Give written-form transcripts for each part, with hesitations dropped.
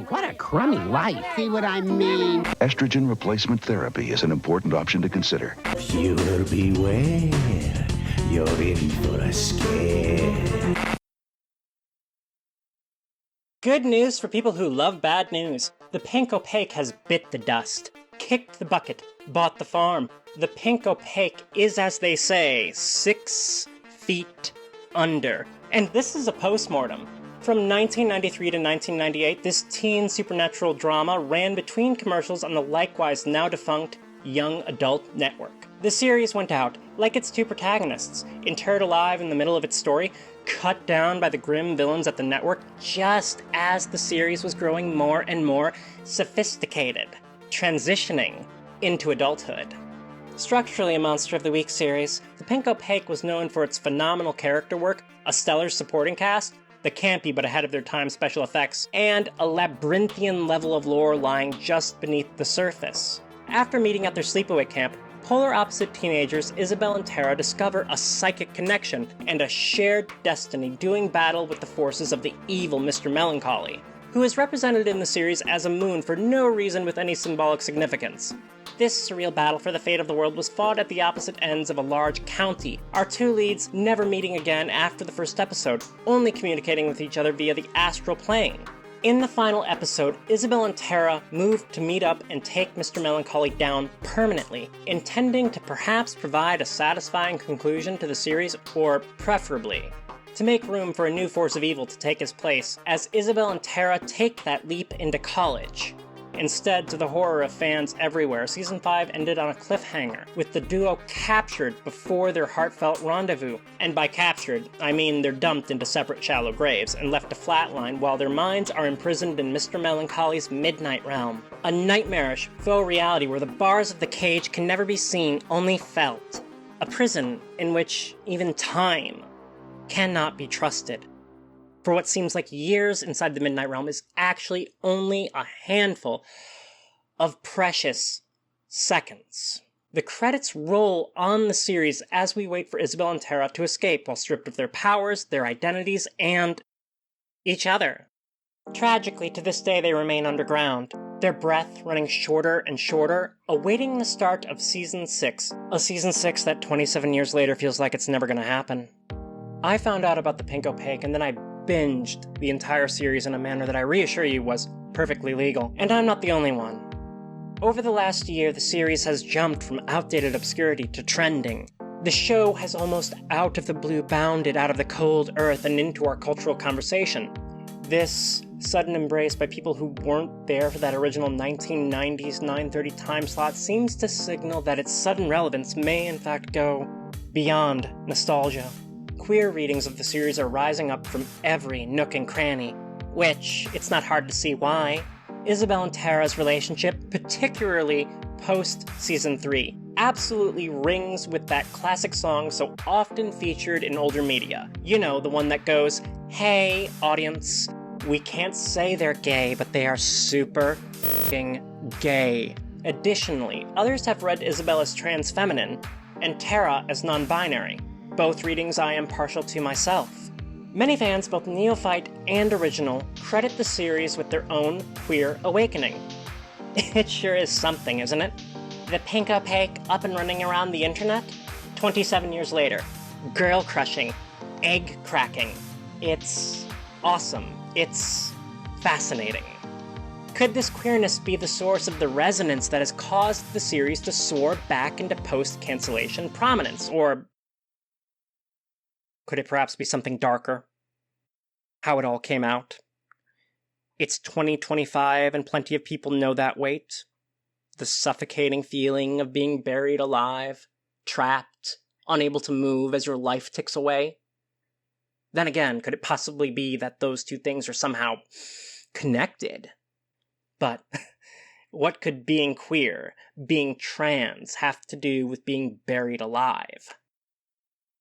what a crummy life. See what I mean? Estrogen replacement therapy is an important option to consider. Viewer beware, you're in for a scare. Good news for people who love bad news. The pink opaque has bit the dust, kicked the bucket, bought the farm. The pink opaque is, as they say, 6 feet under. And this is a postmortem. From 1993 to 1998, this teen supernatural drama ran between commercials on the likewise now defunct Young Adult Network. The series went out, like its two protagonists, interred alive in the middle of its story, cut down by the grim villains at the network just as the series was growing more and more sophisticated, transitioning into adulthood. Structurally a Monster of the Week series, The Pink Opaque was known for its phenomenal character work, a stellar supporting cast, the campy but ahead of their time special effects, and a labyrinthian level of lore lying just beneath the surface. After meeting at their sleepaway camp, polar opposite teenagers Isabel and Tara discover a psychic connection and a shared destiny doing battle with the forces of the evil Mr. Melancholy, who is represented in the series as a moon for no reason with any symbolic significance. This surreal battle for the fate of the world was fought at the opposite ends of a large county, our two leads never meeting again after the first episode, only communicating with each other via the astral plane. In the final episode, Isabel and Tara moved to meet up and take Mr. Melancholy down permanently, intending to perhaps provide a satisfying conclusion to the series, or preferably, to make room for a new force of evil to take his place, as Isabel and Tara take that leap into college. Instead, to the horror of fans everywhere, Season 5 ended on a cliffhanger, with the duo captured before their heartfelt rendezvous. And by captured, I mean they're dumped into separate shallow graves and left to flatline while their minds are imprisoned in Mr. Melancholy's midnight realm. A nightmarish, faux reality where the bars of the cage can never be seen, only felt. A prison in which even time cannot be trusted. For what seems like years inside the Midnight Realm is actually only a handful of precious seconds. The credits roll on the series as we wait for Isabel and Tara to escape while stripped of their powers, their identities, and each other. Tragically, to this day they remain underground, their breath running shorter and shorter, awaiting the start of Season 6, a Season 6 that 27 years later feels like it's never gonna happen. I found out about the Pink Opaque and then I binged the entire series in a manner that I reassure you was perfectly legal, and I'm not the only one. Over the last year, the series has jumped from outdated obscurity to trending. The show has almost out of the blue bounded out of the cold earth and into our cultural conversation. This sudden embrace by people who weren't there for that original 1990s 9:30 time slot seems to signal that its sudden relevance may in fact go beyond nostalgia. Queer readings of the series are rising up from every nook and cranny, which, it's not hard to see why. Isabel and Tara's relationship, particularly post-Season 3, absolutely rings with that classic song so often featured in older media. You know, the one that goes, "Hey, audience, we can't say they're gay, but they are super f***ing gay." Additionally, others have read Isabel as trans-feminine, and Tara as non-binary. Both readings I am partial to myself. Many fans, both neophyte and original, credit the series with their own queer awakening. It sure is something, isn't it? The Pink Opaque up and running around the internet? 27 years later. Girl crushing. Egg cracking. It's awesome. It's fascinating. Could this queerness be the source of the resonance that has caused the series to soar back into post-cancellation prominence, or could it perhaps be something darker? How it all came out? It's 2025 and plenty of people know that weight. The suffocating feeling of being buried alive, trapped, unable to move as your life ticks away. Then again, could it possibly be that those two things are somehow connected? But what could being queer, being trans, have to do with being buried alive?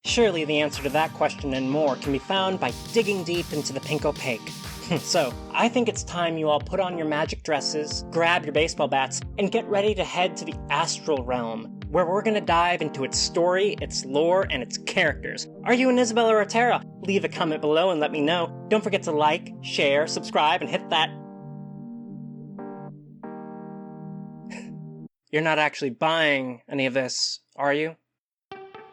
Surely the answer to that question and more can be found by digging deep into the Pink Opaque. So, I think it's time you all put on your magic dresses, grab your baseball bats, and get ready to head to the astral realm, where we're gonna dive into its story, its lore, and its characters. Are you an Isabel or a Tara? Leave a comment below and let me know. Don't forget to like, share, subscribe, and hit that You're not actually buying any of this, are you?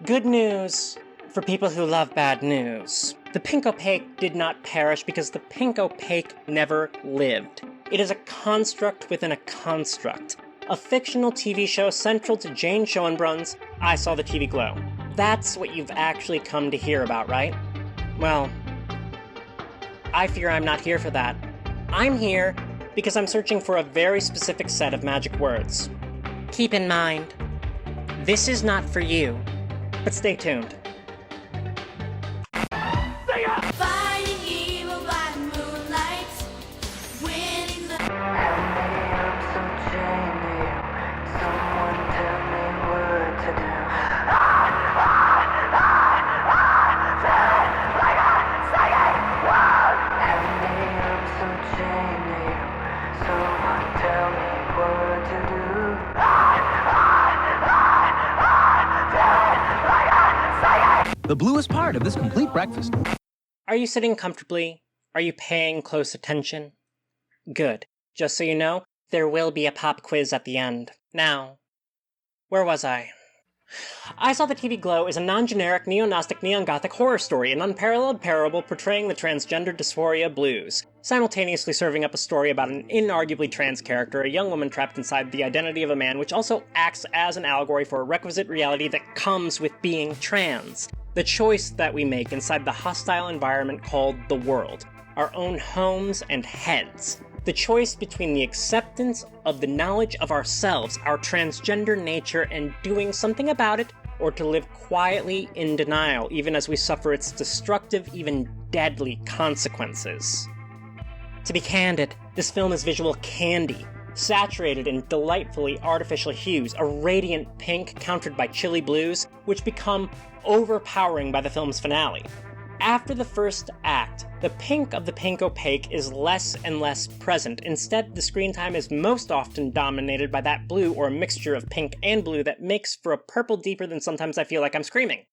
Good news for people who love bad news. The pink opaque did not perish because the pink opaque never lived. It is a construct within a construct. A fictional TV show central to Jane Schoenbrun's I Saw the TV Glow. That's what you've actually come to hear about, right? Well, I fear I'm not here for that. I'm here because I'm searching for a very specific set of magic words. Keep in mind, this is not for you, but stay tuned. Fighting evil by moonlight, winning the... Someone tell me what to do. I'm so chained. Someone tell me what to do. The bluest part of this complete breakfast. Are you sitting comfortably? Are you paying close attention? Good. Just so you know, there will be a pop quiz at the end. Now, where was I? I Saw the TV Glow is a non-generic neo-Gnostic neon-Gothic horror story, an unparalleled parable portraying the transgender dysphoria blues, simultaneously serving up a story about an inarguably trans character, a young woman trapped inside the identity of a man, which also acts as an allegory for a requisite reality that comes with being trans. The choice that we make inside the hostile environment called the world, our own homes and heads. The choice between the acceptance of the knowledge of ourselves, our transgender nature, and doing something about it, or to live quietly in denial, even as we suffer its destructive, even deadly consequences. To be candid, this film is visual candy, saturated in delightfully artificial hues, a radiant pink countered by chilly blues, which become overpowering by the film's finale. After the first act, the pink of the pink opaque is less and less present. Instead, the screen time is most often dominated by that blue or a mixture of pink and blue that makes for a purple deeper than sometimes I feel like I'm screaming.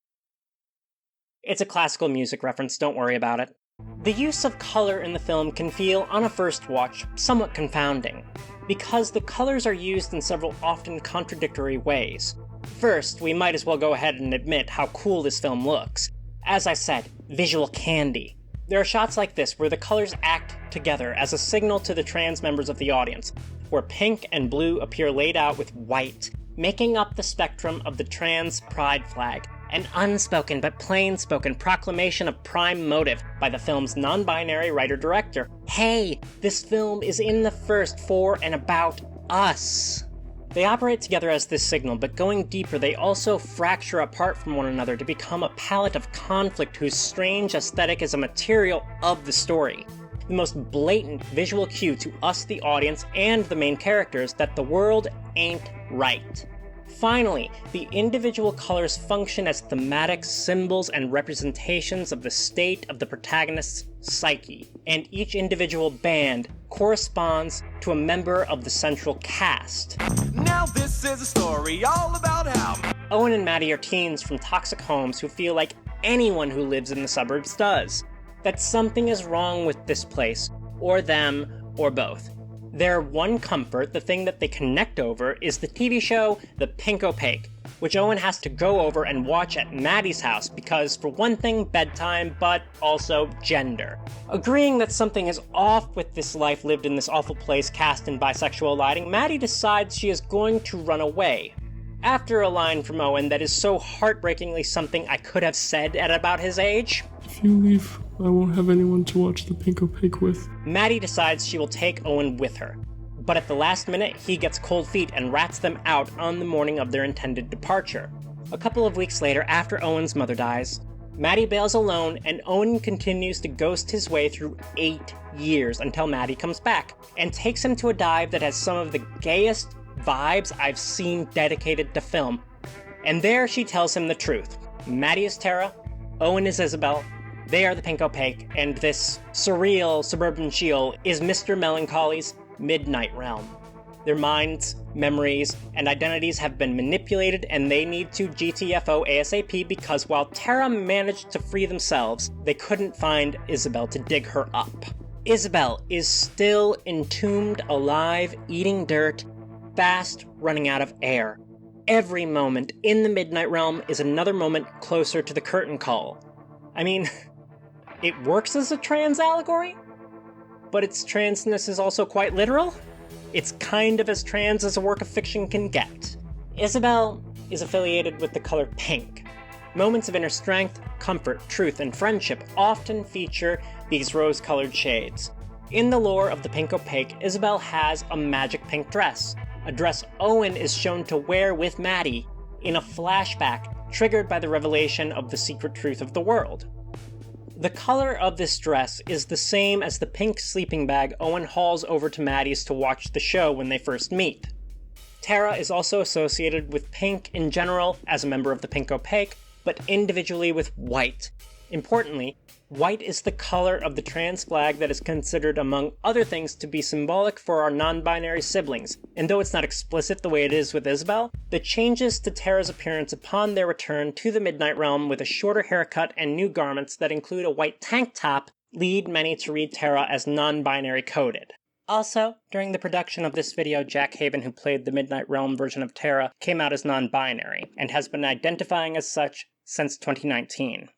It's a classical music reference, don't worry about it. The use of color in the film can feel, on a first watch, somewhat confounding, because the colors are used in several often contradictory ways. First, we might as well go ahead and admit how cool this film looks. As I said, visual candy. There are shots like this where the colors act together as a signal to the trans members of the audience, where pink and blue appear laid out with white, making up the spectrum of the trans pride flag, an unspoken but plain-spoken proclamation of prime motive by the film's non-binary writer-director. Hey, this film is in the first for and about us. They operate together as this signal, but going deeper, they also fracture apart from one another to become a palette of conflict whose strange aesthetic is a material of the story. The most blatant visual cue to us, the audience, and the main characters that the world ain't right. Finally, the individual colors function as thematic symbols and representations of the state of the protagonist's psyche, and each individual band corresponds to a member of the central cast. Now this is a story all about how Owen and Maddie are teens from toxic homes who feel like anyone who lives in the suburbs does, that something is wrong with this place, or them, or both. Their one comfort, the thing that they connect over, is the TV show The Pink Opaque, which Owen has to go over and watch at Maddie's house because, for one thing, bedtime, but also gender. Agreeing that something is off with this life lived in this awful place cast in bisexual lighting, Maddie decides she is going to run away. After a line from Owen that is so heartbreakingly something I could have said at about his age, "If you leave, I won't have anyone to watch The Pink Opaque with." Maddie decides she will take Owen with her. But at the last minute, he gets cold feet and rats them out on the morning of their intended departure. A couple of weeks later, after Owen's mother dies, Maddie bails alone, and Owen continues to ghost his way through 8 years until Maddie comes back, and takes him to a dive that has some of the gayest vibes I've seen dedicated to film. And there she tells him the truth. Maddie is Tara, Owen is Isabel, they are the Pink Opaque, and this surreal suburban Sheol is Mr. Melancholy's Midnight Realm. Their minds, memories, and identities have been manipulated, and they need to GTFO ASAP because while Tara managed to free themselves, they couldn't find Isabel to dig her up. Isabel is still entombed alive, eating dirt, fast running out of air. Every moment in the Midnight Realm is another moment closer to the curtain call. I mean, it works as a trans allegory, but its transness is also quite literal. It's kind of as trans as a work of fiction can get. Isabel is affiliated with the color pink. Moments of inner strength, comfort, truth, and friendship often feature these rose-colored shades. In the lore of the Pink Opaque, Isabel has a magic pink dress, a dress Owen is shown to wear with Maddie in a flashback triggered by the revelation of the secret truth of the world. The color of this dress is the same as the pink sleeping bag Owen hauls over to Maddie's to watch the show when they first meet. Tara is also associated with pink in general as a member of the Pink Opaque, but individually with white. Importantly, white is the color of the trans flag that is considered, among other things, to be symbolic for our non-binary siblings, and though it's not explicit the way it is with Isabel, the changes to Tara's appearance upon their return to the Midnight Realm with a shorter haircut and new garments that include a white tank top lead many to read Tara as non-binary coded. Also, during the production of this video, Jack Haven, who played the Midnight Realm version of Tara, came out as non-binary, and has been identifying as such since 2019.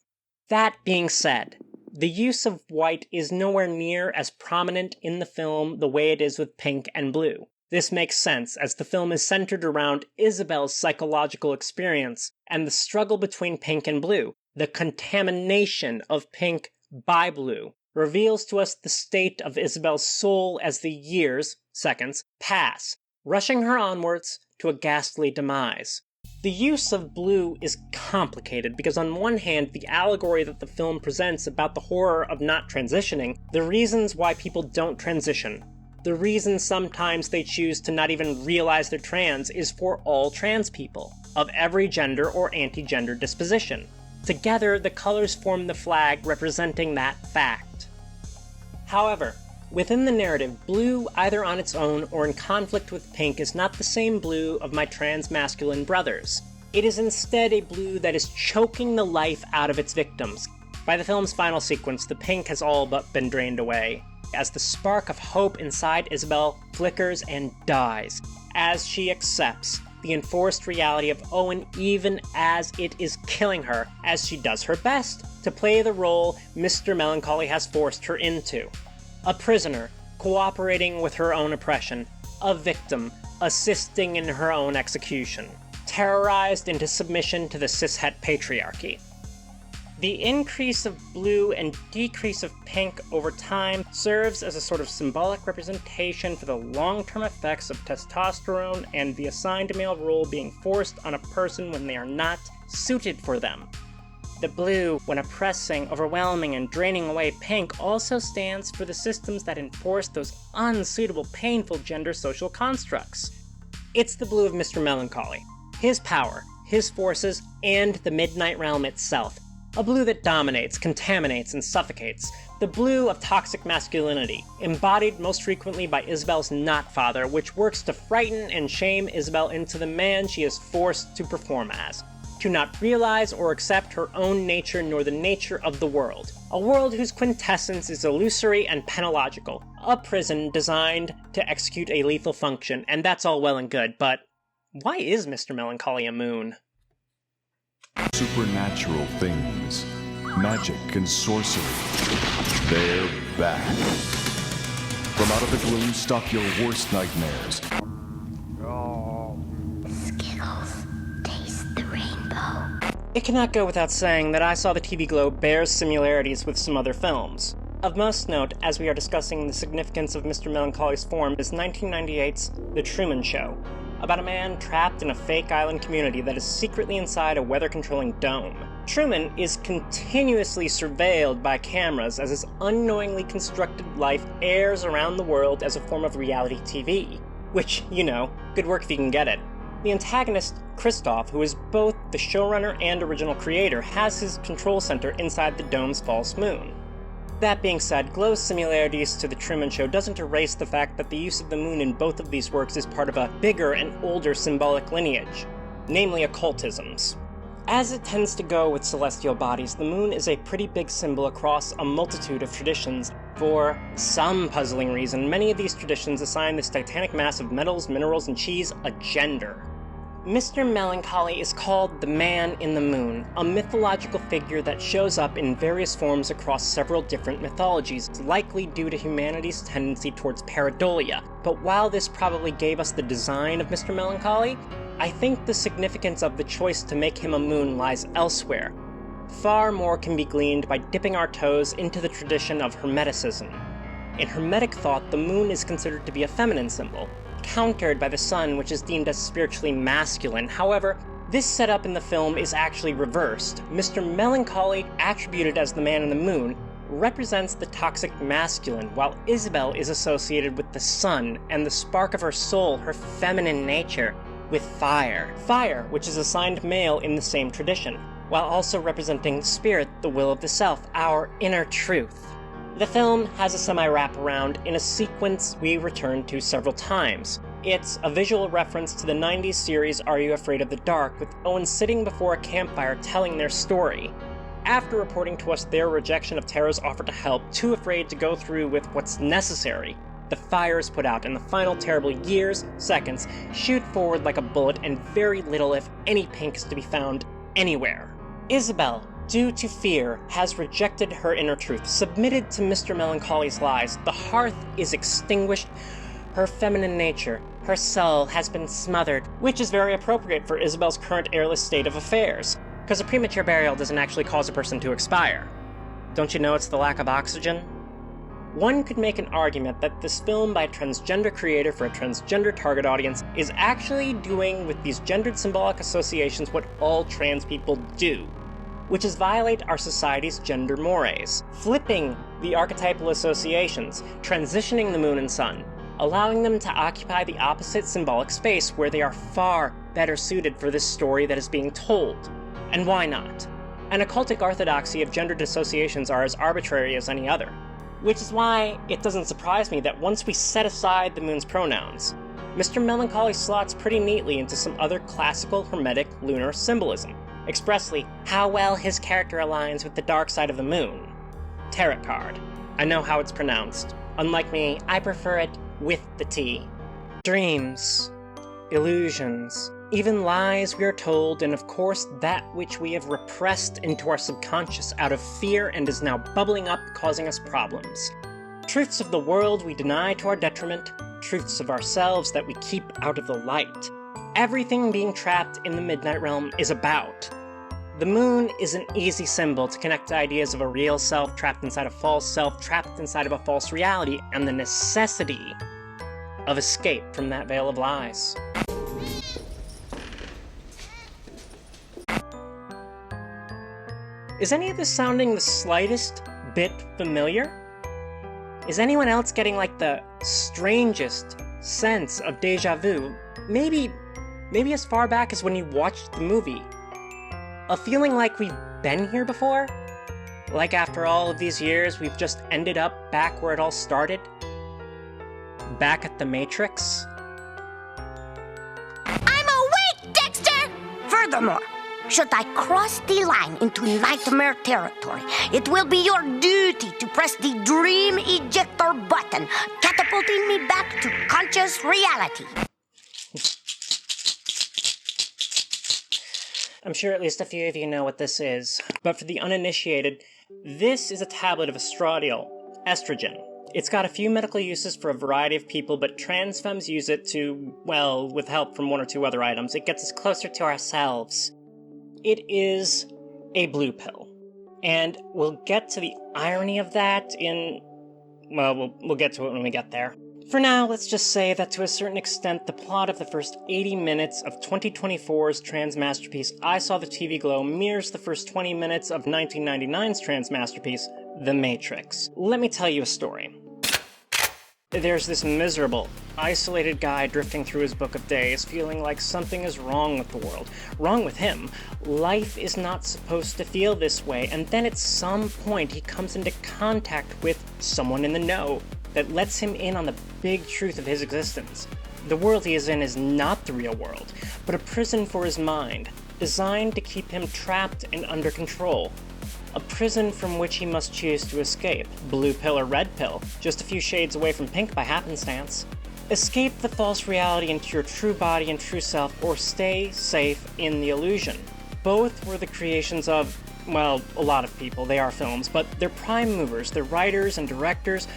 That being said, the use of white is nowhere near as prominent in the film the way it is with pink and blue. This makes sense, as the film is centered around Isabel's psychological experience and the struggle between pink and blue. The contamination of pink by blue reveals to us the state of Isabel's soul as the years, seconds, pass, rushing her onwards to a ghastly demise. The use of blue is complicated because on one hand, the allegory that the film presents about the horror of not transitioning, the reasons why people don't transition, the reason sometimes they choose to not even realize they're trans is for all trans people, of every gender or anti-gender disposition. Together, the colors form the flag representing that fact. However, within the narrative, blue, either on its own or in conflict with pink, is not the same blue of my trans-masculine brothers. It is instead a blue that is choking the life out of its victims. By the film's final sequence, the pink has all but been drained away, as the spark of hope inside Isabel flickers and dies, as she accepts the enforced reality of Owen even as it is killing her, as she does her best to play the role Mr. Melancholy has forced her into. A prisoner, cooperating with her own oppression. A victim, assisting in her own execution. Terrorized into submission to the cishet patriarchy. The increase of blue and decrease of pink over time serves as a sort of symbolic representation for the long-term effects of testosterone and the assigned male role being forced on a person when they are not suited for them. The blue, when oppressing, overwhelming, and draining away pink, also stands for the systems that enforce those unsuitable, painful gender social constructs. It's the blue of Mr. Melancholy, his power, his forces, and the Midnight Realm itself. A blue that dominates, contaminates, and suffocates. The blue of toxic masculinity, embodied most frequently by Isabel's not-father, which works to frighten and shame Isabel into the man she is forced to perform as. To not realize or accept her own nature nor the nature of the world. A world whose quintessence is illusory and penological. A prison designed to execute a lethal function, and that's all well and good, but why is Mr. Melancholy a moon? Supernatural things, magic and sorcery, they're back. From out of the gloom stalk your worst nightmares. It cannot go without saying that I Saw the TV Glow bears similarities with some other films. Of most note, as we are discussing the significance of Mr. Melancholy's form, is 1998's The Truman Show, about a man trapped in a fake island community that is secretly inside a weather-controlling dome. Truman is continuously surveilled by cameras as his unknowingly constructed life airs around the world as a form of reality TV. Which, you know, good work if you can get it. The antagonist, Christoph, who is both the showrunner and original creator, has his control center inside the dome's false moon. That being said, Glow's similarities to The Truman Show doesn't erase the fact that the use of the moon in both of these works is part of a bigger and older symbolic lineage, namely occultisms. As it tends to go with celestial bodies, the moon is a pretty big symbol across a multitude of traditions. For some puzzling reason, many of these traditions assign this titanic mass of metals, minerals, and cheese a gender. Mr. Melancholy is called the Man in the Moon, a mythological figure that shows up in various forms across several different mythologies, likely due to humanity's tendency towards pareidolia. But while this probably gave us the design of Mr. Melancholy, I think the significance of the choice to make him a moon lies elsewhere. Far more can be gleaned by dipping our toes into the tradition of Hermeticism. In Hermetic thought, the moon is considered to be a feminine symbol, countered by the sun, which is deemed as spiritually masculine. However, this setup in the film is actually reversed. Mr. Melancholy, attributed as the Man in the Moon, represents the toxic masculine, while Isabel is associated with the sun and the spark of her soul, her feminine nature, with fire. Fire, which is assigned male in the same tradition, while also representing spirit, the will of the self, our inner truth. The film has a semi-wraparound in a sequence we return to several times. It's a visual reference to the 90s series Are You Afraid of the Dark, with Owen sitting before a campfire telling their story. After reporting to us their rejection of Tara's offer to help, too afraid to go through with what's necessary, the fire is put out, and the final terrible years, seconds, shoot forward like a bullet, and very little, if any, pink is to be found anywhere. Isabel, due to fear, has rejected her inner truth, submitted to Mr. Melancholy's lies. The hearth is extinguished, her feminine nature, her soul, has been smothered, which is very appropriate for Isabel's current airless state of affairs, because a premature burial doesn't actually cause a person to expire. Don't you know it's the lack of oxygen? One could make an argument that this film by a transgender creator for a transgender target audience is actually doing with these gendered symbolic associations what all trans people do, which is violate our society's gender mores, flipping the archetypal associations, transitioning the moon and sun, allowing them to occupy the opposite symbolic space where they are far better suited for this story that is being told. And why not? An occultic orthodoxy of gendered associations are as arbitrary as any other, which is why it doesn't surprise me that once we set aside the moon's pronouns, Mr. Melancholy slots pretty neatly into some other classical Hermetic lunar symbolism, expressly how well his character aligns with the dark side of the moon. Tarot card. I know how it's pronounced. Unlike me, I prefer it with the T. Dreams. Illusions. Even lies we are told, and of course that which we have repressed into our subconscious out of fear and is now bubbling up, causing us problems. Truths of the world we deny to our detriment, truths of ourselves that we keep out of the light. Everything being trapped in the Midnight Realm is about. The moon is an easy symbol to connect to ideas of a real self trapped inside a false self, trapped inside of a false reality, and the necessity of escape from that veil of lies. Is any of this sounding the slightest bit familiar? Is anyone else getting like the strangest sense of deja vu? Maybe as far back as when you watched the movie. A feeling like we've been here before? Like after all of these years, we've just ended up back where it all started? Back at the Matrix? I'm awake, Dexter! Furthermore, should I cross the line into nightmare territory, it will be your duty to press the dream ejector button, catapulting me back to conscious reality. I'm sure at least a few of you know what this is, but for the uninitiated, this is a tablet of estradiol, estrogen. It's got a few medical uses for a variety of people, but trans femmes use it to, well, with help from one or two other items, it gets us closer to ourselves. It is a blue pill, and we'll get to the irony of that we'll get to it when we get there. For now, let's just say that to a certain extent, the plot of the first 80 minutes of 2024's trans masterpiece I Saw the TV Glow mirrors the first 20 minutes of 1999's trans masterpiece, The Matrix. Let me tell you a story. There's this miserable, isolated guy drifting through his book of days, feeling like something is wrong with the world. Wrong with him. Life is not supposed to feel this way, and then at some point he comes into contact with someone in the know that lets him in on the big truth of his existence. The world he is in is not the real world, but a prison for his mind. designed to keep him trapped and under control. A prison from which he must choose to escape. Blue pill or red pill, just a few shades away from pink by happenstance. Escape the false reality into your true body and true self, or stay safe in the illusion. Both were the creations of, well, a lot of people. They are films, but their prime movers, their writers and directors,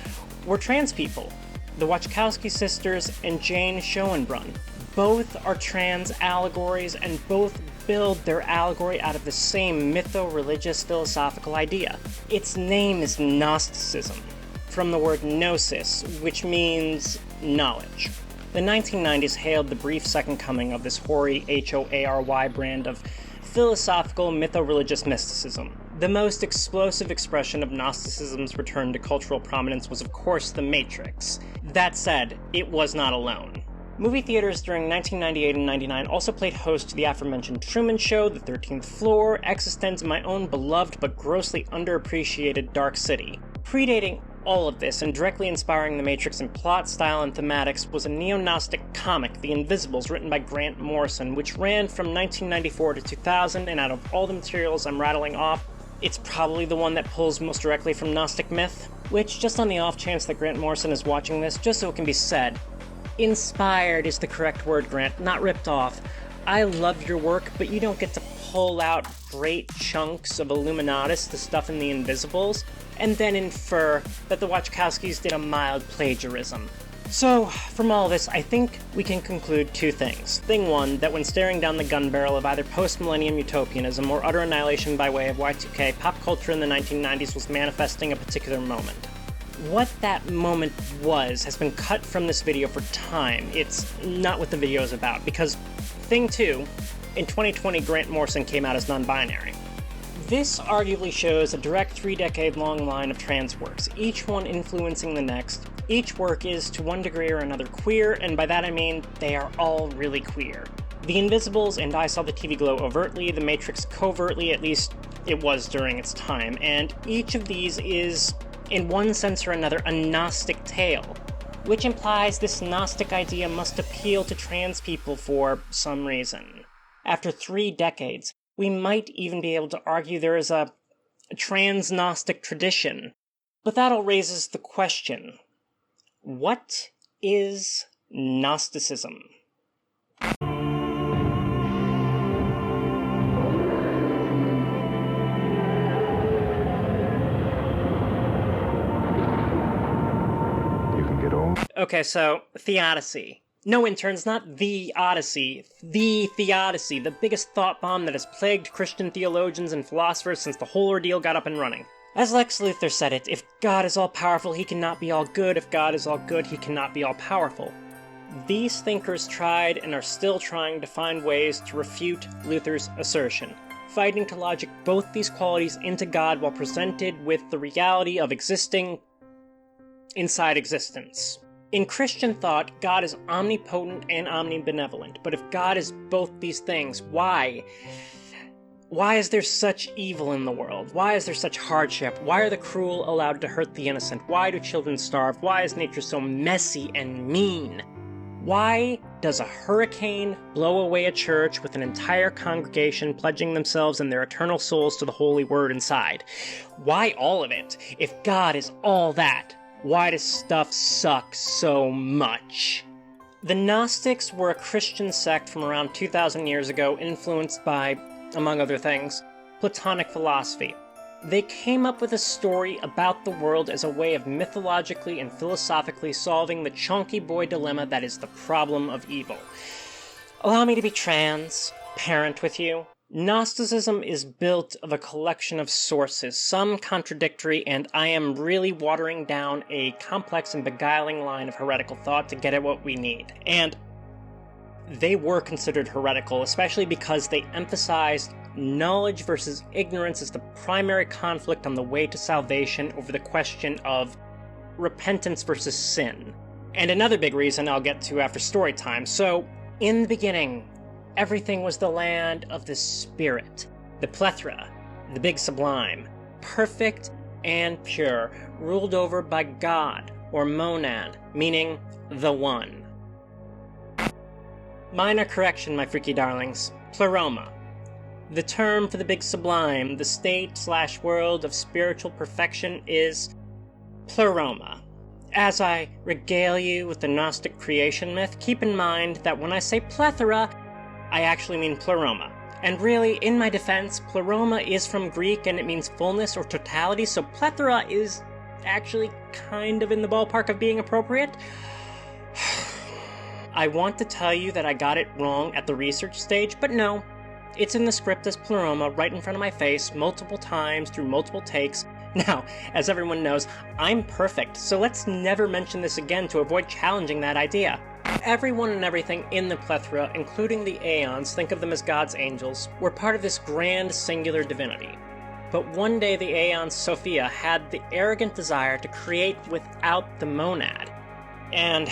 were trans people. The Wachowski sisters and Jane Schoenbrunn. Both are trans allegories, and both build their allegory out of the same mytho-religious philosophical idea. Its name is Gnosticism, from the word gnosis, which means knowledge. The 1990s hailed the brief second coming of this hoary H-O-A-R-Y brand of philosophical mytho-religious mysticism. The most explosive expression of Gnosticism's return to cultural prominence was, of course, The Matrix. That said, it was not alone. Movie theaters during 1998 and 99 also played host to the aforementioned Truman Show, The 13th Floor, Existence, and my own beloved but grossly underappreciated Dark City. Predating all of this and directly inspiring The Matrix in plot, style, and thematics was a neo-Gnostic comic, The Invisibles, written by Grant Morrison, which ran from 1994 to 2000, and out of all the materials I'm rattling off, it's probably the one that pulls most directly from Gnostic myth, which, just on the off chance that Grant Morrison is watching this, just so it can be said, inspired is the correct word, Grant, not ripped off. I love your work, but you don't get to pull out great chunks of Illuminatus, the stuff in The Invisibles, and then infer that the Wachowskis did a mild plagiarism. So, from all this, I think we can conclude two things. Thing one, that when staring down the gun barrel of either post-millennium utopianism or utter annihilation by way of Y2K, pop culture in the 1990s was manifesting a particular moment. What that moment was has been cut from this video for time. It's not what the video is about, because thing two, in 2020 Grant Morrison came out as non-binary. This arguably shows a direct 3-decade-long line of trans works, each one influencing the next. Each work is, to one degree or another, queer, and by that I mean they are all really queer. The Invisibles and I Saw the TV Glow overtly, The Matrix covertly, at least it was during its time, and each of these is, in one sense or another, a Gnostic tale, which implies this Gnostic idea must appeal to trans people for some reason. After 3 decades, we might even be able to argue there is a trans-Gnostic tradition. But that all raises the question, what is Gnosticism? Okay, so, theodicy. No, interns, not the Odyssey. The theodicy, the biggest thought bomb that has plagued Christian theologians and philosophers since the whole ordeal got up and running. As Lex Luthor said it, if God is all-powerful, he cannot be all good. If God is all good, he cannot be all-powerful. These thinkers tried and are still trying to find ways to refute Luther's assertion, fighting to logic both these qualities into God while presented with the reality of existing inside existence. In Christian thought, God is omnipotent and omnibenevolent, but if God is both these things, why? Why is there such evil in the world? Why is there such hardship? Why are the cruel allowed to hurt the innocent? Why do children starve? Why is nature so messy and mean? Why does a hurricane blow away a church with an entire congregation pledging themselves and their eternal souls to the holy word inside? Why all of it? If God is all that, why does stuff suck so much? The Gnostics were a Christian sect from around 2,000 years ago, influenced by, among other things, Platonic philosophy. They came up with a story about the world as a way of mythologically and philosophically solving the chunky boy dilemma that is the problem of evil. Allow me to be transparent with you. Gnosticism is built of a collection of sources, some contradictory, and I am really watering down a complex and beguiling line of heretical thought to get at what we need. And they were considered heretical, especially because they emphasized knowledge versus ignorance as the primary conflict on the way to salvation over the question of repentance versus sin. And another big reason I'll get to after story time. So, in the beginning, everything was the land of the spirit, the plethora, the big sublime, perfect and pure, ruled over by God, or monad, meaning the one. Minor correction, my freaky darlings. Pleroma. The term for the big sublime, the state/world of spiritual perfection, is pleroma. As I regale you with the Gnostic creation myth, keep in mind that when I say plethora, I actually mean pleroma. And really, in my defense, pleroma is from Greek and it means fullness or totality, so plethora is actually kind of in the ballpark of being appropriate. I want to tell you that I got it wrong at the research stage, but no. It's in the script as pleroma right in front of my face multiple times through multiple takes. Now, as everyone knows, I'm perfect, so let's never mention this again to avoid challenging that idea. Everyone and everything in the plethora, including the Aeons, think of them as God's angels, were part of this grand singular divinity. But one day the Aeon Sophia had the arrogant desire to create without the monad. And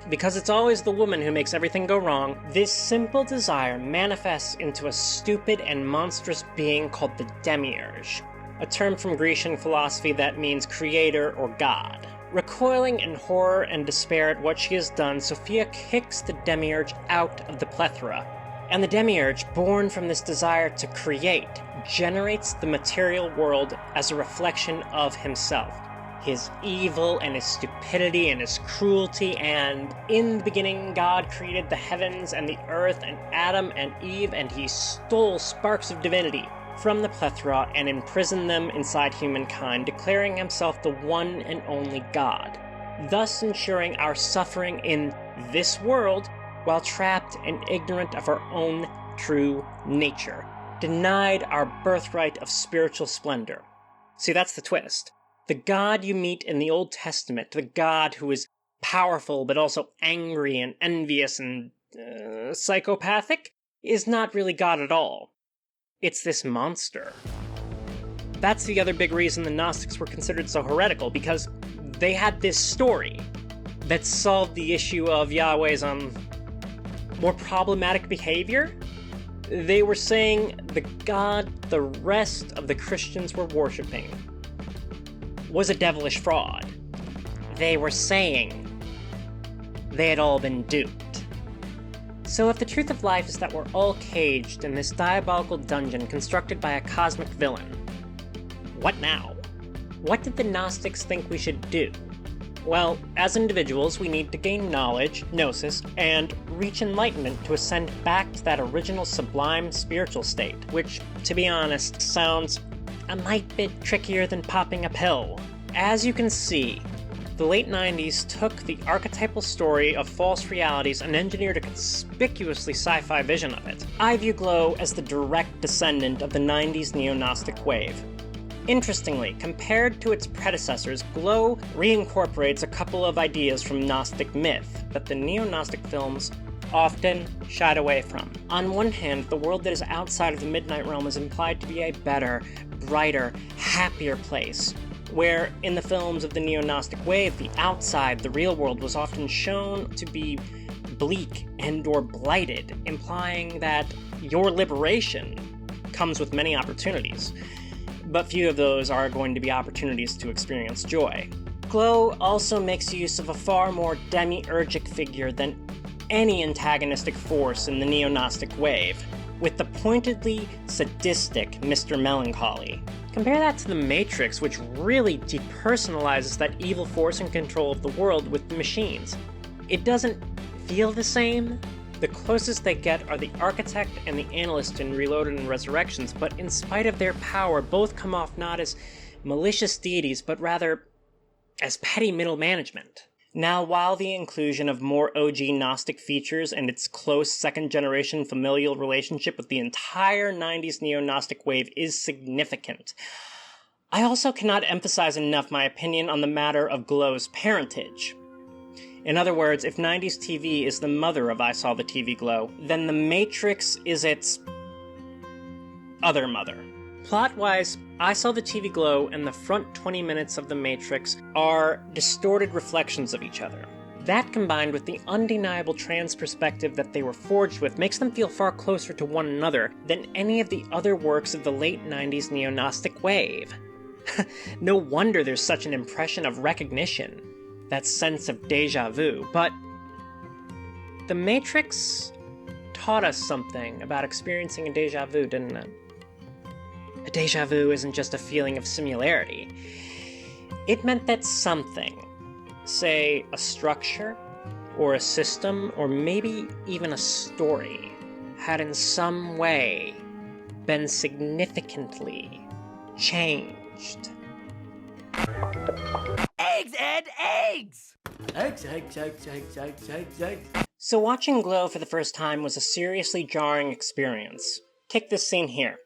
because it's always the woman who makes everything go wrong, this simple desire manifests into a stupid and monstrous being called the demiurge, a term from Grecian philosophy that means creator or god. Recoiling in horror and despair at what she has done, Sophia kicks the demiurge out of the plethora. And the demiurge, born from this desire to create, generates the material world as a reflection of himself. His evil and his stupidity and his cruelty, and in the beginning God created the heavens and the earth and Adam and Eve, and he stole sparks of divinity from the plethora and imprisoned them inside humankind, declaring himself the one and only God, thus ensuring our suffering in this world while trapped and ignorant of our own true nature, denied our birthright of spiritual splendor. See, that's the twist. The God you meet in the Old Testament, the God who is powerful but also angry and envious and psychopathic, is not really God at all. It's this monster. That's the other big reason the Gnostics were considered so heretical, because they had this story that solved the issue of Yahweh's more problematic behavior. They were saying the God the rest of the Christians were worshipping was a devilish fraud. They were saying they had all been duped. So if the truth of life is that we're all caged in this diabolical dungeon constructed by a cosmic villain, what now? What did the Gnostics think we should do? Well, as individuals, we need to gain knowledge, gnosis, and reach enlightenment to ascend back to that original sublime spiritual state, which, to be honest, sounds a light bit trickier than popping a pill. As you can see, the late 90s took the archetypal story of false realities and engineered a conspicuously sci-fi vision of it. I view Glow as the direct descendant of the 90s neo-Gnostic wave. Interestingly, compared to its predecessors, Glow reincorporates a couple of ideas from Gnostic myth that the neo-Gnostic films often shied away from. On one hand, the world that is outside of the Midnight Realm is implied to be a better, brighter, happier place, where in the films of the neo-Gnostic wave, the outside, the real world, was often shown to be bleak and or blighted, implying that your liberation comes with many opportunities, but few of those are going to be opportunities to experience joy. Glow also makes use of a far more demiurgic figure than any antagonistic force in the neo-Gnostic wave, with the pointedly sadistic Mr. Melancholy. Compare that to The Matrix, which really depersonalizes that evil force in control of the world with the machines. It doesn't feel the same. The closest they get are the Architect and the Analyst in Reloaded and Resurrections, but in spite of their power, both come off not as malicious deities, but rather as petty middle management. Now, while the inclusion of more OG Gnostic features and its close second-generation familial relationship with the entire 90s neo-Gnostic wave is significant, I also cannot emphasize enough my opinion on the matter of Glow's parentage. In other words, if 90s TV is the mother of I Saw the TV Glow, then The Matrix is its other mother. Plot-wise, I Saw the TV Glow and the front 20 minutes of The Matrix are distorted reflections of each other. That, combined with the undeniable trans perspective that they were forged with, makes them feel far closer to one another than any of the other works of the late 90s neo-Gnostic wave. No wonder there's such an impression of recognition, that sense of déjà vu, but The Matrix taught us something about experiencing a déjà vu, didn't it? A déjà vu isn't just a feeling of similarity. It meant that something, say a structure, or a system, or maybe even a story, had in some way been significantly changed. Eggs, Ed, eggs! Eggs, eggs, eggs, eggs, eggs, eggs, eggs. So watching Glow for the first time was a seriously jarring experience. Take this scene here.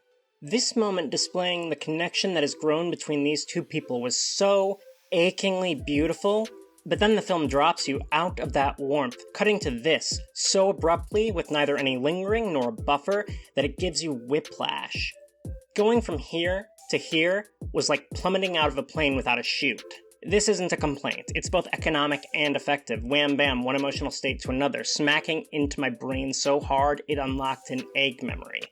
This moment displaying the connection that has grown between these two people was so achingly beautiful, but then the film drops you out of that warmth, cutting to this so abruptly with neither any lingering nor a buffer that it gives you whiplash. Going from here to here was like plummeting out of a plane without a chute. This isn't a complaint, it's both economic and effective. Wham bam, one emotional state to another, smacking into my brain so hard it unlocked an egg memory.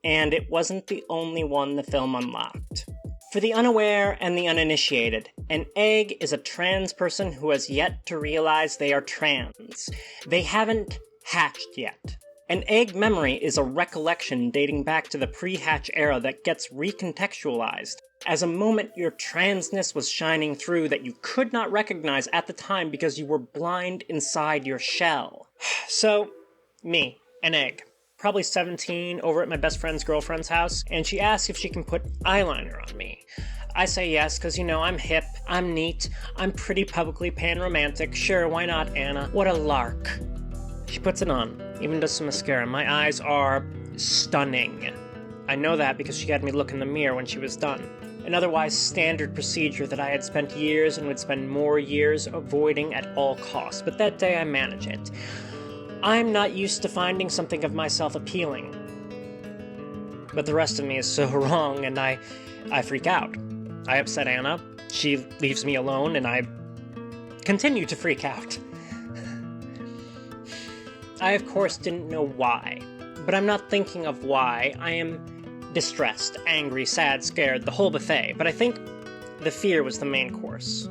And it wasn't the only one the film unlocked. For the unaware and the uninitiated, an egg is a trans person who has yet to realize they are trans. They haven't hatched yet. An egg memory is a recollection dating back to the pre-hatch era that gets recontextualized as a moment your transness was shining through that you could not recognize at the time because you were blind inside your shell. So, me, an egg. Probably 17, over at my best friend's girlfriend's house, and she asks if she can put eyeliner on me. I say yes, because, I'm hip, I'm neat, I'm pretty publicly pan-romantic, sure, why not, Anna? What a lark. She puts it on, even does some mascara. My eyes are stunning. I know that because she had me look in the mirror when she was done. An otherwise standard procedure that I had spent years and would spend more years avoiding at all costs, but that day I manage it. I'm not used to finding something of myself appealing. But the rest of me is so wrong, and I freak out. I upset Anna, she leaves me alone, and I continue to freak out. I, of course, didn't know why, but I'm not thinking of why. I am distressed, angry, sad, scared, the whole buffet, but I think the fear was the main course.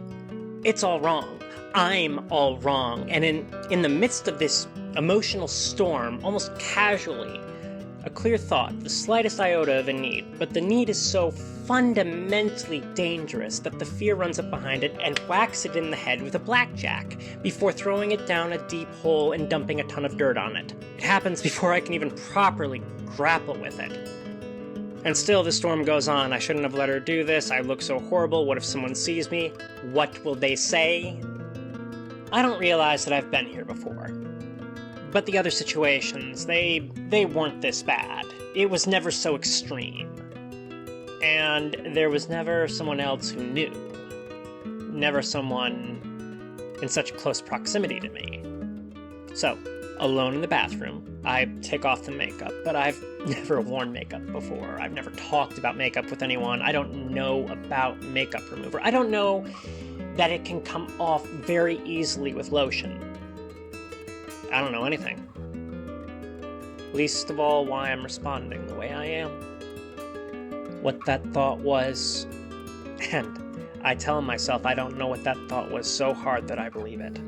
It's all wrong. I'm all wrong, and in the midst of this emotional storm, almost casually, a clear thought, the slightest iota of a need, but the need is so fundamentally dangerous that the fear runs up behind it and whacks it in the head with a blackjack before throwing it down a deep hole and dumping a ton of dirt on it. It happens before I can even properly grapple with it. And still the storm goes on. I shouldn't have let her do this. I look so horrible. What if someone sees me? What will they say? I don't realize that I've been here before. But the other situations, they weren't this bad. It was never so extreme. And there was never someone else who knew. Never someone in such close proximity to me. So, alone in the bathroom, I take off the makeup, but I've never worn makeup before. I've never talked about makeup with anyone. I don't know about makeup remover. I don't know that it can come off very easily with lotion. I don't know anything. Least of all why I'm responding the way I am. What that thought was, and I tell myself I don't know what that thought was so hard that I believe it.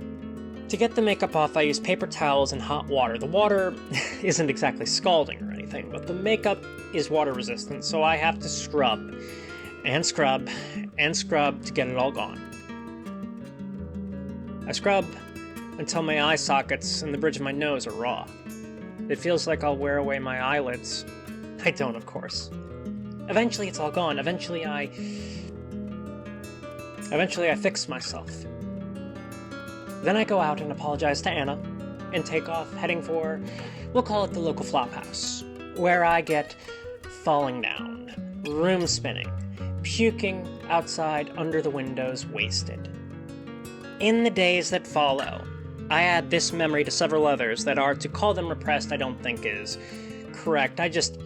To get the makeup off, I use paper towels and hot water. The water isn't exactly scalding or anything, but the makeup is water resistant, so I have to scrub, and scrub, and scrub to get it all gone. I scrub until my eye sockets and the bridge of my nose are raw. It feels like I'll wear away my eyelids. I don't, of course. Eventually it's all gone. Eventually I fix myself. Then I go out and apologize to Anna and take off, heading for, we'll call it the local flop house, where I get falling down, room spinning, puking outside under the windows, wasted. In the days that follow, I add this memory to several others that are, to call them repressed, I don't think is correct. I just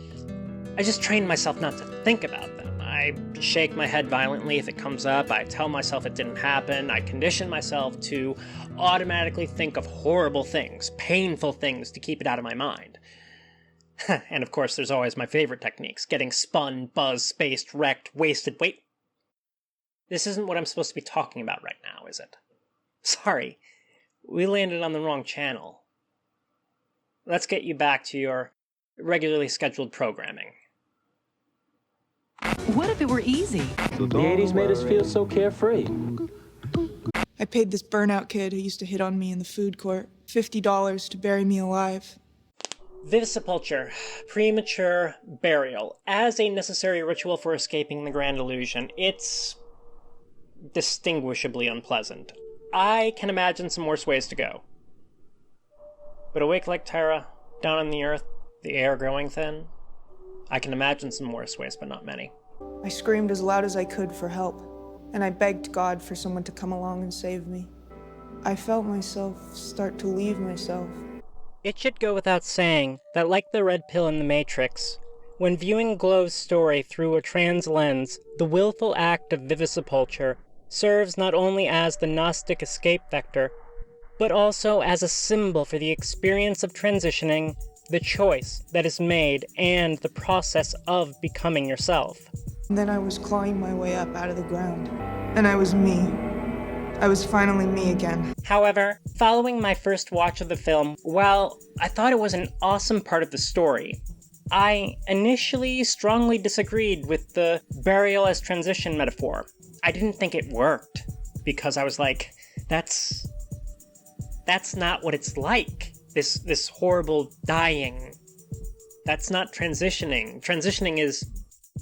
train myself not to think about them. I shake my head violently if it comes up. I tell myself it didn't happen. I condition myself to automatically think of horrible things, painful things, to keep it out of my mind. And of course, there's always my favorite techniques. Getting spun, buzzed, spaced, wrecked, wasted. Wait. This isn't what I'm supposed to be talking about right now, is it? Sorry. We landed on the wrong channel. let's get you back to your regularly scheduled programming. What if it were easy? The 80s made us feel so carefree. I paid this burnout kid who used to hit on me in the food court $50 to bury me alive. Vivisipulture, premature burial, as a necessary ritual for escaping the grand illusion. It's distinguishably unpleasant. I can imagine some worse ways to go. But awake like Terra, down on the earth, the air growing thin, I can imagine some worse ways, but not many. I screamed as loud as I could for help, and I begged God for someone to come along and save me. I felt myself start to leave myself. It should go without saying that, like the red pill in the Matrix, when viewing Glow's story through a trans lens, the willful act of vivisipulture serves not only as the Gnostic escape vector, but also as a symbol for the experience of transitioning, the choice that is made, and the process of becoming yourself. And then I was clawing my way up out of the ground, and I was me. I was finally me again. However, following my first watch of the film, while I thought it was an awesome part of the story, I initially strongly disagreed with the burial as transition metaphor. I didn't think it worked, because I was like, that's not what it's like. This horrible dying. That's not transitioning. Transitioning is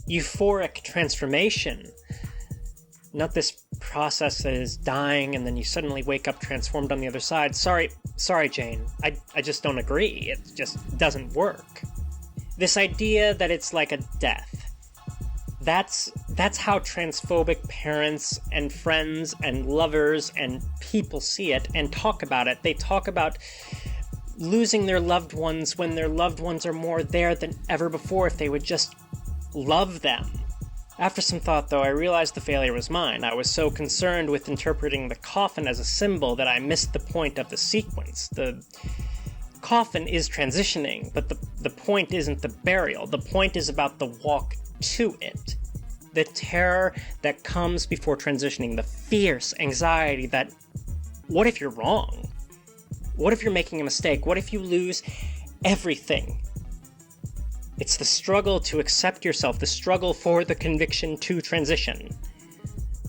euphoric transformation. Not this process that is dying and then you suddenly wake up transformed on the other side. Sorry, Jane. I just don't agree. It just doesn't work. This idea that it's like a death. That's how transphobic parents and friends and lovers and people see it and talk about it. They talk about losing their loved ones when their loved ones are more there than ever before if they would just love them. After some thought, though, I realized the failure was mine. I was so concerned with interpreting the coffin as a symbol that I missed the point of the sequence. The coffin is transitioning, but the point isn't the burial. The point is about the walk to it. The terror that comes before transitioning, the fierce anxiety that, what if you're wrong? What if you're making a mistake? What if you lose everything? It's the struggle to accept yourself, the struggle for the conviction to transition.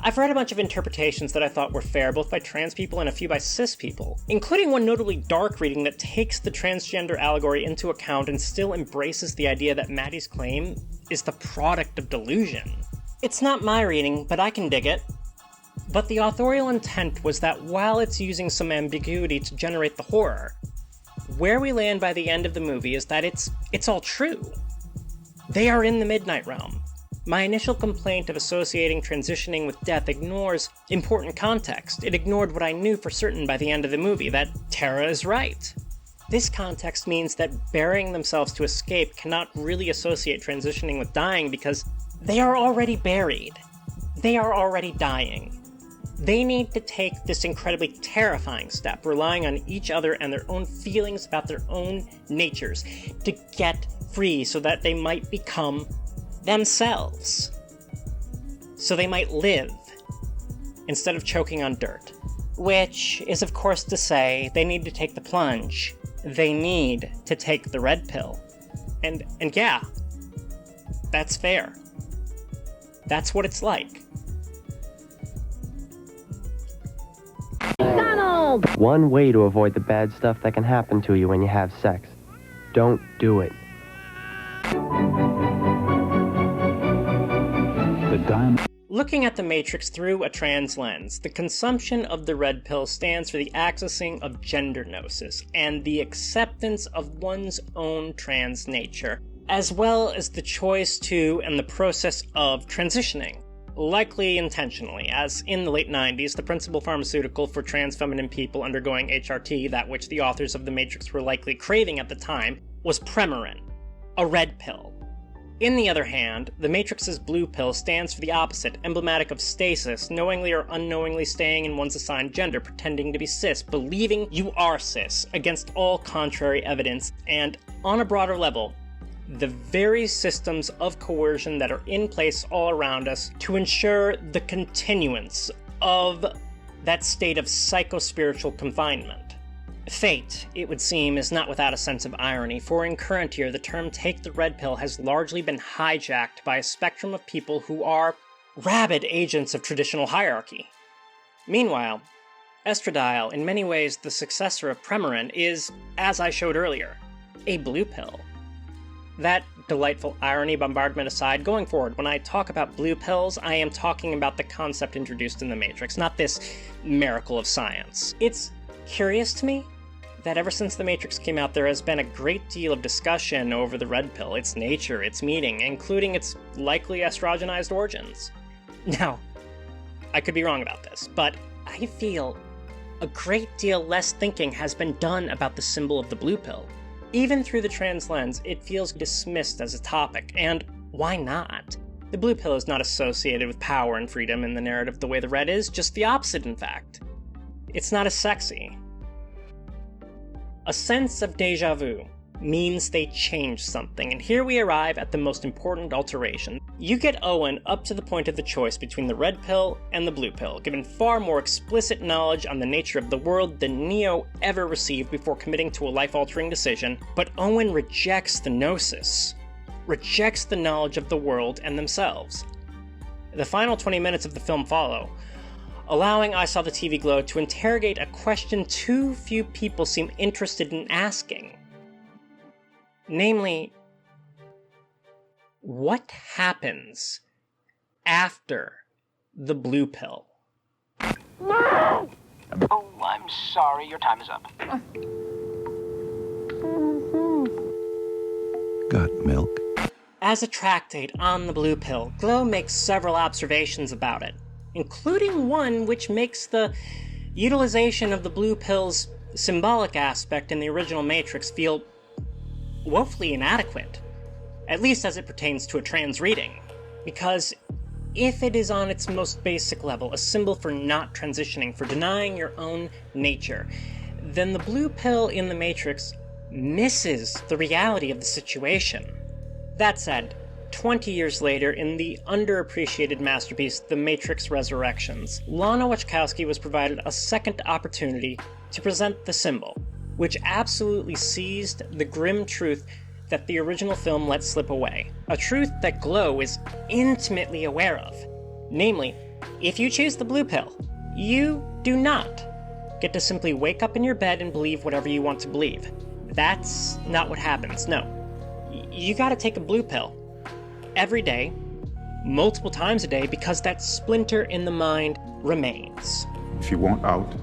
I've read a bunch of interpretations that I thought were fair, both by trans people and a few by cis people, including one notably dark reading that takes the transgender allegory into account and still embraces the idea that Maddie's claim is the product of delusion. It's not my reading, but I can dig it. But the authorial intent was that while it's using some ambiguity to generate the horror, where we land by the end of the movie is that it's all true. They are in the Midnight Realm. My initial complaint of associating transitioning with death ignores important context. It ignored what I knew for certain by the end of the movie, that Tara is right. This context means that burying themselves to escape cannot really associate transitioning with dying because they are already buried. They are already dying. They need to take this incredibly terrifying step, relying on each other and their own feelings about their own natures, to get free so that they might become themselves. So they might live, instead of choking on dirt. Which is, of course, to say they need to take the plunge. They need to take the red pill. And yeah, that's fair. That's what it's like. One way to avoid the bad stuff that can happen to you when you have sex. Don't do it. Looking at the Matrix through a trans lens, the consumption of the red pill stands for the accessing of gender gnosis and the acceptance of one's own trans nature, as well as the choice to and the process of transitioning. Likely intentionally, as in the late 90s, the principal pharmaceutical for trans feminine people undergoing HRT, that which the authors of The Matrix were likely craving at the time, was Premarin, a red pill. In the other hand, The Matrix's blue pill stands for the opposite, emblematic of stasis, knowingly or unknowingly staying in one's assigned gender, pretending to be cis, believing you are cis, against all contrary evidence, and, on a broader level, the very systems of coercion that are in place all around us to ensure the continuance of that state of psychospiritual confinement. Fate, it would seem, is not without a sense of irony, for in current year the term take the red pill has largely been hijacked by a spectrum of people who are rabid agents of traditional hierarchy. Meanwhile, estradiol, in many ways the successor of Premarin, is, as I showed earlier, a blue pill. That delightful irony bombardment aside, going forward, when I talk about blue pills, I am talking about the concept introduced in The Matrix, not this miracle of science. It's curious to me that ever since The Matrix came out, there has been a great deal of discussion over the red pill, its nature, its meaning, including its likely estrogenized origins. Now, I could be wrong about this, but I feel a great deal less thinking has been done about the symbol of the blue pill. Even through the trans lens, it feels dismissed as a topic, and why not? The blue pill is not associated with power and freedom in the narrative the way the red is, just the opposite, in fact. It's not as sexy. A sense of déjà vu means they changed something, and here we arrive at the most important alteration. You get Owen up to the point of the choice between the red pill and the blue pill, given far more explicit knowledge on the nature of the world than Neo ever received before committing to a life-altering decision, but Owen rejects the gnosis, rejects the knowledge of the world and themselves. The final 20 minutes of the film follow, allowing I Saw the TV Glow to interrogate a question too few people seem interested in asking. Namely, what happens after the blue pill? No! Oh, I'm sorry, your time is up. Got milk? As a tractate on the blue pill, Glow makes several observations about it, including one which makes the utilization of the blue pill's symbolic aspect in the original Matrix feel woefully inadequate, at least as it pertains to a trans reading, because if it is on its most basic level a symbol for not transitioning, for denying your own nature, then the blue pill in the Matrix misses the reality of the situation. That said, 20 years later, in the underappreciated masterpiece The Matrix Resurrections, Lana Wachowski was provided a second opportunity to present the symbol, which absolutely seized the grim truth that the original film let slip away. A truth that Glow is intimately aware of. Namely, if you choose the blue pill, you do not get to simply wake up in your bed and believe whatever you want to believe. That's not what happens, no. You gotta take a blue pill. Every day, multiple times a day, because that splinter in the mind remains. If you want out,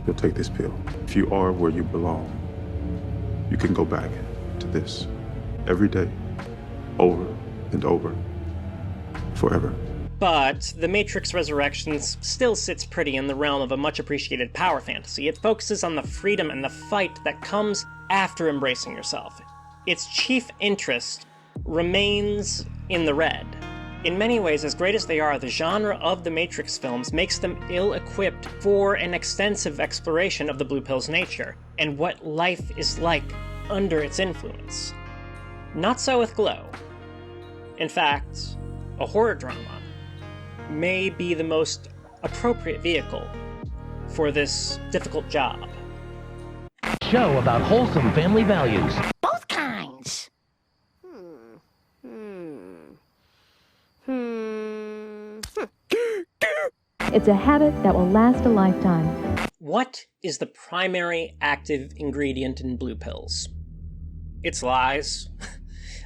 you'll take this pill. If you are where you belong, you can go back to this every day, over and over, forever. But The Matrix Resurrections still sits pretty in the realm of a much-appreciated power fantasy. It focuses on the freedom and the fight that comes after embracing yourself. Its chief interest remains in the red. In many ways, as great as they are, the genre of the Matrix films makes them ill-equipped for an extensive exploration of the blue pill's nature, and what life is like under its influence. Not so with Glow. In fact, a horror drama may be the most appropriate vehicle for this difficult job. Show about wholesome family values. Both kinds. It's a habit that will last a lifetime. What is the primary active ingredient in blue pills? It's lies.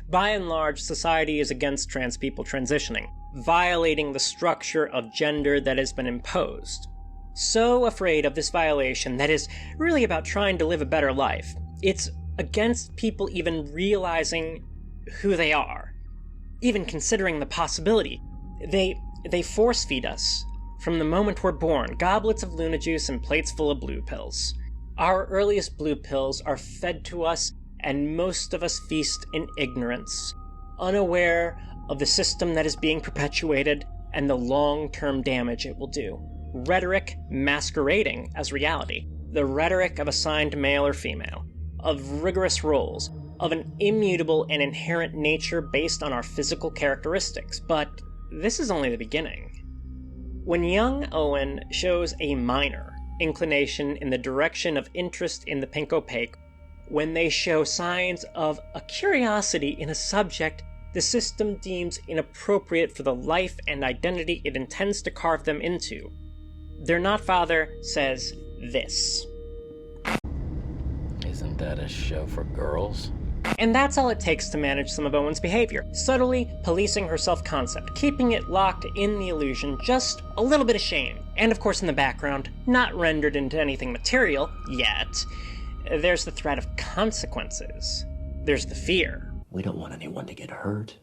By and large, society is against trans people transitioning, violating the structure of gender that has been imposed. So afraid of this violation that is really about trying to live a better life. It's against people even realizing who they are, even considering the possibility. They force feed us from the moment we're born, goblets of Luna juice and plates full of blue pills. Our earliest blue pills are fed to us, and most of us feast in ignorance, unaware of the system that is being perpetuated and the long-term damage it will do. Rhetoric masquerading as reality. The rhetoric of assigned male or female, of rigorous roles, of an immutable and inherent nature based on our physical characteristics. But this is only the beginning. When young Owen shows a minor inclination in the direction of interest in the pink opaque when they show signs of a curiosity in a subject the system deems inappropriate for the life and identity it intends to carve them into. Their not father says this. Isn't that a show for girls? And that's all it takes to manage some of Owen's behavior, subtly policing her self-concept, keeping it locked in the illusion, just a little bit of shame. And of course in the background, not rendered into anything material, yet, there's the threat of consequences. There's the fear. We don't want anyone to get hurt,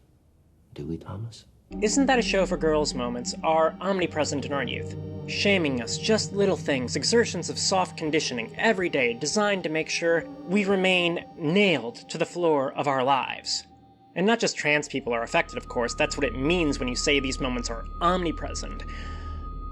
do we, Thomas? Isn't that a show for girls moments are omnipresent in our youth, shaming us, just little things, exertions of soft conditioning every day designed to make sure we remain nailed to the floor of our lives. And not just trans people are affected, of course, that's what it means when you say these moments are omnipresent.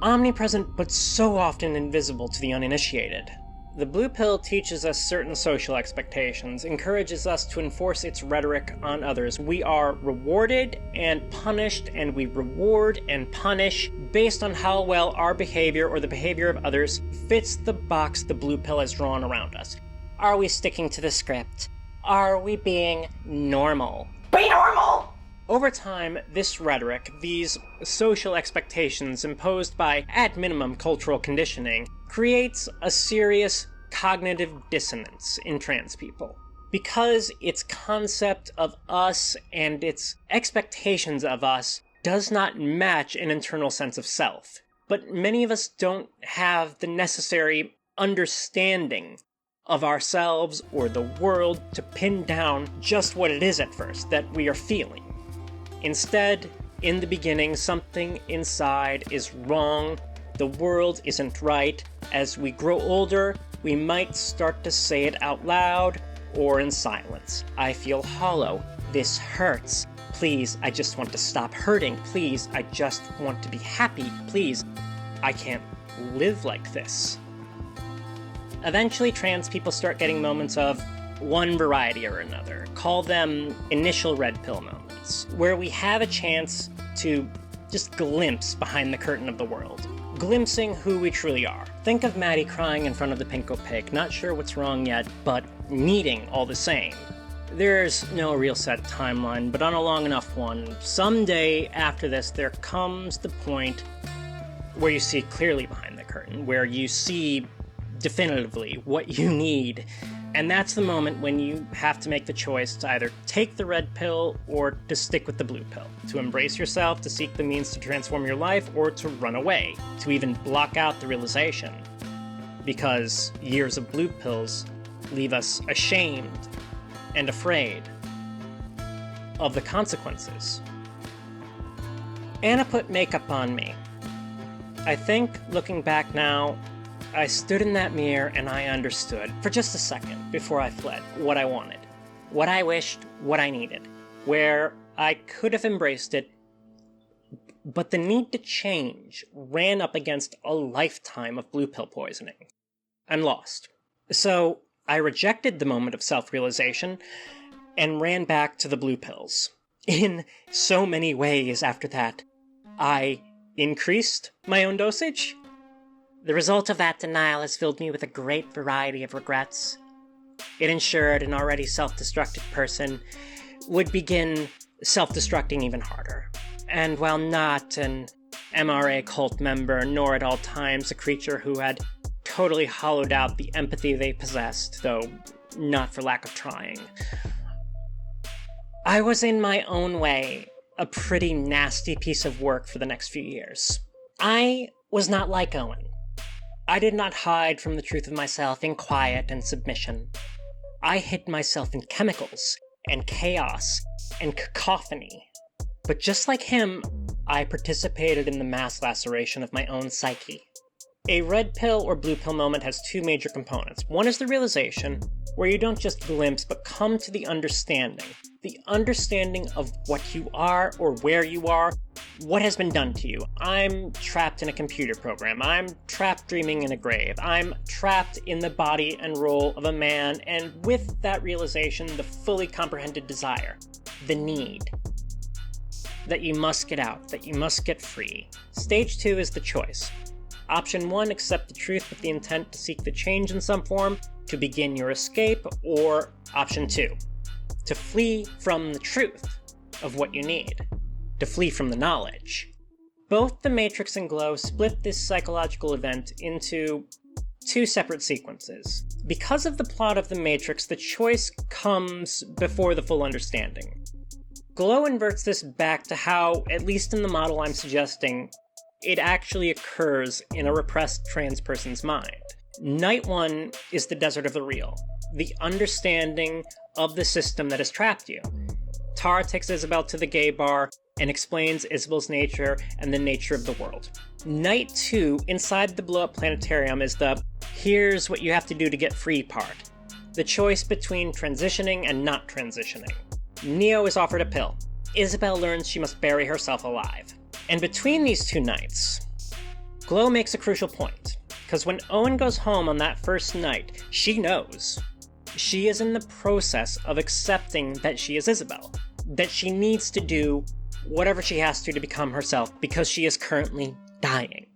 Omnipresent, but so often invisible to the uninitiated. The blue pill teaches us certain social expectations, encourages us to enforce its rhetoric on others. We are rewarded and punished, and we reward and punish based on how well our behavior or the behavior of others fits the box the blue pill has drawn around us. Are we sticking to the script? Are we being normal? Be normal! Over time, this rhetoric, these social expectations imposed by, at minimum, cultural conditioning, creates a serious cognitive dissonance in trans people. Because its concept of us and its expectations of us does not match an internal sense of self. But many of us don't have the necessary understanding of ourselves or the world to pin down just what it is at first that we are feeling. Instead, in the beginning, something inside is wrong, the world isn't right. As we grow older, we might start to say it out loud or in silence. I feel hollow. This hurts. Please, I just want to stop hurting. Please, I just want to be happy. Please, I can't live like this. Eventually, trans people start getting moments of one variety or another. Call them initial red pill moments, where we have a chance to just glimpse behind the curtain of the world, glimpsing who we truly are. Think of Maddie crying in front of the pink opaque, not sure what's wrong yet, but needing all the same. There's no real set timeline, but on a long enough one, someday after this, there comes the point where you see clearly behind the curtain, where you see definitively what you need. And that's the moment when you have to make the choice to either take the red pill or to stick with the blue pill, to embrace yourself, to seek the means to transform your life, or to run away, to even block out the realization. Because years of blue pills leave us ashamed and afraid of the consequences. Anna put makeup on me. I think, looking back now, I stood in that mirror and I understood, for just a second before I fled, what I wanted, what I wished, what I needed, where I could have embraced it, but the need to change ran up against a lifetime of blue pill poisoning, and lost. So I rejected the moment of self-realization and ran back to the blue pills. In so many ways after that, I increased my own dosage. The result of that denial has filled me with a great variety of regrets. It ensured an already self-destructed person would begin self-destructing even harder. And while not an MRA cult member, nor at all times a creature who had totally hollowed out the empathy they possessed, though not for lack of trying, I was in my own way a pretty nasty piece of work for the next few years. I was not like Owen. I did not hide from the truth of myself in quiet and submission. I hid myself in chemicals and chaos and cacophony. But just like him, I participated in the mass laceration of my own psyche. A red pill or blue pill moment has two major components. One is the realization, where you don't just glimpse, but come to the understanding of what you are or where you are, what has been done to you. I'm trapped in a computer program. I'm trapped dreaming in a grave. I'm trapped in the body and role of a man, and with that realization, the fully comprehended desire, the need, that you must get out, that you must get free. Stage 2 is the choice. Option 1, accept the truth with the intent to seek the change in some form, to begin your escape, or Option 2, to flee from the truth of what you need, to flee from the knowledge. Both The Matrix and Glow split this psychological event into two separate sequences. Because of the plot of The Matrix, the choice comes before the full understanding. Glow inverts this back to how, at least in the model I'm suggesting, it actually occurs in a repressed trans person's mind. Night 1 is the desert of the real, the understanding of the system that has trapped you. Tara takes Isabel to the gay bar and explains Isabel's nature and the nature of the world. Night 2, inside the blow-up planetarium, is the here's what you have to do to get free part. The choice between transitioning and not transitioning. Neo is offered a pill. Isabel learns she must bury herself alive. And between these two nights, Glow makes a crucial point. Because when Owen goes home on that first night, she knows. She is in the process of accepting that she is Isabel. That she needs to do whatever she has to become herself because she is currently dying.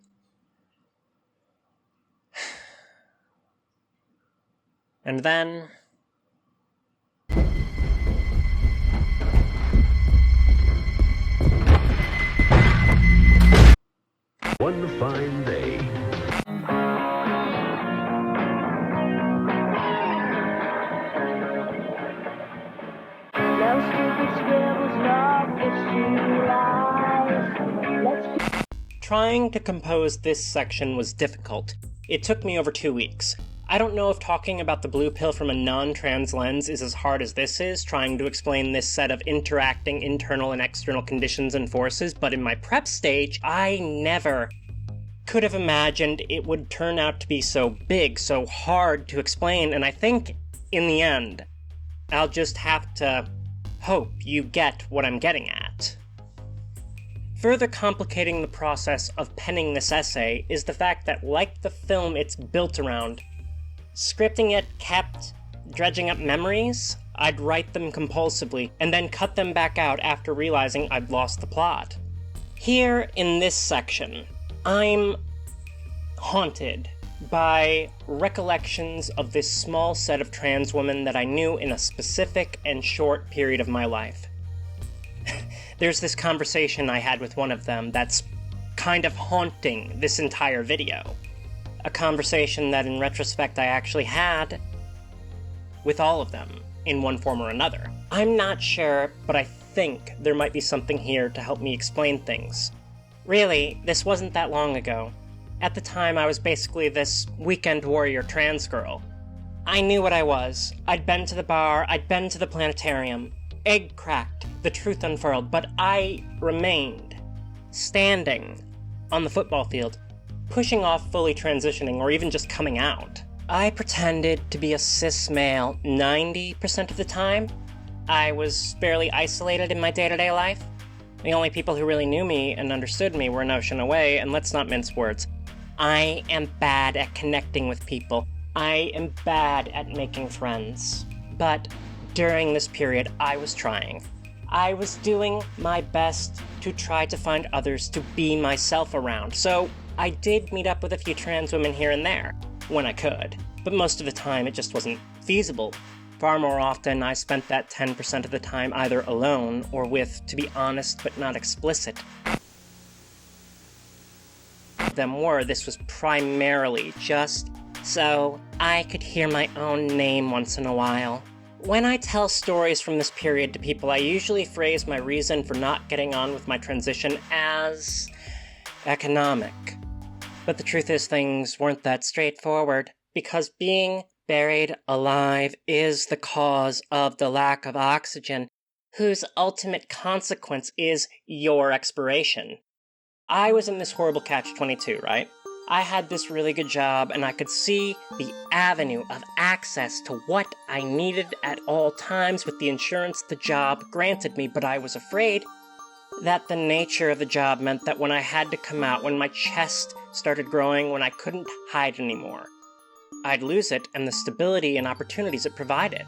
And then... one fine day. No stupid scribbles, no issue lies. Trying to compose this section was difficult. It took me over 2 weeks. I don't know if talking about the blue pill from a non-trans lens is as hard as this is, trying to explain this set of interacting internal and external conditions and forces, but in my prep stage, I never could have imagined it would turn out to be so big, so hard to explain, and I think, in the end, I'll just have to hope you get what I'm getting at. Further complicating the process of penning this essay is the fact that, like the film it's built around, scripting it kept dredging up memories. I'd write them compulsively, and then cut them back out after realizing I'd lost the plot. Here, in this section, I'm haunted by recollections of this small set of trans women that I knew in a specific and short period of my life. There's this conversation I had with one of them that's kind of haunting this entire video. A conversation that in retrospect I actually had with all of them, in one form or another. I'm not sure, but I think there might be something here to help me explain things. Really, this wasn't that long ago. At the time, I was basically this weekend warrior trans girl. I knew what I was. I'd been to the bar, I'd been to the planetarium. Egg cracked, the truth unfurled, but I remained standing on the football field, pushing off fully transitioning or even just coming out. I pretended to be a cis male 90% of the time. I was barely isolated in my day-to-day life. The only people who really knew me and understood me were an ocean away, and let's not mince words. I am bad at connecting with people. I am bad at making friends. But during this period, I was trying. I was doing my best to try to find others to be myself around. So I did meet up with a few trans women here and there, when I could. But most of the time, it just wasn't feasible. Far more often, I spent that 10% of the time either alone or with, to be honest but not explicit, this was primarily just so I could hear my own name once in a while. When I tell stories from this period to people, I usually phrase my reason for not getting on with my transition as economic. But the truth is, things weren't that straightforward, because being buried alive is the cause of the lack of oxygen, whose ultimate consequence is your expiration. I was in this horrible catch-22, right? I had this really good job, and I could see the avenue of access to what I needed at all times with the insurance the job granted me, but I was afraid that the nature of the job meant that when I had to come out, when my chest started growing, when I couldn't hide anymore, I'd lose it and the stability and opportunities it provided.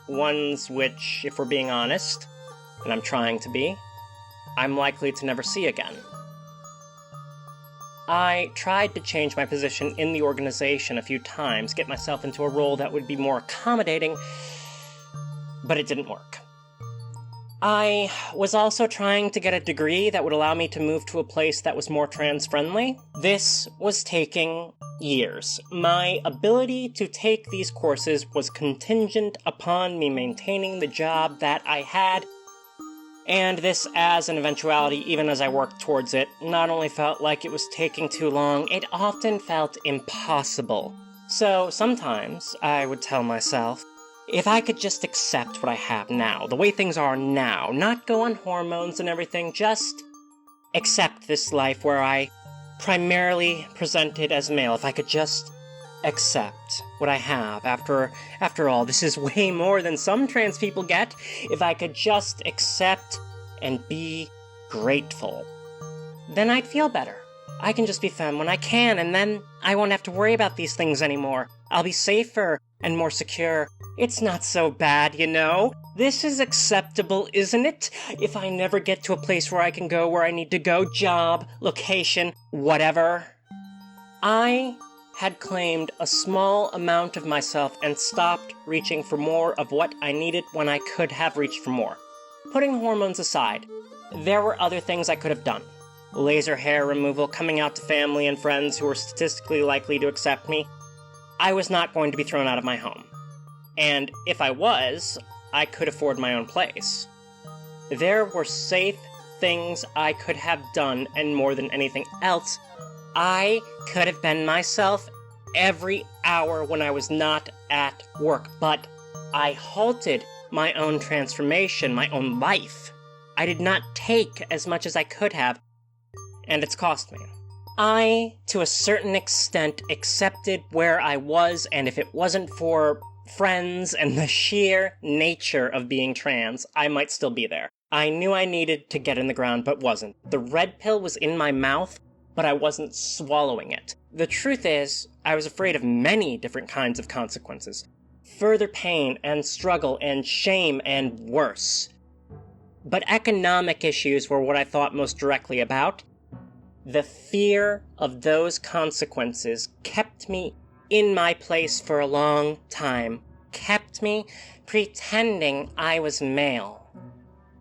Ones which, if we're being honest, and I'm trying to be, I'm likely to never see again. I tried to change my position in the organization a few times, get myself into a role that would be more accommodating, but it didn't work. I was also trying to get a degree that would allow me to move to a place that was more trans-friendly. This was taking years. My ability to take these courses was contingent upon me maintaining the job that I had, and this, as an eventuality, even as I worked towards it, not only felt like it was taking too long, it often felt impossible. So sometimes I would tell myself, if I could just accept what I have now, the way things are now, not go on hormones and everything, just accept this life where I primarily presented as male, if I could just accept what I have. After all, this is way more than some trans people get. If I could just accept and be grateful, then I'd feel better. I can just be femme when I can, and then I won't have to worry about these things anymore. I'll be safer and more secure. It's not so bad, you know? This is acceptable, isn't it? If I never get to a place where I can go where I need to go, job, location, whatever. I had claimed a small amount of myself and stopped reaching for more of what I needed when I could have reached for more. Putting hormones aside, there were other things I could have done. Laser hair removal, coming out to family and friends who were statistically likely to accept me. I was not going to be thrown out of my home. And if I was, I could afford my own place. There were safe things I could have done, and more than anything else, I could have been myself every hour when I was not at work, but I halted my own transformation, my own life. I did not take as much as I could have, and it's cost me. I, to a certain extent, accepted where I was, and if it wasn't for friends and the sheer nature of being trans, I might still be there. I knew I needed to get in the ground, but wasn't. The red pill was in my mouth, but I wasn't swallowing it. The truth is, I was afraid of many different kinds of consequences. Further pain and struggle and shame and worse. But economic issues were what I thought most directly about. The fear of those consequences kept me in my place for a long time, kept me pretending I was male.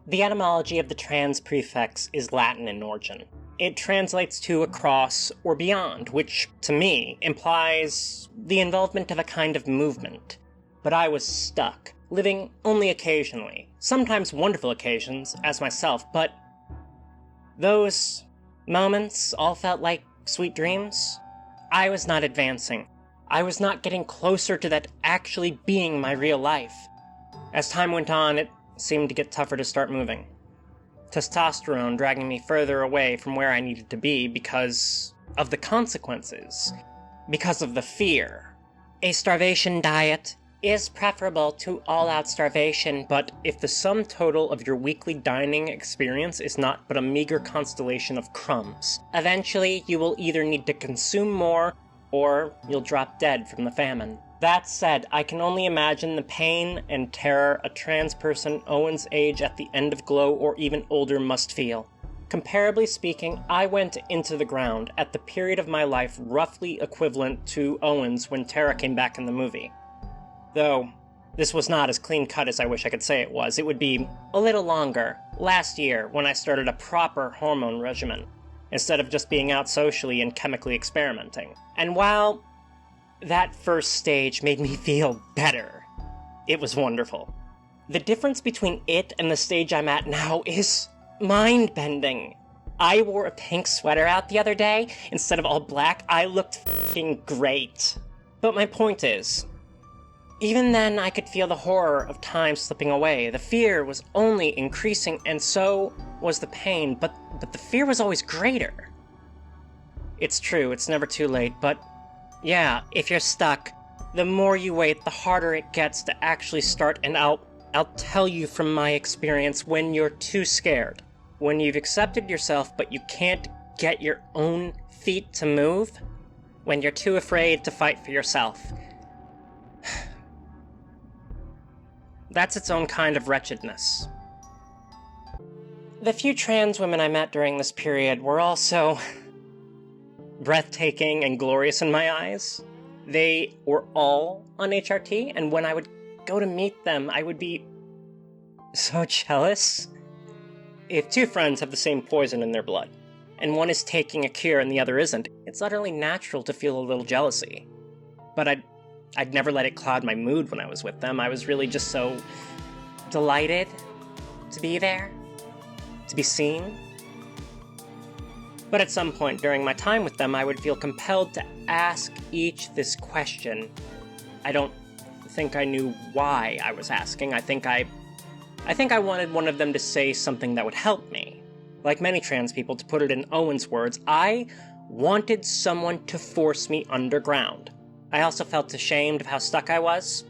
The etymology of the trans prefix is Latin in origin. It translates to across or beyond, which, to me, implies the involvement of a kind of movement. But I was stuck, living only occasionally, sometimes wonderful occasions, as myself, but those moments all felt like sweet dreams. I was not advancing. I was not getting closer to that actually being my real life. As time went on, it seemed to get tougher to start moving. Testosterone dragging me further away from where I needed to be because of the consequences, because of the fear. A starvation diet is preferable to all-out starvation, but if the sum total of your weekly dining experience is not but a meager constellation of crumbs, eventually you will either need to consume more, or you'll drop dead from the famine. That said, I can only imagine the pain and terror a trans person Owen's age at the end of Glow or even older must feel. Comparably speaking, I went into the ground at the period of my life roughly equivalent to Owen's when Tara came back in the movie. Though, this was not as clean-cut as I wish I could say it was. It would be a little longer, last year, when I started a proper hormone regimen, instead of just being out socially and chemically experimenting. And while that first stage made me feel better, it was wonderful. The difference between it and the stage I'm at now is mind-bending. I wore a pink sweater out the other day. Instead of all black, I looked f***ing great. But my point is, even then I could feel the horror of time slipping away. The fear was only increasing, and so was the pain, but the fear was always greater. It's true, it's never too late, but yeah, if you're stuck, the more you wait, the harder it gets to actually start, and I'll tell you from my experience, when you're too scared, when you've accepted yourself but you can't get your own feet to move, when you're too afraid to fight for yourself, that's its own kind of wretchedness. The few trans women I met during this period were also breathtaking and glorious in my eyes. They were all on HRT, and when I would go to meet them, I would be so jealous. If two friends have the same poison in their blood, and one is taking a cure and the other isn't, it's utterly natural to feel a little jealousy. But I'd never let it cloud my mood when I was with them. I was really just so delighted to be there, to be seen. But at some point during my time with them, I would feel compelled to ask each this question. I don't think I knew why I was asking. I think I wanted one of them to say something that would help me. Like many trans people, to put it in Owen's words, I wanted someone to force me underground. I also felt ashamed of how stuck I was.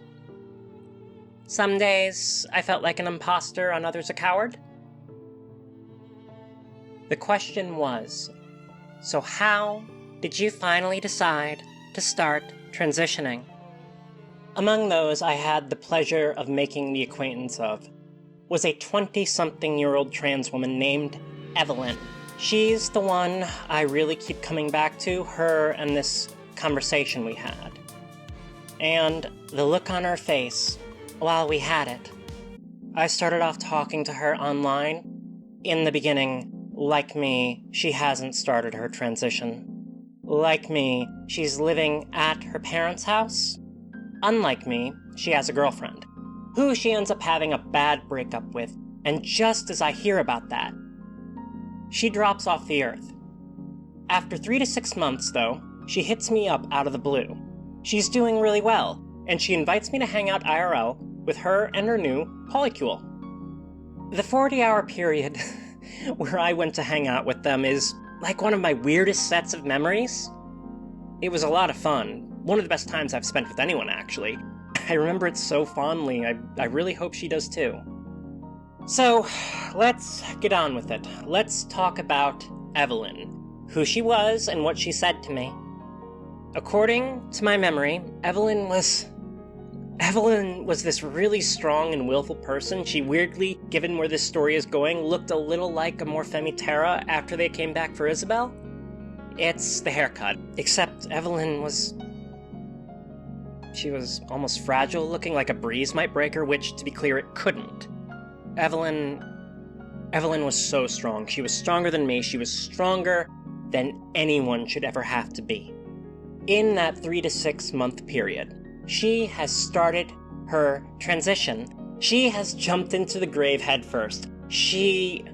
Some days, I felt like an imposter, on others a coward. The question was, so how did you finally decide to start transitioning? Among those I had the pleasure of making the acquaintance of was a 20-something-year-old trans woman named Evelyn. She's the one I really keep coming back to, her and this conversation we had. And the look on her face while we had it. I started off talking to her online. In the beginning, like me, she hasn't started her transition. Like me, she's living at her parents' house. Unlike me, she has a girlfriend, who she ends up having a bad breakup with, and just as I hear about that, she drops off the earth. After 3 to 6 months, though, she hits me up out of the blue. She's doing really well, and she invites me to hang out IRL with her and her new polycule. The 40-hour period where I went to hang out with them is like one of my weirdest sets of memories. It was a lot of fun. One of the best times I've spent with anyone, actually. I remember it so fondly. I really hope she does too. So, let's get on with it. Let's talk about Evelyn, who she was and what she said to me. According to my memory, Evelyn was this really strong and willful person. She weirdly, given where this story is going, looked a little like a more Femi-Terra after they came back for Isabel. It's the haircut. Except Evelyn was almost fragile, looking like a breeze might break her, which, to be clear, it couldn't. Evelyn was so strong. She was stronger than me. She was stronger than anyone should ever have to be. In that 3 to 6 month period, she has started her transition. She has jumped into the grave head first. She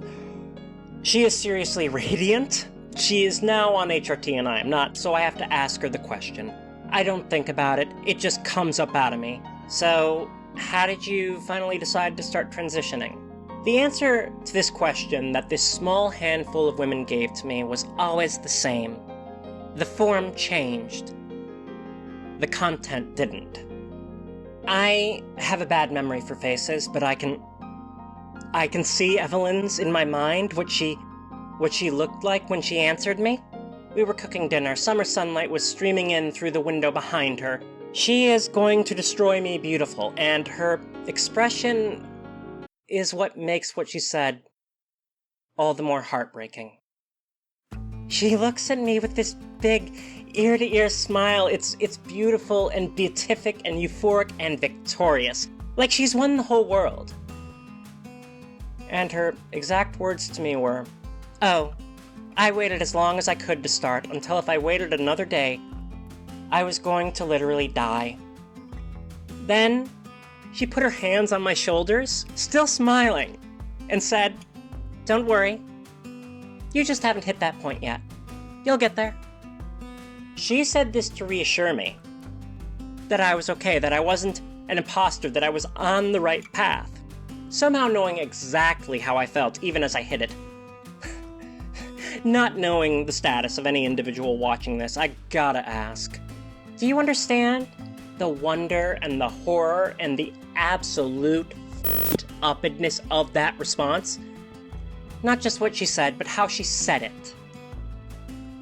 is seriously radiant. She is now on HRT and I am not, so I have to ask her the question. I don't think about it, it just comes up out of me. So, how did you finally decide to start transitioning? The answer to this question that this small handful of women gave to me was always the same. The form changed. The content didn't. I have a bad memory for faces, but I can see Evelyn's in my mind, what she looked like when she answered me. We were cooking dinner. Summer sunlight was streaming in through the window behind her. She is going to destroy me beautiful, and her expression is what makes what she said all the more heartbreaking. She looks at me with this big, ear-to-ear smile. It's beautiful and beatific and euphoric and victorious, like she's won the whole world. And her exact words to me were, "Oh, I waited as long as I could to start, until if I waited another day, I was going to literally die." Then, she put her hands on my shoulders, still smiling, and said, "Don't worry. You just haven't hit that point yet. You'll get there." She said this to reassure me that I was okay, that I wasn't an imposter, that I was on the right path. Somehow knowing exactly how I felt, even as I hit it. Not knowing the status of any individual watching this, I gotta ask, do you understand the wonder and the horror and the absolute uppedness of that response? Not just what she said, but how she said it.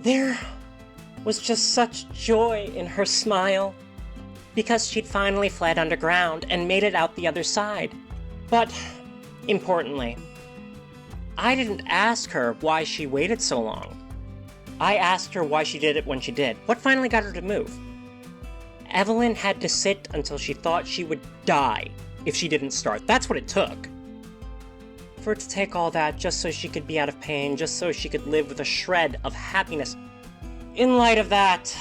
There was just such joy in her smile, because she'd finally fled underground and made it out the other side. But, importantly, I didn't ask her why she waited so long. I asked her why she did it when she did. What finally got her to move? Evelyn had to sit until she thought she would die if she didn't start. That's what it took. For it to take all that just so she could be out of pain, just so she could live with a shred of happiness. In light of that,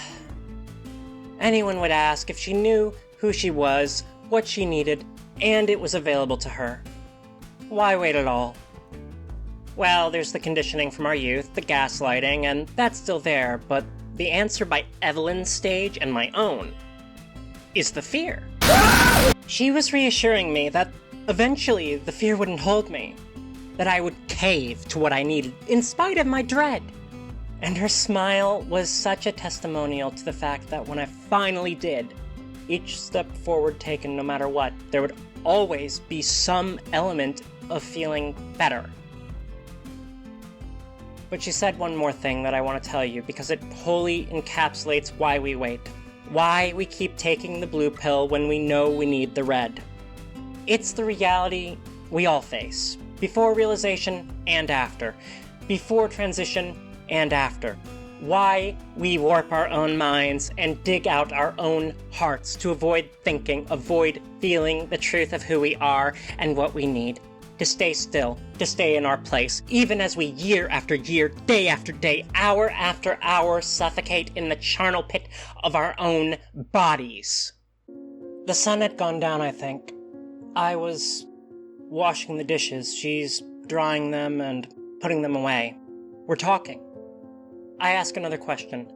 anyone would ask if she knew who she was, what she needed, and it was available to her. Why wait at all? Well, there's the conditioning from our youth, the gaslighting, and that's still there, but the answer by Evelyn's stage and my own is the fear. She was reassuring me that eventually the fear wouldn't hold me, that I would cave to what I needed, in spite of my dread. And her smile was such a testimonial to the fact that when I finally did, each step forward taken no matter what, there would always be some element of feeling better. But she said one more thing that I want to tell you, because it wholly encapsulates why we wait. Why we keep taking the blue pill when we know we need the red. It's the reality we all face. Before realization and after. Before transition and after. Why we warp our own minds and dig out our own hearts to avoid thinking, avoid feeling the truth of who we are and what we need. To stay still, to stay in our place, even as we year after year, day after day, hour after hour, suffocate in the charnel pit of our own bodies. The sun had gone down, I think. I was washing the dishes. She's drying them and putting them away. We're talking. I ask another question.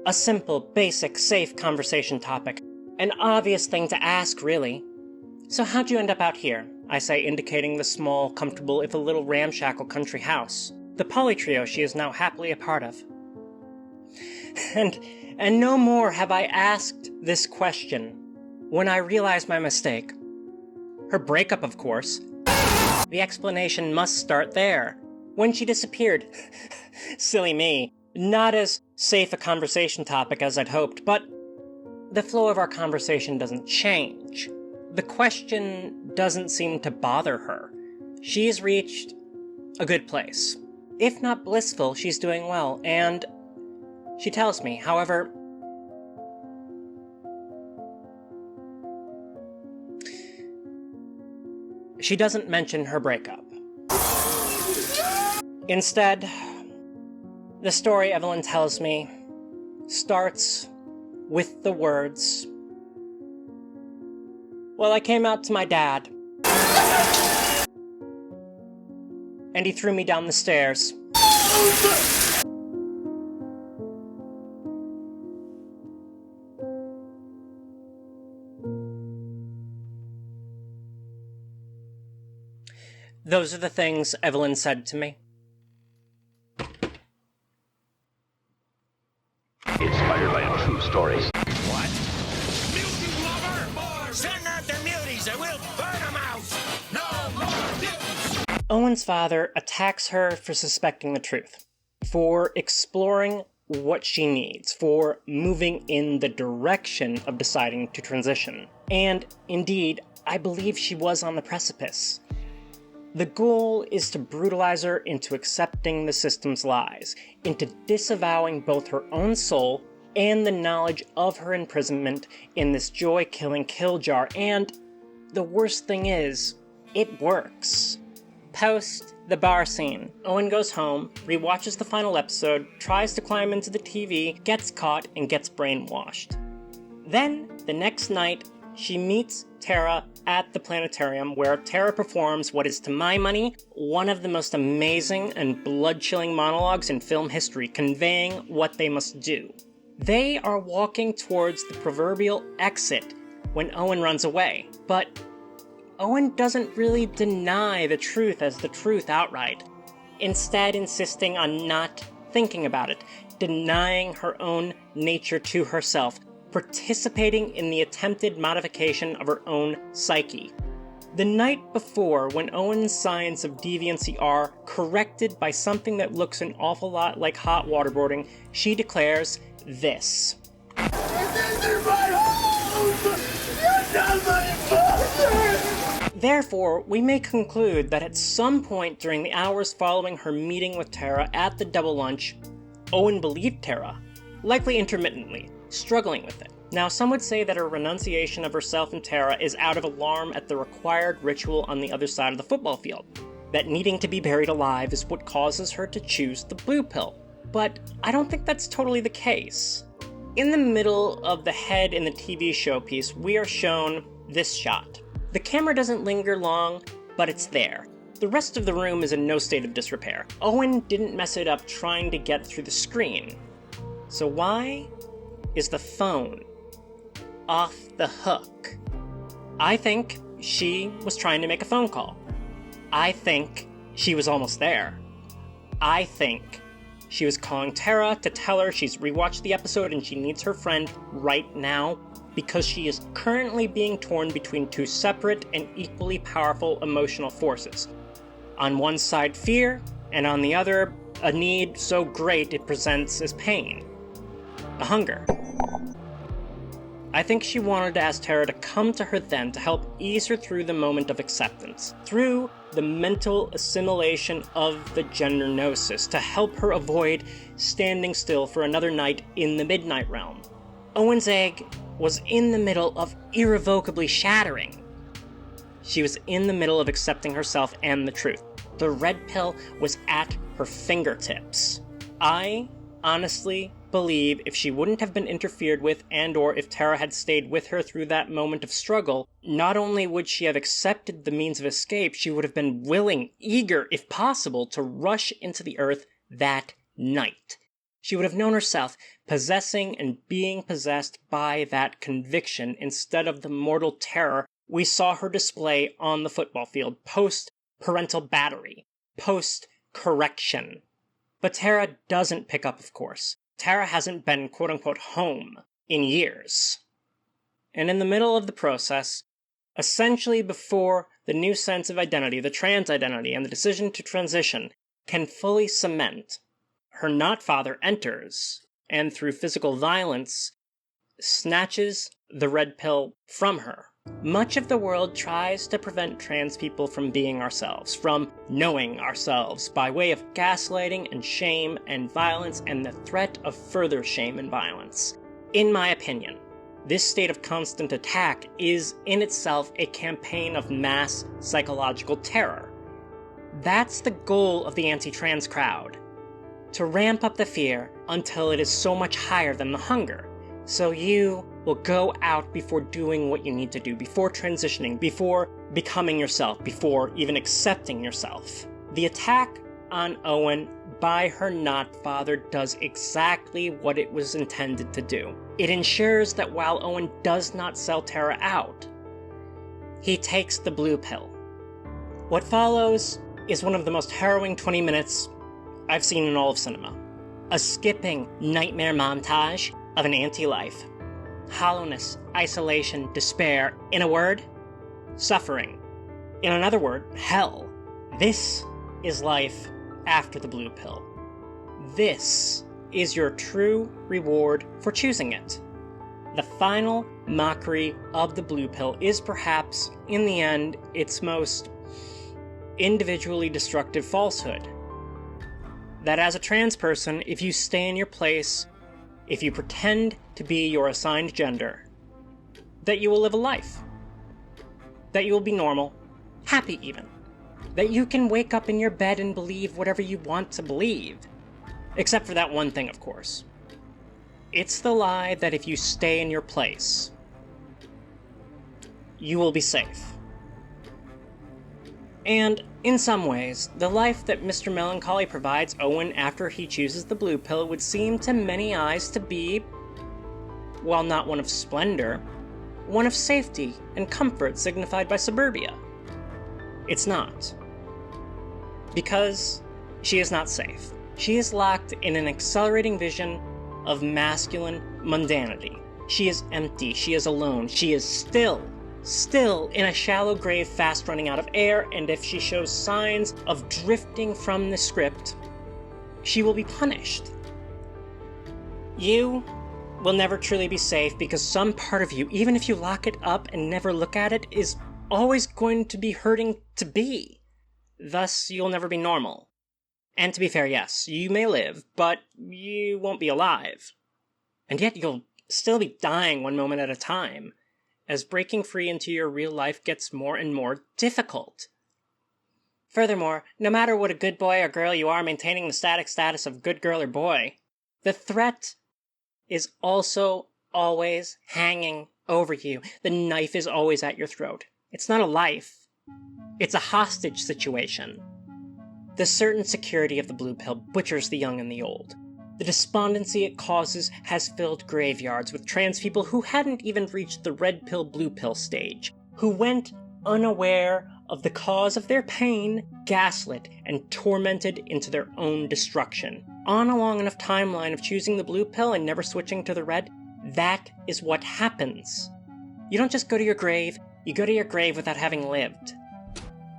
A simple, basic, safe conversation topic. An obvious thing to ask, really. So how'd you end up out here? I say, indicating the small, comfortable, if a little ramshackle country house. The polytrio she is now happily a part of. And no more have I asked this question when I realized my mistake. Her breakup, of course. The explanation must start there. When she disappeared. Silly me. Not as safe a conversation topic as I'd hoped, but the flow of our conversation doesn't change. The question doesn't seem to bother her. She's reached a good place. If not blissful, she's doing well, and she tells me, however, she doesn't mention her breakup. Instead, the story Evelyn tells me starts with the words, "Well, I came out to my dad, and he threw me down the stairs." Those are the things Evelyn said to me. Inspired by a true story. What? Mutant lover! Send out the muties and we'll burn them out! No more mutants! Owen's father attacks her for suspecting the truth, for exploring what she needs, for moving in the direction of deciding to transition. And, indeed, I believe she was on the precipice. The goal is to brutalize her into accepting the system's lies, into disavowing both her own soul and the knowledge of her imprisonment in this joy-killing kill jar, and the worst thing is, it works. Post the bar scene, Owen goes home, rewatches the final episode, tries to climb into the TV, gets caught, and gets brainwashed. Then, the next night, she meets Tara at the planetarium, where Tara performs what is, to my money, one of the most amazing and blood-chilling monologues in film history, conveying what they must do. They are walking towards the proverbial exit when Owen runs away, but Owen doesn't really deny the truth as the truth outright, instead insisting on not thinking about it, denying her own nature to herself, participating in the attempted modification of her own psyche. The night before, when Owen's signs of deviancy are corrected by something that looks an awful lot like hot waterboarding, she declares this. This is my home! You're not my father! Therefore, we may conclude that at some point during the hours following her meeting with Tara at the double lunch, Owen believed Tara, likely intermittently, struggling with it. Now, some would say that her renunciation of herself and Tara is out of alarm at the required ritual on the other side of the football field, that needing to be buried alive is what causes her to choose the blue pill. But I don't think that's totally the case. In the middle of the head in the TV showpiece, we are shown this shot. The camera doesn't linger long, but it's there. The rest of the room is in no state of disrepair. Owen didn't mess it up trying to get through the screen. So why is the phone off the hook? I think she was trying to make a phone call. I think she was almost there. I think she was calling Tara to tell her she's rewatched the episode and she needs her friend right now because she is currently being torn between two separate and equally powerful emotional forces. On one side, fear, and on the other, a need so great it presents as pain. A hunger. I think she wanted to ask Tara to come to her then to help ease her through the moment of acceptance, through the mental assimilation of the gender gnosis, to help her avoid standing still for another night in the Midnight Realm. Owen's egg was in the middle of irrevocably shattering. She was in the middle of accepting herself and the truth. The red pill was at her fingertips. I honestly believe if she wouldn't have been interfered with and or if Tara had stayed with her through that moment of struggle, not only would she have accepted the means of escape, she would have been willing, eager, if possible, to rush into the earth that night. She would have known herself possessing and being possessed by that conviction instead of the mortal terror we saw her display on the football field post-parental battery, post-correction. But Tara doesn't pick up, of course. Tara hasn't been quote-unquote home in years. And in the middle of the process, essentially before the new sense of identity, the trans identity, and the decision to transition can fully cement, her not-father enters, and through physical violence, snatches the red pill from her. Much of the world tries to prevent trans people from being ourselves, from knowing ourselves, by way of gaslighting and shame and violence and the threat of further shame and violence. In my opinion, this state of constant attack is in itself a campaign of mass psychological terror. That's the goal of the anti-trans crowd, to ramp up the fear until it is so much higher than the hunger. So you will go out before doing what you need to do, before transitioning, before becoming yourself, before even accepting yourself. The attack on Owen by her not-father does exactly what it was intended to do. It ensures that while Owen does not sell Tara out, he takes the blue pill. What follows is one of the most harrowing 20 minutes I've seen in all of cinema. A skipping nightmare montage of an anti-life. Hollowness, isolation, despair. In a word, suffering. In another word, hell. This is life after the blue pill. This is your true reward for choosing it. The final mockery of the blue pill is perhaps, in the end, its most individually destructive falsehood. That as a trans person, if you stay in your place, if you pretend to be your assigned gender, that you will live a life. That you will be normal, happy even. That you can wake up in your bed and believe whatever you want to believe. Except for that one thing, of course. It's the lie that if you stay in your place, you will be safe. And, in some ways, the life that Mr. Melancholy provides Owen after he chooses the blue pill would seem to many eyes to be, while not one of splendor, one of safety and comfort signified by suburbia. It's not. Because she is not safe. She is locked in an accelerating vision of masculine mundanity. She is empty, she is alone, she is still in a shallow grave fast running out of air, and if she shows signs of drifting from the script, she will be punished. You will never truly be safe because some part of you, even if you lock it up and never look at it, is always going to be hurting to be. Thus, you'll never be normal. And to be fair, yes, you may live, but you won't be alive. And yet you'll still be dying one moment at a time, as breaking free into your real life gets more and more difficult. Furthermore, no matter what a good boy or girl you are maintaining the static status of good girl or boy, the threat is also always hanging over you. The knife is always at your throat. It's not a life. It's a hostage situation. The certain security of the blue pill butchers the young and the old. The despondency it causes has filled graveyards with trans people who hadn't even reached the red pill blue pill stage, who went unaware of the cause of their pain, gaslit and tormented into their own destruction. On a long enough timeline of choosing the blue pill and never switching to the red, that is what happens. You don't just go to your grave, you go to your grave without having lived.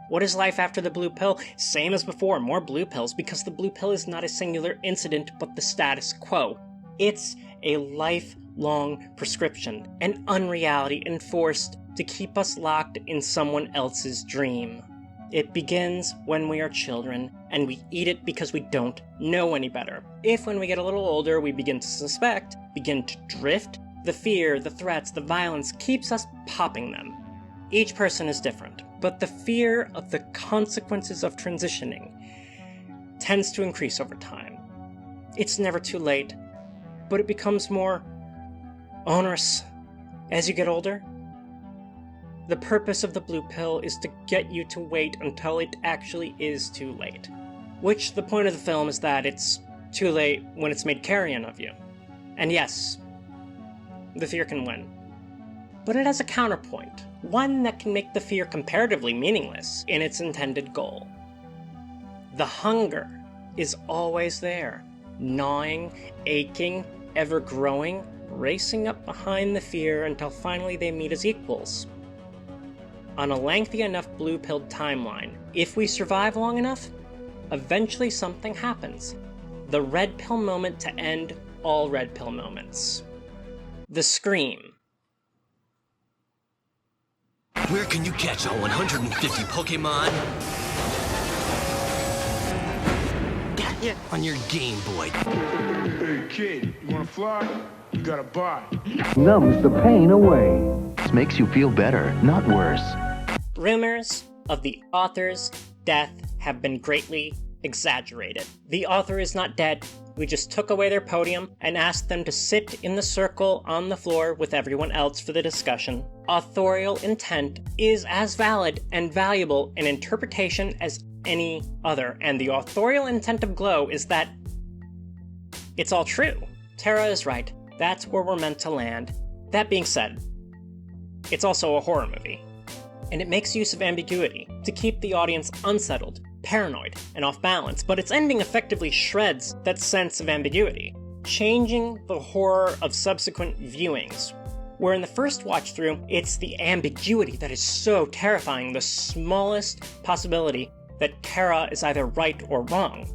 What is life after the blue pill? Same as before, more blue pills, because the blue pill is not a singular incident, but the status quo. It's a lifelong prescription, an unreality enforced to keep us locked in someone else's dream. It begins when we are children, and we eat it because we don't know any better. If when we get a little older we begin to suspect, begin to drift, the fear, the threats, the violence keeps us popping them. Each person is different, but the fear of the consequences of transitioning tends to increase over time. It's never too late, but it becomes more onerous as you get older. The purpose of the blue pill is to get you to wait until it actually is too late. Which the point of the film is that it's too late when it's made carrion of you. And yes, the fear can win. But it has a counterpoint, one that can make the fear comparatively meaningless in its intended goal. The hunger is always there, gnawing, aching, ever-growing, racing up behind the fear until finally they meet as equals. On a lengthy enough blue-pilled timeline, if we survive long enough, eventually something happens. The red pill moment to end all red pill moments. The scream. Where can you catch all 150 Pokemon? Got you on your Game Boy. Hey kid, you wanna fly? You gotta buy. Numbs the pain away. This makes you feel better, not worse. Rumors of the author's death have been greatly exaggerated. The author is not dead. We just took away their podium and asked them to sit in the circle on the floor with everyone else for the discussion. Authorial intent is as valid and valuable an interpretation as any other, and the authorial intent of Glow is that it's all true. Tara is right. That's where we're meant to land. That being said, it's also a horror movie, and it makes use of ambiguity to keep the audience unsettled, paranoid, and off balance, but its ending effectively shreds that sense of ambiguity, changing the horror of subsequent viewings, where in the first watch through, it's the ambiguity that is so terrifying, the smallest possibility that Tara is either right or wrong.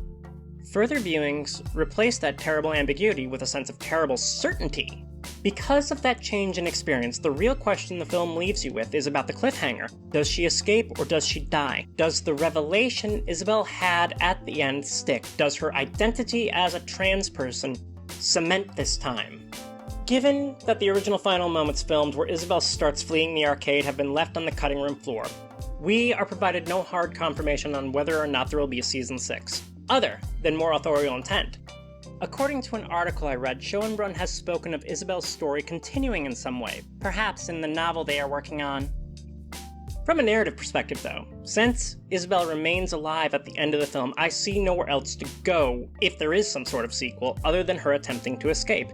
Further viewings replace that terrible ambiguity with a sense of terrible certainty. Because of that change in experience, the real question the film leaves you with is about the cliffhanger. Does she escape or does she die? Does the revelation Isabel had at the end stick? Does her identity as a trans person cement this time? Given that the original final moments filmed where Isabel starts fleeing the arcade have been left on the cutting room floor, we are provided no hard confirmation on whether or not there will be a season 6, other than more authorial intent. According to an article I read, Schoenbrunn has spoken of Isabel's story continuing in some way, perhaps in the novel they are working on. From a narrative perspective, though, since Isabel remains alive at the end of the film, I see nowhere else to go if there is some sort of sequel other than her attempting to escape.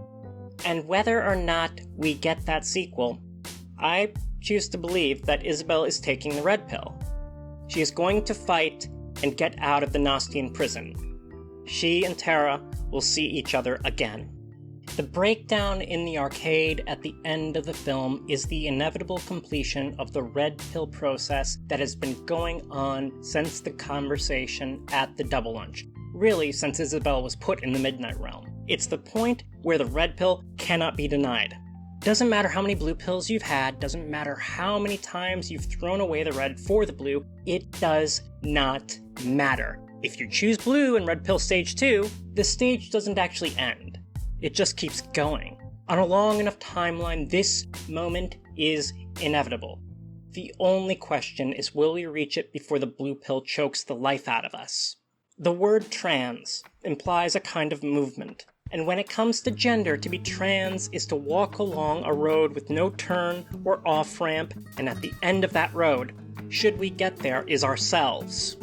And whether or not we get that sequel, I choose to believe that Isabel is taking the red pill. She is going to fight and get out of the Gnostian prison. She and Tara will see each other again. The breakdown in the arcade at the end of the film is the inevitable completion of the red pill process that has been going on since the conversation at the double lunch. Really, since Isabel was put in the Midnight Realm. It's the point where the red pill cannot be denied. Doesn't matter how many blue pills you've had, doesn't matter how many times you've thrown away the red for the blue, it does not matter. If you choose blue in Red Pill Stage 2, the stage doesn't actually end. It just keeps going. On a long enough timeline, this moment is inevitable. The only question is, will we reach it before the blue pill chokes the life out of us? The word trans implies a kind of movement, and when it comes to gender, to be trans is to walk along a road with no turn or off-ramp, and at the end of that road, should we get there, is ourselves.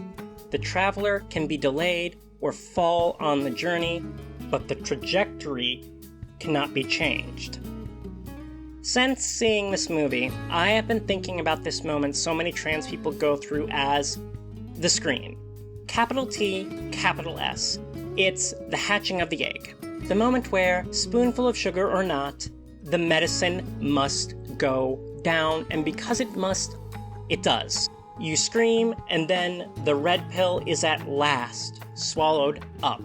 The traveler can be delayed or fall on the journey, but the trajectory cannot be changed. Since seeing this movie, I have been thinking about this moment so many trans people go through as the scream. Capital T, capital S. It's the hatching of the egg. The moment where, spoonful of sugar or not, the medicine must go down, and because it must, it does. You scream, and then the red pill is at last swallowed up.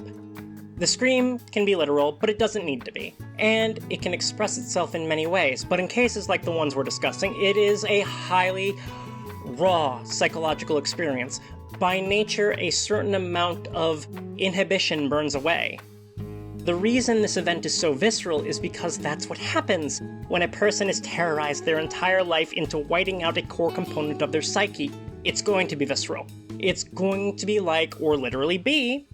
The scream can be literal, but it doesn't need to be. And it can express itself in many ways, but in cases like the ones we're discussing, it is a highly raw psychological experience. By nature, a certain amount of inhibition burns away. The reason this event is so visceral is because that's what happens when a person is terrorized their entire life into whiting out a core component of their psyche. It's going to be visceral. It's going to be like, or literally be,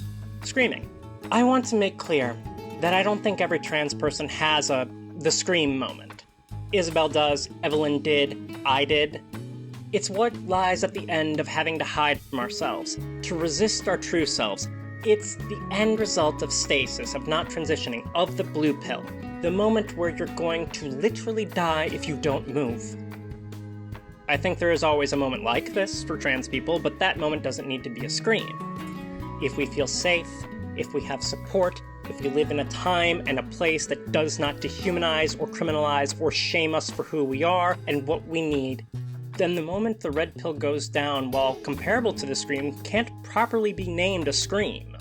screaming. I want to make clear that I don't think every trans person has the scream moment. Isabel does, Evelyn did, I did. It's what lies at the end of having to hide from ourselves, to resist our true selves. It's the end result of stasis, of not transitioning, of the blue pill. The moment where you're going to literally die if you don't move. I think there is always a moment like this for trans people, but that moment doesn't need to be a scream. If we feel safe, if we have support, if we live in a time and a place that does not dehumanize or criminalize or shame us for who we are and what we need, then the moment the red pill goes down, while comparable to the scream, can't properly be named a scream.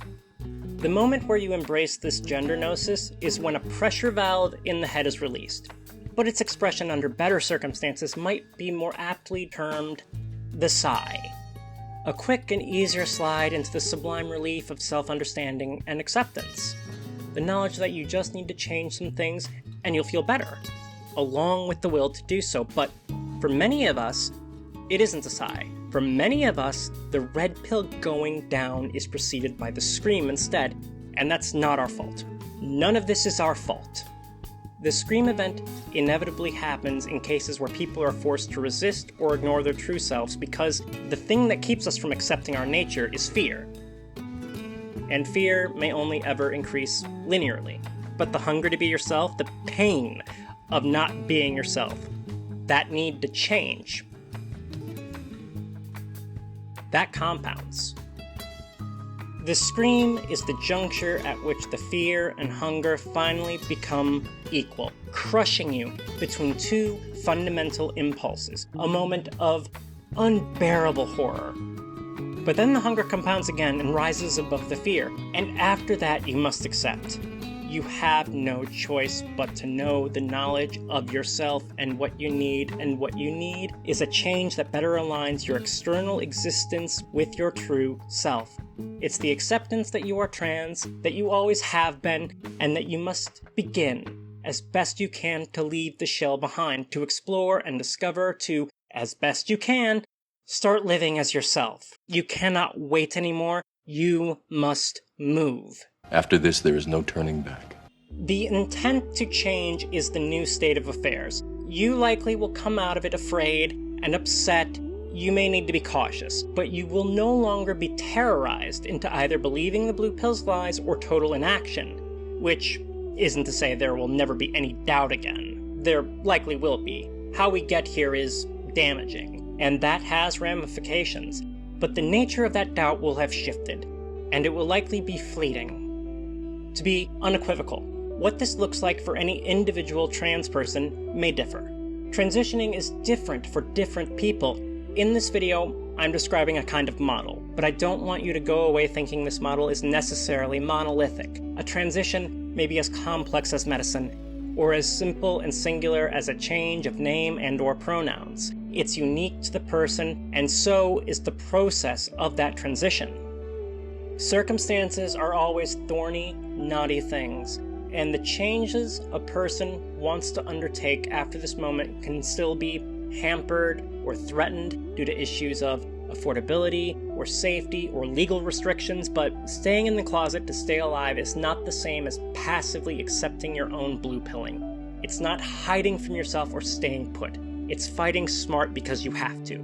The moment where you embrace this gender gnosis is when a pressure valve in the head is released, but its expression under better circumstances might be more aptly termed the sigh. A quick and easier slide into the sublime relief of self-understanding and acceptance. The knowledge that you just need to change some things and you'll feel better, along with the will to do so. But for many of us, it isn't a sigh. For many of us, the red pill going down is preceded by the scream instead, and that's not our fault. None of this is our fault. The scream event inevitably happens in cases where people are forced to resist or ignore their true selves because the thing that keeps us from accepting our nature is fear. And fear may only ever increase linearly. But the hunger to be yourself, the pain of not being yourself, that need to change, that compounds. The scream is the juncture at which the fear and hunger finally become equal, crushing you between two fundamental impulses, a moment of unbearable horror. But then the hunger compounds again and rises above the fear, and after that you must accept. You have no choice but to know the knowledge of yourself and what you need, and what you need is a change that better aligns your external existence with your true self. It's the acceptance that you are trans, that you always have been, and that you must begin, as best you can, to leave the shell behind, to explore and discover, to, as best you can, start living as yourself. You cannot wait anymore. You must move. After this, there is no turning back. The intent to change is the new state of affairs. You likely will come out of it afraid and upset. You may need to be cautious, but you will no longer be terrorized into either believing the blue pill's lies or total inaction, which isn't to say there will never be any doubt again. There likely will be. How we get here is damaging, and that has ramifications, but the nature of that doubt will have shifted, and it will likely be fleeting. To be unequivocal, what this looks like for any individual trans person may differ. Transitioning is different for different people. In this video, I'm describing a kind of model, but I don't want you to go away thinking this model is necessarily monolithic. A transition may be as complex as medicine, or as simple and singular as a change of name and/or pronouns. It's unique to the person, and so is the process of that transition. Circumstances are always thorny, knotty things, and the changes a person wants to undertake after this moment can still be hampered or threatened due to issues of affordability or safety or legal restrictions, but staying in the closet to stay alive is not the same as passively accepting your own blue pilling. It's not hiding from yourself or staying put. It's fighting smart because you have to.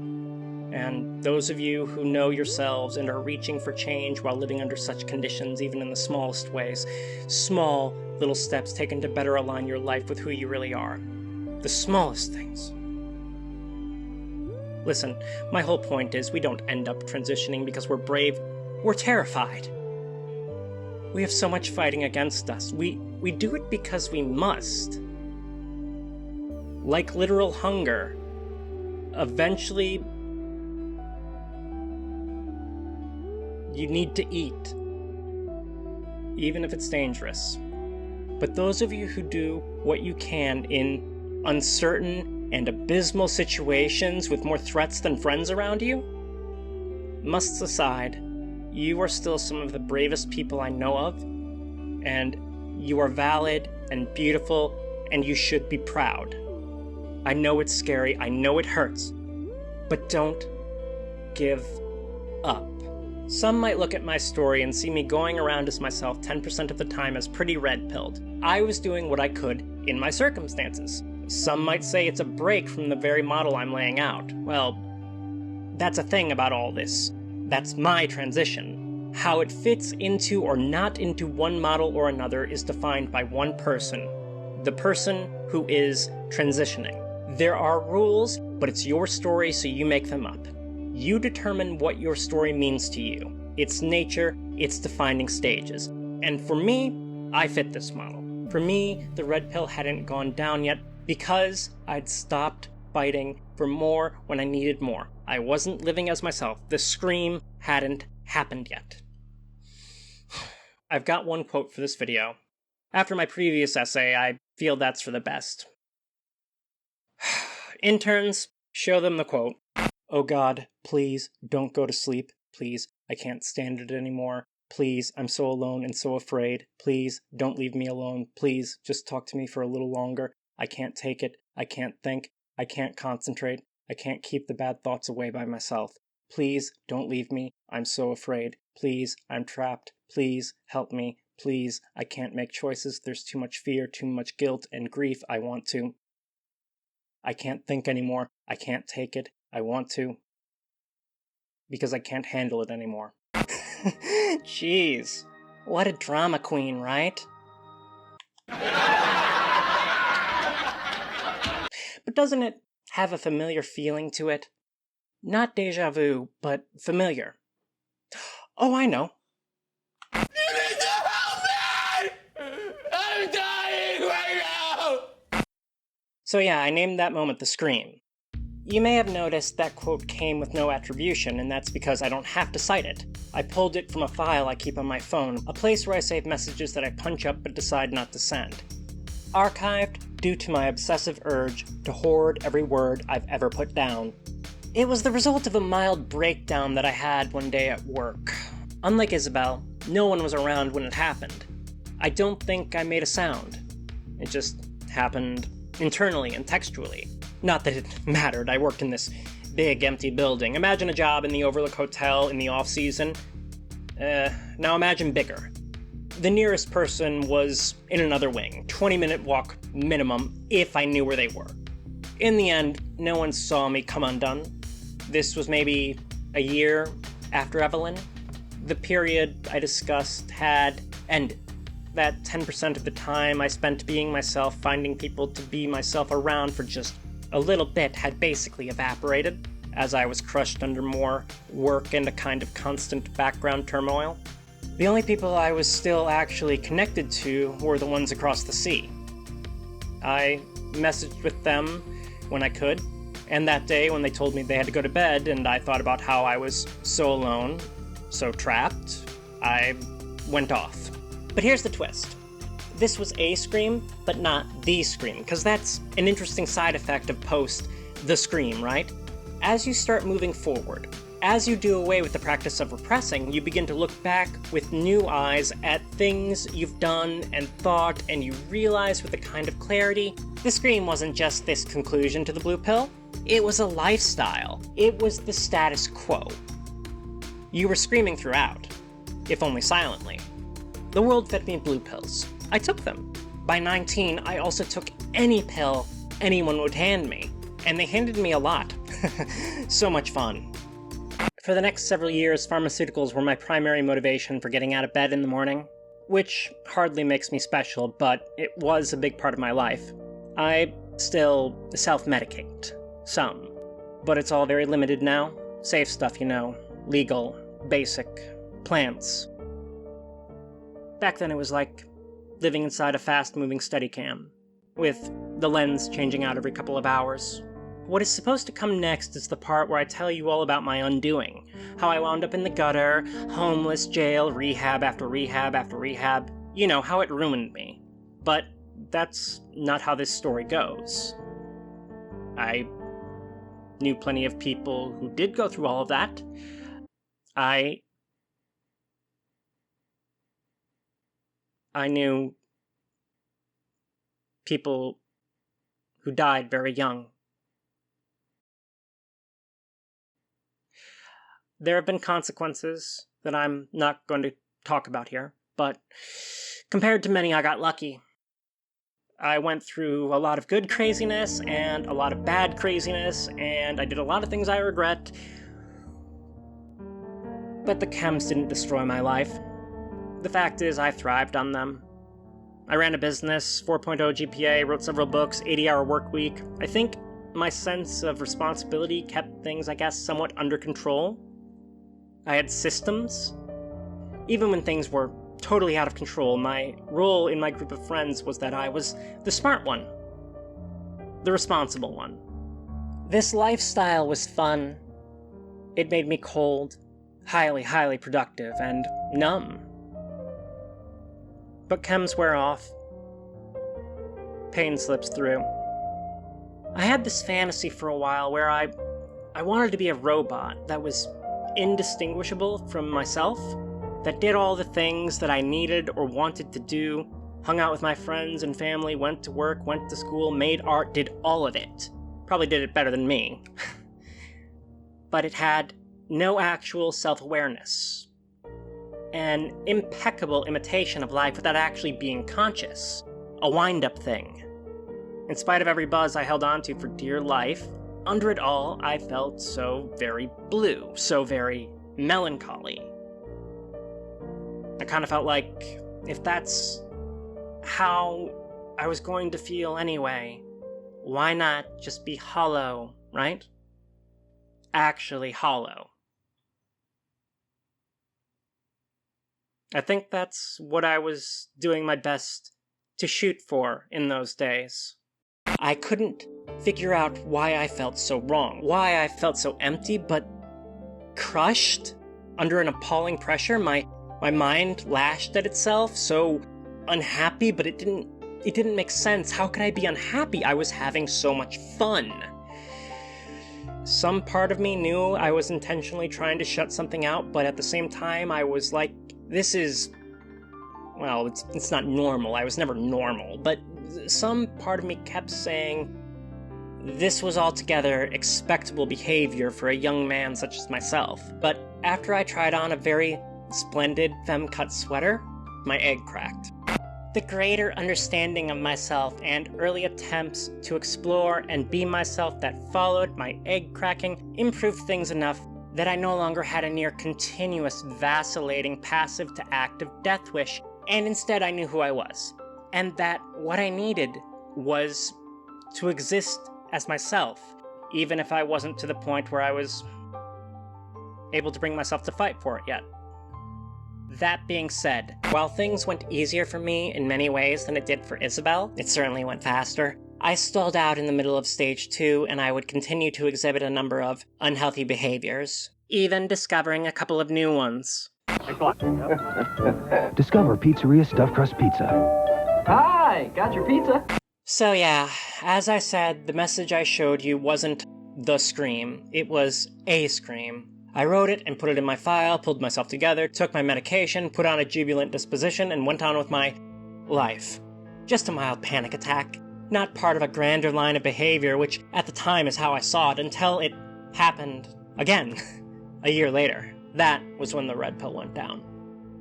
And those of you who know yourselves and are reaching for change while living under such conditions, even in the smallest ways, small little steps taken to better align your life with who you really are. The smallest things. Listen, my whole point is we don't end up transitioning because we're brave. We're terrified. We have so much fighting against us. We do it because we must. Like literal hunger. Eventually, you need to eat, even if it's dangerous. But those of you who do what you can in uncertain and abysmal situations with more threats than friends around you, must decide you are still some of the bravest people I know of, and you are valid and beautiful, and you should be proud. I know it's scary, I know it hurts, but don't give up. Some might look at my story and see me going around as myself 10% of the time as pretty red-pilled. I was doing what I could in my circumstances. Some might say it's a break from the very model I'm laying out. Well, that's a thing about all this. That's my transition. How it fits into or not into one model or another is defined by one person. The person who is transitioning. There are rules, but it's your story, so you make them up. You determine what your story means to you. Its nature, its defining stages. And for me, I fit this model. For me, the red pill hadn't gone down yet because I'd stopped fighting for more when I needed more. I wasn't living as myself. The scream hadn't happened yet. I've got one quote for this video. After my previous essay, I feel that's for the best. Interns, show them the quote. Oh God, please, don't go to sleep. Please, I can't stand it anymore. Please, I'm so alone and so afraid. Please, don't leave me alone. Please, just talk to me for a little longer. I can't take it. I can't think. I can't concentrate. I can't keep the bad thoughts away by myself. Please, don't leave me. I'm so afraid. Please, I'm trapped. Please, help me. Please, I can't make choices. There's too much fear, too much guilt and grief. I want to. I can't think anymore. I can't take it. I want to. Because I can't handle it anymore. Jeez. What a drama queen, right? But doesn't it have a familiar feeling to it? Not deja vu, but familiar. Oh, I know. You need to help me! I'm dying right now! So yeah, I named that moment the scream. You may have noticed that quote came with no attribution, and that's because I don't have to cite it. I pulled it from a file I keep on my phone, a place where I save messages that I punch up but decide not to send. Archived due to my obsessive urge to hoard every word I've ever put down. It was the result of a mild breakdown that I had one day at work. Unlike Isabel, no one was around when it happened. I don't think I made a sound. It just happened internally and textually. Not that it mattered, I worked in this big empty building. Imagine a job in the Overlook Hotel in the off-season. Now imagine bigger. The nearest person was in another wing, 20-minute walk minimum, if I knew where they were. In the end, no one saw me come undone. This was maybe a year after Evelyn. The period I discussed had ended. That 10% of the time I spent being myself, finding people to be myself around for just a little bit had basically evaporated, as I was crushed under more work and a kind of constant background turmoil. The only people I was still actually connected to were the ones across the sea. I messaged with them when I could, and that day when they told me they had to go to bed and I thought about how I was so alone, so trapped, I went off. But here's the twist. This was a scream, but not the scream, because that's an interesting side effect of post the scream, right? As you start moving forward, As you do away with the practice of repressing, you begin to look back with new eyes at things you've done and thought, and you realize with a kind of clarity, the Scream wasn't just this conclusion to the blue pill, it was a lifestyle. It was the status quo. You were screaming throughout, if only silently. The world fed me blue pills. I took them. By 19, I also took any pill anyone would hand me, and they handed me a lot. So much fun. For the next several years, pharmaceuticals were my primary motivation for getting out of bed in the morning, which hardly makes me special, but it was a big part of my life. I still self-medicate. Some. But it's all very limited now. Safe stuff, you know. Legal. Basic. Plants. Back then it was like living inside a fast-moving Steadicam, with the lens changing out every couple of hours. What is supposed to come next is the part where I tell you all about my undoing. How I wound up in the gutter, homeless, jail, rehab after rehab after rehab. You know, how it ruined me. But that's not how this story goes. I knew plenty of people who did go through all of that. I knew people who died very young. There have been consequences that I'm not going to talk about here, but compared to many, I got lucky. I went through a lot of good craziness and a lot of bad craziness, and I did a lot of things I regret. But the chems didn't destroy my life. The fact is, I thrived on them. I ran a business, 4.0 GPA, wrote several books, 80-hour work week. I think my sense of responsibility kept things, I guess, somewhat under control. I had systems. Even when things were totally out of control, my role in my group of friends was that I was the smart one. The responsible one. This lifestyle was fun. It made me cold, highly, highly productive, and numb. But chems wear off. Pain slips through. I had this fantasy for a while where I wanted to be a robot that was indistinguishable from myself, that did all the things that I needed or wanted to do, hung out with my friends and family, went to work, went to school, made art, did all of it. Probably did it better than me. But it had no actual self-awareness. An impeccable imitation of life without actually being conscious. A wind-up thing. In spite of every buzz I held onto for dear life, under it all, I felt so very blue, so very melancholy. I kind of felt like, if that's how I was going to feel anyway, why not just be hollow, right? Actually hollow. I think that's what I was doing my best to shoot for in those days. I couldn't figure out why I felt so wrong, why I felt so empty, but crushed under an appalling pressure. My mind lashed at itself, so unhappy, but it didn't make sense. How could I be unhappy? I was having so much fun. Some part of me knew I was intentionally trying to shut something out, but at the same time, I was like, this is, well, it's not normal. I was never normal, but some part of me kept saying this was altogether expectable behavior for a young man such as myself. But after I tried on a very splendid femme-cut sweater, my egg cracked. The greater understanding of myself and early attempts to explore and be myself that followed my egg cracking improved things enough that I no longer had a near continuous vacillating passive to active death wish, and instead I knew who I was. And that what I needed was to exist as myself, even if I wasn't to the point where I was able to bring myself to fight for it yet. That being said, while things went easier for me in many ways than it did for Isabel, it certainly went faster, I stalled out in the middle of stage 2 and I would continue to exhibit a number of unhealthy behaviors, even discovering a couple of new ones. Discover Pizzeria Stuffed Crust Pizza. Hi, got your pizza? So yeah, as I said, the message I showed you wasn't the Scream, it was a Scream. I wrote it and put it in my file, pulled myself together, took my medication, put on a jubilant disposition, and went on with my life. Just a mild panic attack, not part of a grander line of behavior, which at the time is how I saw it, until it happened again, a year later. That was when the red pill went down.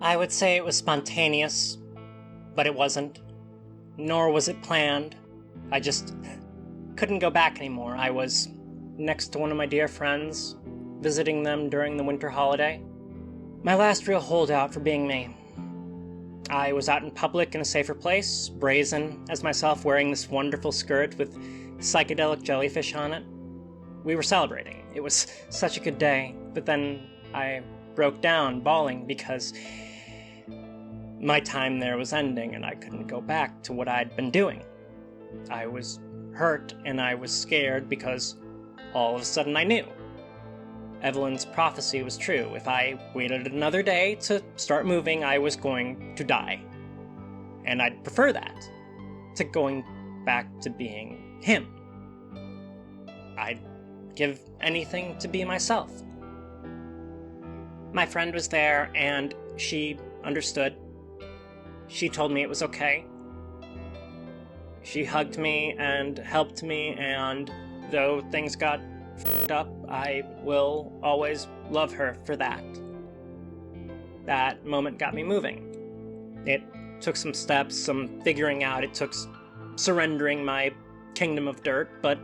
I would say it was spontaneous, but it wasn't. Nor was it planned. I just couldn't go back anymore. I was next to one of my dear friends, visiting them during the winter holiday. My last real holdout for being me. I was out in public in a safer place, brazen as myself, wearing this wonderful skirt with psychedelic jellyfish on it. We were celebrating. It was such a good day, but then I broke down, bawling, because my time there was ending and I couldn't go back to what I'd been doing. I was hurt and I was scared because all of a sudden I knew. Evelyn's prophecy was true. If I waited another day to start moving, I was going to die. And I'd prefer that to going back to being him. I'd give anything to be myself. My friend was there, and she understood. She told me it was okay. She hugged me and helped me, and though things got f***ed up, I will always love her for that. That moment got me moving. It took some steps, some figuring out, it took surrendering my kingdom of dirt, but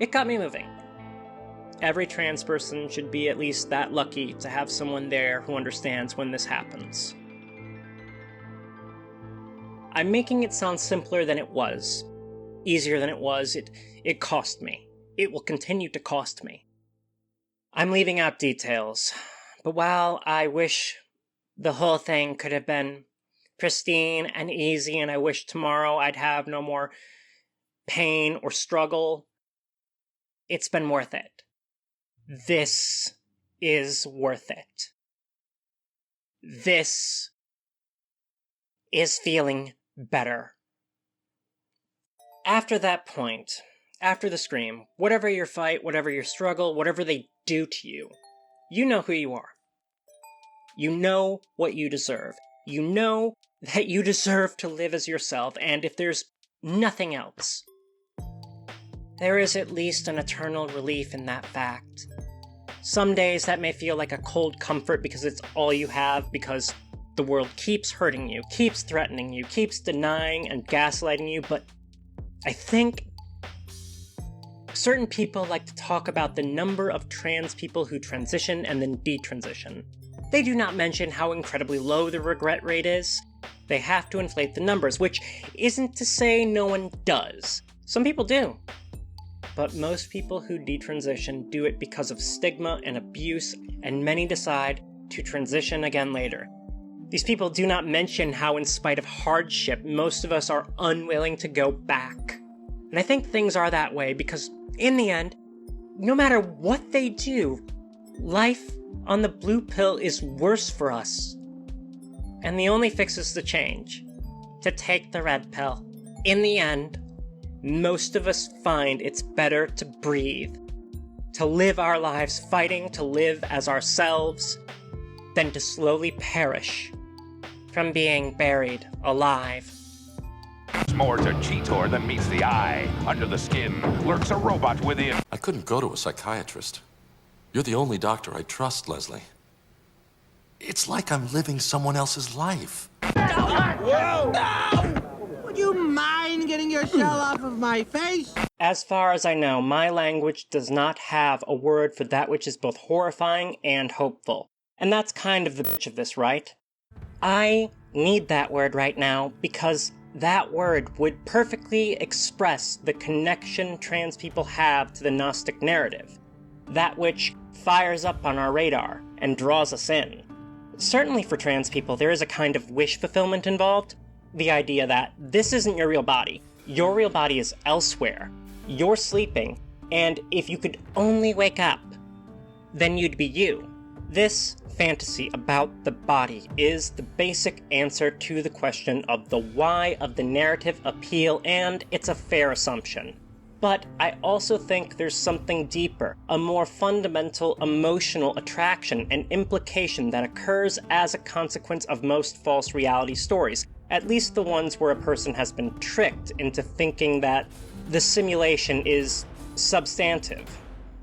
it got me moving. Every trans person should be at least that lucky to have someone there who understands when this happens. I'm making it sound simpler than it was, easier than it was. It cost me. It will continue to cost me. I'm leaving out details, but while I wish the whole thing could have been pristine and easy, and I wish tomorrow I'd have no more pain or struggle, it's been worth it. This is worth it. This is feeling better. After that point, after the scream, whatever your fight, whatever your struggle, whatever they do to you, you know who you are. You know what you deserve. You know that you deserve to live as yourself, and if there's nothing else, there is at least an eternal relief in that fact. Some days that may feel like a cold comfort because it's all you have, because the world keeps hurting you, keeps threatening you, keeps denying and gaslighting you, but I think certain people like to talk about the number of trans people who transition and then detransition. They do not mention how incredibly low the regret rate is. They have to inflate the numbers, which isn't to say no one does. Some people do. But most people who detransition do it because of stigma and abuse, and many decide to transition again later. These people do not mention how, in spite of hardship, most of us are unwilling to go back. And I think things are that way because, in the end, no matter what they do, life on the blue pill is worse for us. And the only fix is to change. To take the red pill. In the end, most of us find it's better to breathe. To live our lives fighting to live as ourselves, than to slowly perish from being buried alive. There's more to Cheetor than meets the eye. Under the skin lurks a robot within. I couldn't go to a psychiatrist. You're the only doctor I trust, Leslie. It's like I'm living someone else's life. Whoa! No! Would you mind getting your shell off of my face? As far as I know, my language does not have a word for that which is both horrifying and hopeful. And that's kind of the bitch of this, right? I need that word right now because that word would perfectly express the connection trans people have to the Gnostic narrative. That which fires up on our radar and draws us in. Certainly for trans people, there is a kind of wish fulfillment involved. The idea that this isn't your real body. Your real body is elsewhere. You're sleeping, and if you could only wake up, then you'd be you. This fantasy about the body is the basic answer to the question of the why of the narrative appeal, and it's a fair assumption. But I also think there's something deeper, a more fundamental emotional attraction and implication that occurs as a consequence of most false reality stories, at least the ones where a person has been tricked into thinking that the simulation is substantive.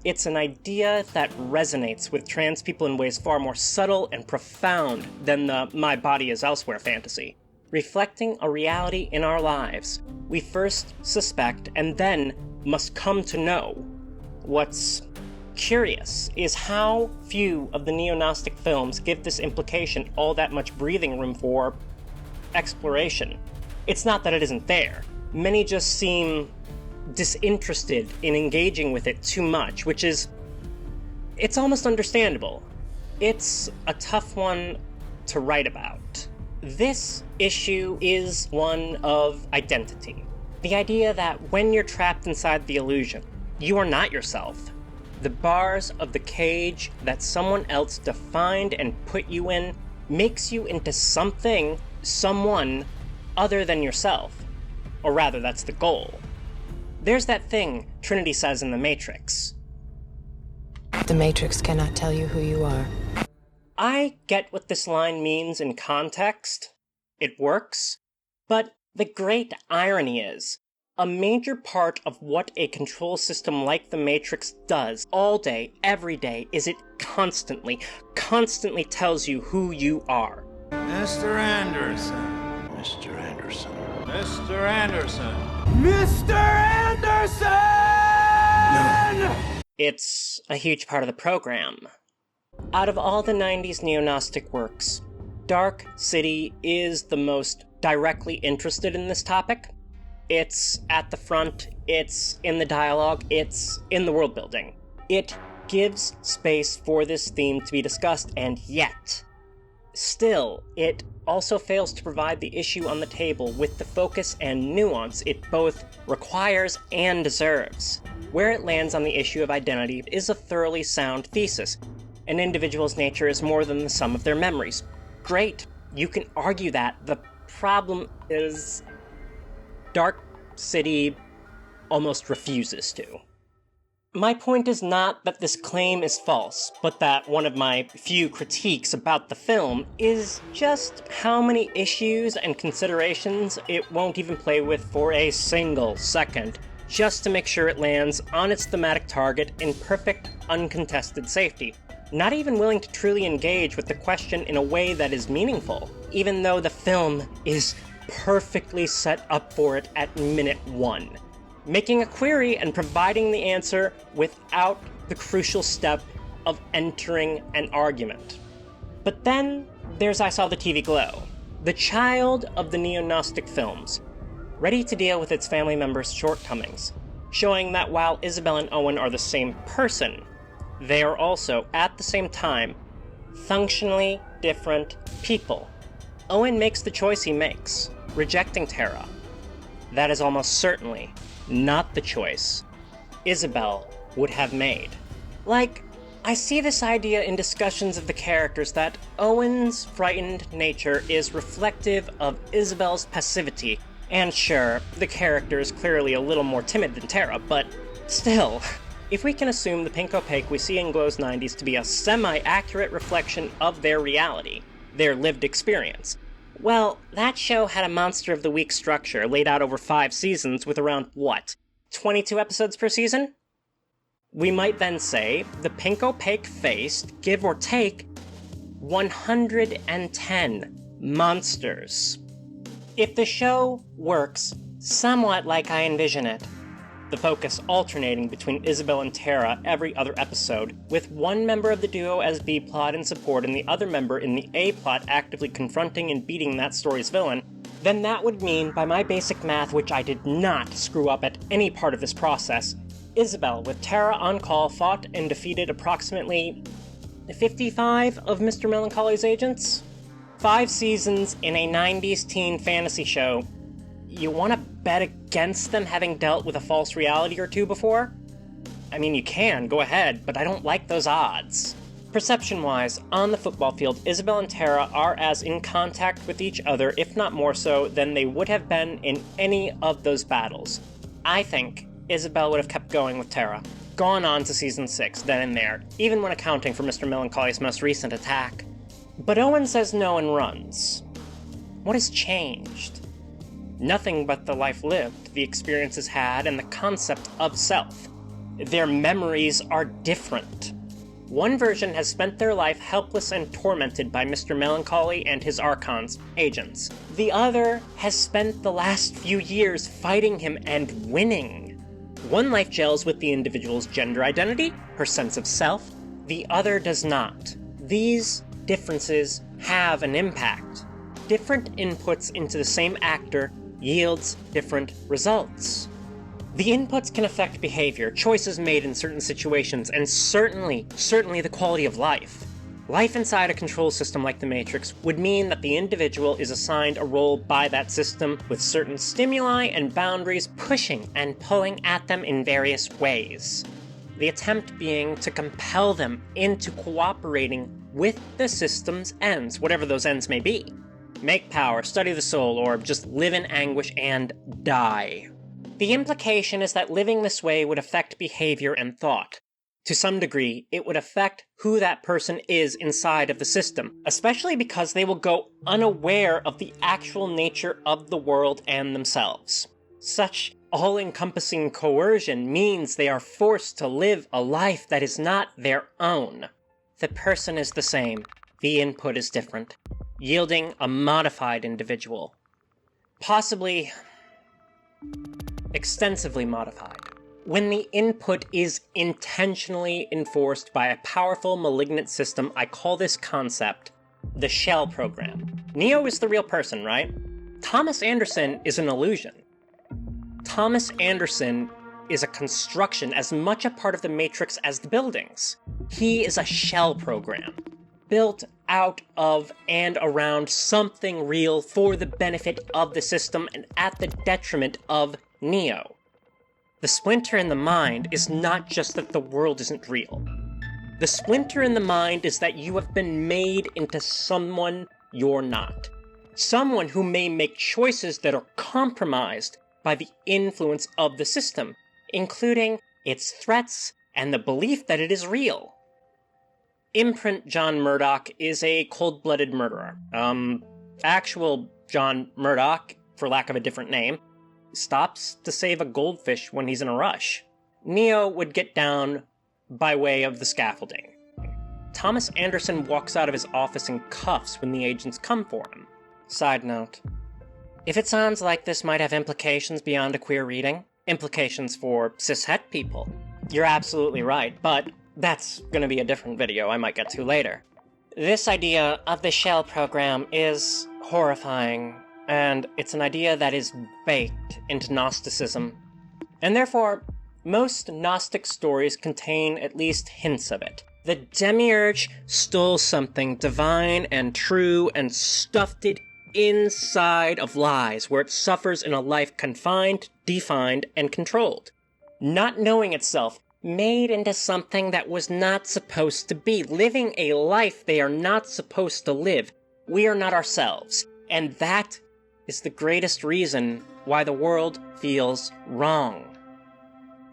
It's an idea that resonates with trans people in ways far more subtle and profound than the "my body is elsewhere" fantasy. Reflecting a reality in our lives, we first suspect and then must come to know. What's curious is how few of the neo-Gnostic films give this implication all that much breathing room for exploration. It's not that it isn't there. Many just seem disinterested in engaging with it too much, which is... it's almost understandable. It's a tough one to write about. This issue is one of identity. The idea that when you're trapped inside the illusion, you are not yourself. The bars of the cage that someone else defined and put you in makes you into something, someone, other than yourself. Or rather, that's the goal. There's that thing Trinity says in The Matrix. The Matrix cannot tell you who you are. I get what this line means in context. It works. But the great irony is, a major part of what a control system like the Matrix does all day, every day, is it constantly tells you who you are. Mr. Anderson. Mr. Anderson. Mr. Anderson. Mr. Anderson! It's a huge part of the program. Out of all the 90s neo-Gnostic works, Dark City is the most directly interested in this topic. It's at the front, it's in the dialogue, it's in the world building. It gives space for this theme to be discussed, and yet, still, it also fails to provide the issue on the table with the focus and nuance it both requires and deserves. Where it lands on the issue of identity is a thoroughly sound thesis. An individual's nature is more than the sum of their memories. Great, you can argue that. The problem is Dark City almost refuses to. My point is not that this claim is false, but that one of my few critiques about the film is just how many issues and considerations it won't even play with for a single second, just to make sure it lands on its thematic target in perfect, uncontested safety. Not even willing to truly engage with the question in a way that is meaningful, even though the film is perfectly set up for it at minute 1. Making a query and providing the answer without the crucial step of entering an argument. But then there's I Saw the TV Glow, the child of the neo-Gnostic films, ready to deal with its family members' shortcomings, showing that while Isabel and Owen are the same person, they are also, at the same time, functionally different people. Owen makes the choice he makes, rejecting Tara. That is almost certainly not the choice Isabel would have made. Like, I see this idea in discussions of the characters that Owen's frightened nature is reflective of Isabel's passivity, and sure, the character is clearly a little more timid than Tara, but still, if we can assume the pink opaque we see in Glow's 90s to be a semi-accurate reflection of their reality, their lived experience, well, that show had a Monster of the Week structure laid out over 5 seasons with around, 22 episodes per season? We might then say the pink opaque faced, give or take, 110 monsters. If the show works somewhat like I envision it, the focus alternating between Isabel and Tara every other episode, with one member of the duo as B-plot and support and the other member in the A-plot actively confronting and beating that story's villain, then that would mean, by my basic math, which I did not screw up at any part of this process, Isabel, with Tara on call, fought and defeated approximately 55 of Mr. Melancholy's agents? 5 seasons in a 90s teen fantasy show. You want to bet against them having dealt with a false reality or two before? I mean, you can, go ahead, but I don't like those odds. Perception-wise, on the football field, Isabel and Tara are as in contact with each other, if not more so, than they would have been in any of those battles. I think Isabel would have kept going with Tara, gone on to season 6, then and there, even when accounting for Mr. Melancholy's most recent attack. But Owen says no and runs. What has changed? Nothing but the life lived, the experiences had, and the concept of self. Their memories are different. One version has spent their life helpless and tormented by Mr. Melancholy and his Archon's agents. The other has spent the last few years fighting him and winning. One life gels with the individual's gender identity, her sense of self. The other does not. These differences have an impact. Different inputs into the same actor yields different results. The inputs can affect behavior, choices made in certain situations, and certainly the quality of life. Life inside a control system like the Matrix would mean that the individual is assigned a role by that system with certain stimuli and boundaries pushing and pulling at them in various ways. The attempt being to compel them into cooperating with the system's ends, whatever those ends may be. Make power, study the soul, or just live in anguish and die. The implication is that living this way would affect behavior and thought. To some degree, it would affect who that person is inside of the system, especially because they will go unaware of the actual nature of the world and themselves. Such all-encompassing coercion means they are forced to live a life that is not their own. The person is the same, the input is different, yielding a modified individual. Possibly extensively modified. When the input is intentionally enforced by a powerful malignant system, I call this concept the shell program. Neo is the real person, right? Thomas Anderson is an illusion. Thomas Anderson is a construction, as much a part of the Matrix as the buildings. He is a shell program, built out of and around something real for the benefit of the system and at the detriment of Neo. The splinter in the mind is not just that the world isn't real. The splinter in the mind is that you have been made into someone you're not. Someone who may make choices that are compromised by the influence of the system, including its threats and the belief that it is real. Imprint John Murdoch is a cold-blooded murderer. Actual John Murdoch, for lack of a different name, stops to save a goldfish when he's in a rush. Neo would get down by way of the scaffolding. Thomas Anderson walks out of his office in cuffs when the agents come for him. Side note. If it sounds like this might have implications beyond a queer reading, implications for cishet people, you're absolutely right, but that's gonna be a different video I might get to later. This idea of the shell program is horrifying, and it's an idea that is baked into Gnosticism. And therefore, most Gnostic stories contain at least hints of it. The demiurge stole something divine and true and stuffed it inside of lies, where it suffers in a life confined, defined, and controlled. Not knowing itself, made into something that was not supposed to be, living a life they are not supposed to live. We are not ourselves, and that is the greatest reason why the world feels wrong.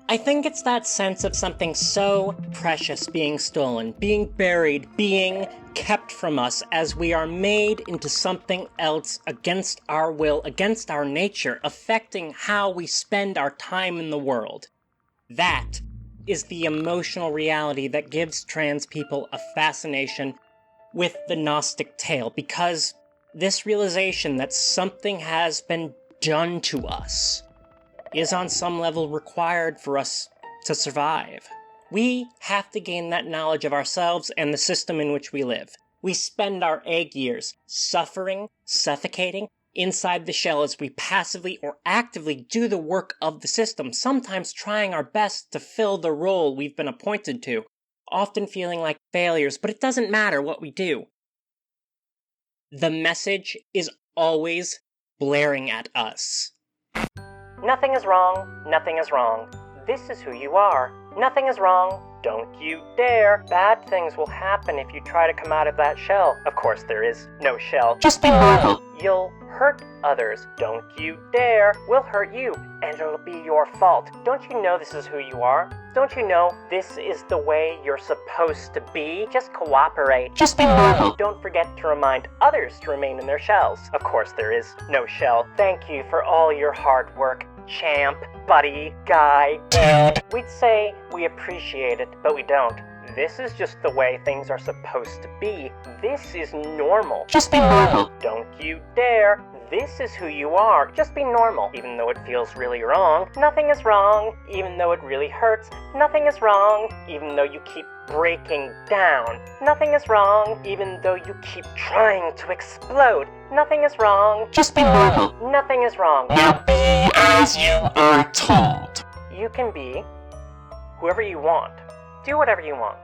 I think it's that sense of something so precious being stolen, being buried, being kept from us as we are made into something else against our will, against our nature, affecting how we spend our time in the world. That is the emotional reality that gives trans people a fascination with the Gnostic tale, because this realization that something has been done to us is on some level required for us to survive. We have to gain that knowledge of ourselves and the system in which we live. We spend our egg years suffering, suffocating, inside the shell as we passively or actively do the work of the system, sometimes trying our best to fill the role we've been appointed to, often feeling like failures, but it doesn't matter what we do. The message is always blaring at us. Nothing is wrong. Nothing is wrong. This is who you are. Nothing is wrong. Don't you dare. Bad things will happen if you try to come out of that shell. Of course, there is no shell. Just be normal. You'll hurt others. Don't you dare. We'll hurt you, and it'll be your fault. Don't you know this is who you are? Don't you know this is the way you're supposed to be? Just cooperate. Just be normal. Don't forget to remind others to remain in their shells. Of course, there is no shell. Thank you for all your hard work, champ, buddy, guy, dude. We'd say we appreciate it, but we don't. This is just the way things are supposed to be. This is normal. Just be normal. Don't you dare. This is who you are. Just be normal. Even though it feels really wrong, nothing is wrong. Even though it really hurts, nothing is wrong. Even though you keep breaking down, nothing is wrong. Even though you keep trying to explode, nothing is wrong. Just be normal. Nothing is wrong. Now be as you are told. You can be whoever you want. Do whatever you want.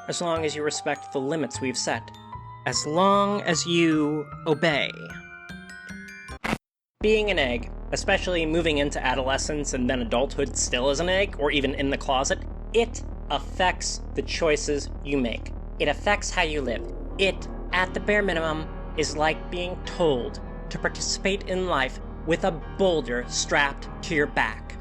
As long as you respect the limits we've set. As long as you obey. Being an egg, especially moving into adolescence and then adulthood still as an egg, or even in the closet, it affects the choices you make. It affects how you live. It, at the bare minimum, is like being told to participate in life with a boulder strapped to your back.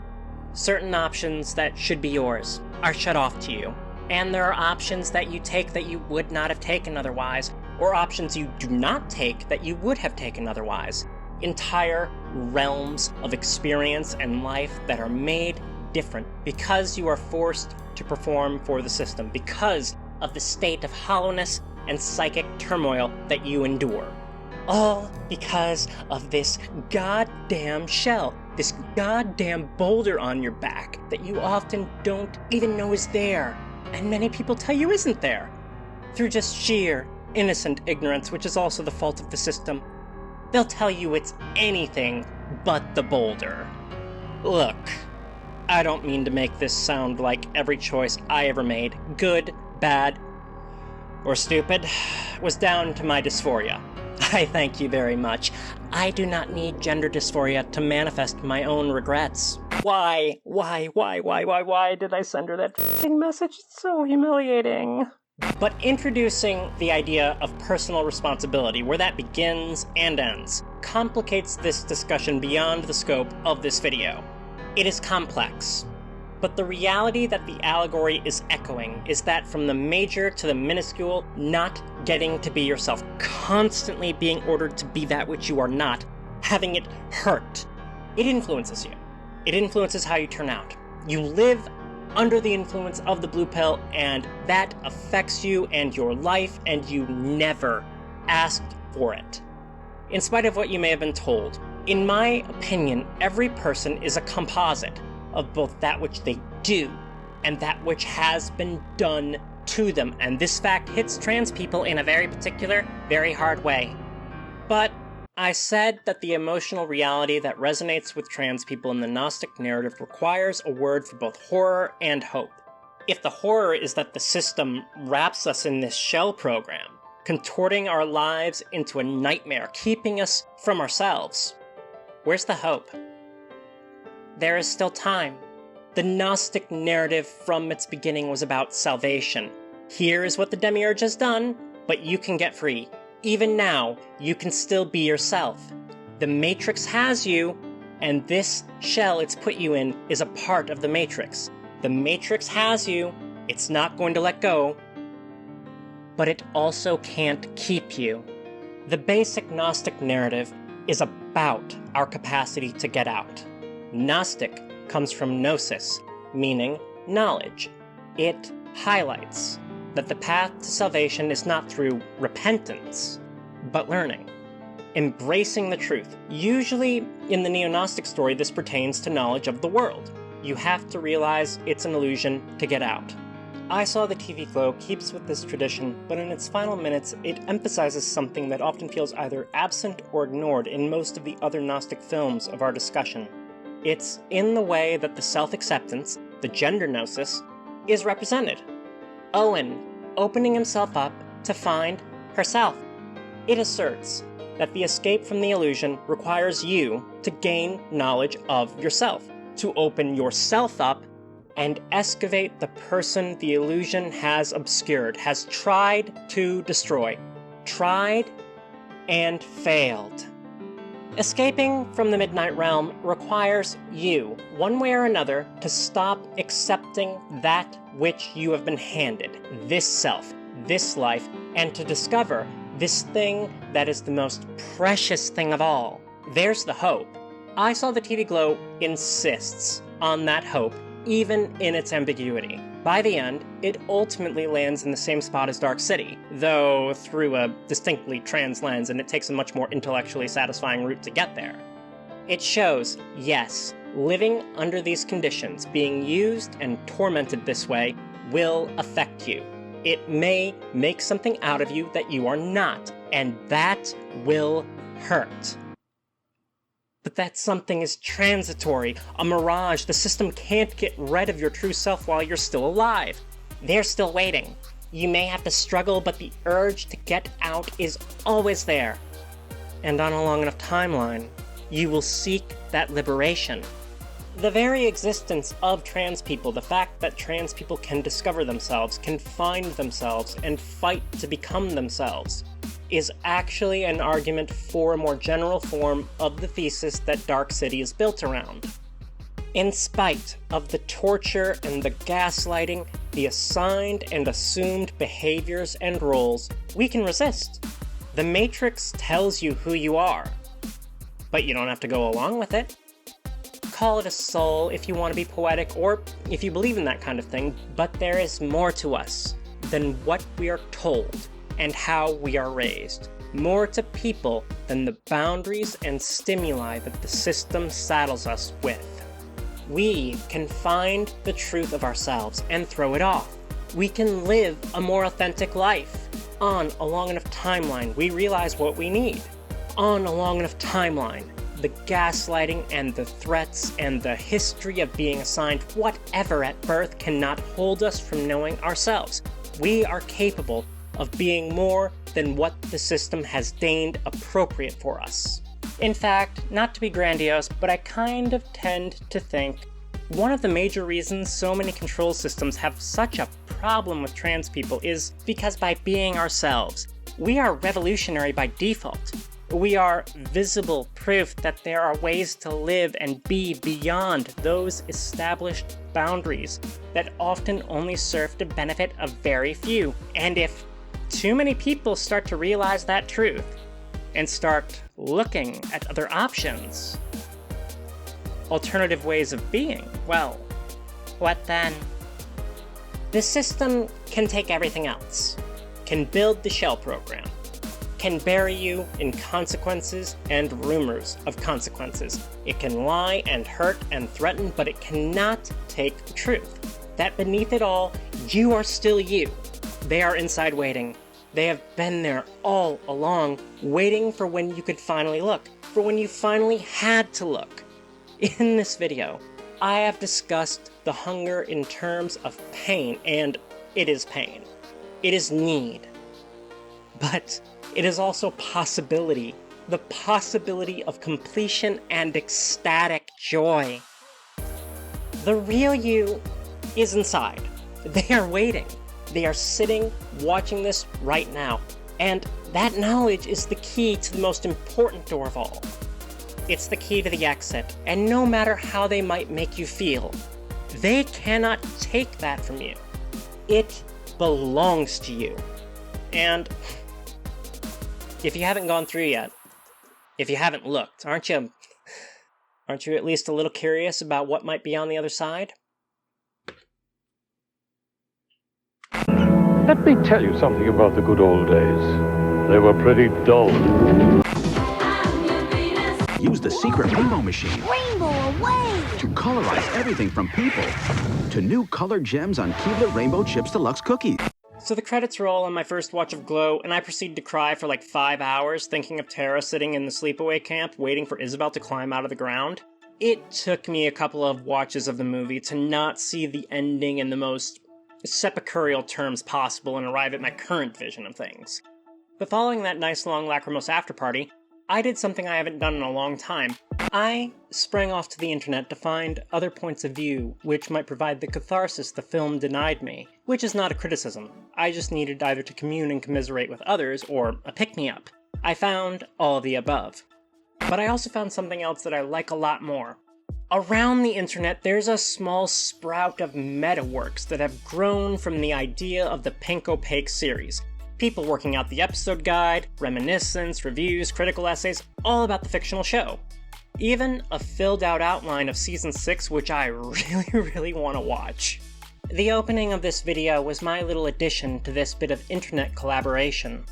Certain options that should be yours are shut off to you, and there are options that you take that you would not have taken otherwise, or options you do not take that you would have taken otherwise. Entire realms of experience and life that are made different because you are forced to perform for the system, because of the state of hollowness and psychic turmoil that you endure. All because of this goddamn shell, this goddamn boulder on your back that you often don't even know is there, and many people tell you isn't there, through just sheer innocent ignorance, which is also the fault of the system. They'll tell you it's anything but the boulder. Look, I don't mean to make this sound like every choice I ever made, good, bad, or stupid, was down to my dysphoria. I thank you very much. I do not need gender dysphoria to manifest my own regrets. Why did I send her that f***ing message? It's so humiliating. But introducing the idea of personal responsibility, where that begins and ends, complicates this discussion beyond the scope of this video. It is complex, but the reality that the allegory is echoing is that from the major to the minuscule, not getting to be yourself, constantly being ordered to be that which you are not, having it hurt, it influences you. It influences how you turn out. You live under the influence of the blue pill, and that affects you and your life, and you never asked for it. In spite of what you may have been told, in my opinion, every person is a composite of both that which they do and that which has been done to them, and this fact hits trans people in a very particular, very hard way. But I said that the emotional reality that resonates with trans people in the Gnostic narrative requires a word for both horror and hope. If the horror is that the system wraps us in this shell program, contorting our lives into a nightmare, keeping us from ourselves, where's the hope? There is still time. The Gnostic narrative from its beginning was about salvation. Here is what the Demiurge has done, but you can get free. Even now, you can still be yourself. The Matrix has you, and this shell it's put you in is a part of the Matrix. The Matrix has you, it's not going to let go, but it also can't keep you. The basic Gnostic narrative is about our capacity to get out. Gnostic comes from gnosis, meaning knowledge. It highlights that the path to salvation is not through repentance, but learning. Embracing the truth. Usually, in the neo-Gnostic story, this pertains to knowledge of the world. You have to realize it's an illusion to get out. I Saw the TV Glow keeps with this tradition, but in its final minutes, it emphasizes something that often feels either absent or ignored in most of the other Gnostic films of our discussion. It's in the way that the self-acceptance, the gender gnosis, is represented. Owen opening himself up to find herself. It asserts that the escape from the illusion requires you to gain knowledge of yourself, to open yourself up and excavate the person the illusion has obscured, has tried to destroy. Tried and failed. Escaping from the Midnight Realm requires you, one way or another, to stop accepting that which you have been handed, this self, this life, and to discover this thing that is the most precious thing of all. There's the hope. I Saw the TV Glow insists on that hope, even in its ambiguity. By the end, it ultimately lands in the same spot as Dark City, though through a distinctly trans lens, and it takes a much more intellectually satisfying route to get there. It shows, yes, living under these conditions, being used and tormented this way, will affect you. It may make something out of you that you are not, and that will hurt. But that something is transitory, a mirage. The system can't get rid of your true self while you're still alive. They're still waiting. You may have to struggle, but the urge to get out is always there. And on a long enough timeline, you will seek that liberation. The very existence of trans people, the fact that trans people can discover themselves, can find themselves, and fight to become themselves, is actually an argument for a more general form of the thesis that Dark City is built around. In spite of the torture and the gaslighting, the assigned and assumed behaviors and roles, we can resist. The Matrix tells you who you are, but you don't have to go along with it. Call it a soul if you want to be poetic, or if you believe in that kind of thing, but there is more to us than what we are told and how we are raised. More to people than the boundaries and stimuli that the system saddles us with. We can find the truth of ourselves and throw it off. We can live a more authentic life. On a long enough timeline, we realize what we need. On a long enough timeline, the gaslighting and the threats and the history of being assigned whatever at birth cannot hold us from knowing ourselves. We are capable of being more than what the system has deigned appropriate for us. In fact, not to be grandiose, but I kind of tend to think one of the major reasons so many control systems have such a problem with trans people is because by being ourselves, we are revolutionary by default. We are visible proof that there are ways to live and be beyond those established boundaries that often only serve to benefit a very few. And if too many people start to realize that truth and start looking at other options, alternative ways of being, well, what then? The system can take everything else, can build the shell program, can bury you in consequences and rumors of consequences. It can lie and hurt and threaten, but it cannot take the truth. That beneath it all, you are still you. They are inside waiting. They have been there all along, waiting for when you could finally look, for when you finally had to look. In this video, I have discussed the hunger in terms of pain, and it is pain. It is need. But it is also possibility. The possibility of completion and ecstatic joy. The real you is inside. They are waiting. They are sitting, watching this right now. And that knowledge is the key to the most important door of all. It's the key to the exit, and no matter how they might make you feel, they cannot take that from you. It belongs to you. And if you haven't gone through yet, if you haven't looked, aren't you at least a little curious about what might be on the other side? Let me tell you something about the good old days. They were pretty dull. Use the secret rainbow machine Rainbow away! to colorize everything from people to new colored gems on Keebler Rainbow Chips Deluxe cookies. So the credits roll on my first watch of Glow, and I proceed to cry for like 5 hours, thinking of Tara sitting in the sleepaway camp, waiting for Isabel to climb out of the ground. It took me a couple of watches of the movie to not see the ending in the most sepulchral terms possible and arrive at my current vision of things. But following that nice long lachrymose after party, I did something I haven't done in a long time. I sprang off to the internet to find other points of view which might provide the catharsis the film denied me, which is not a criticism. I just needed either to commune and commiserate with others or a pick-me-up. I found all of the above. But I also found something else that I like a lot more. Around the internet, there's a small sprout of meta-works that have grown from the idea of the Pink Opaque series. People working out the episode guide, reminiscence, reviews, critical essays, all about the fictional show. Even a filled-out outline of Season 6, which I really want to watch. The opening of this video was my little addition to this bit of internet collaboration.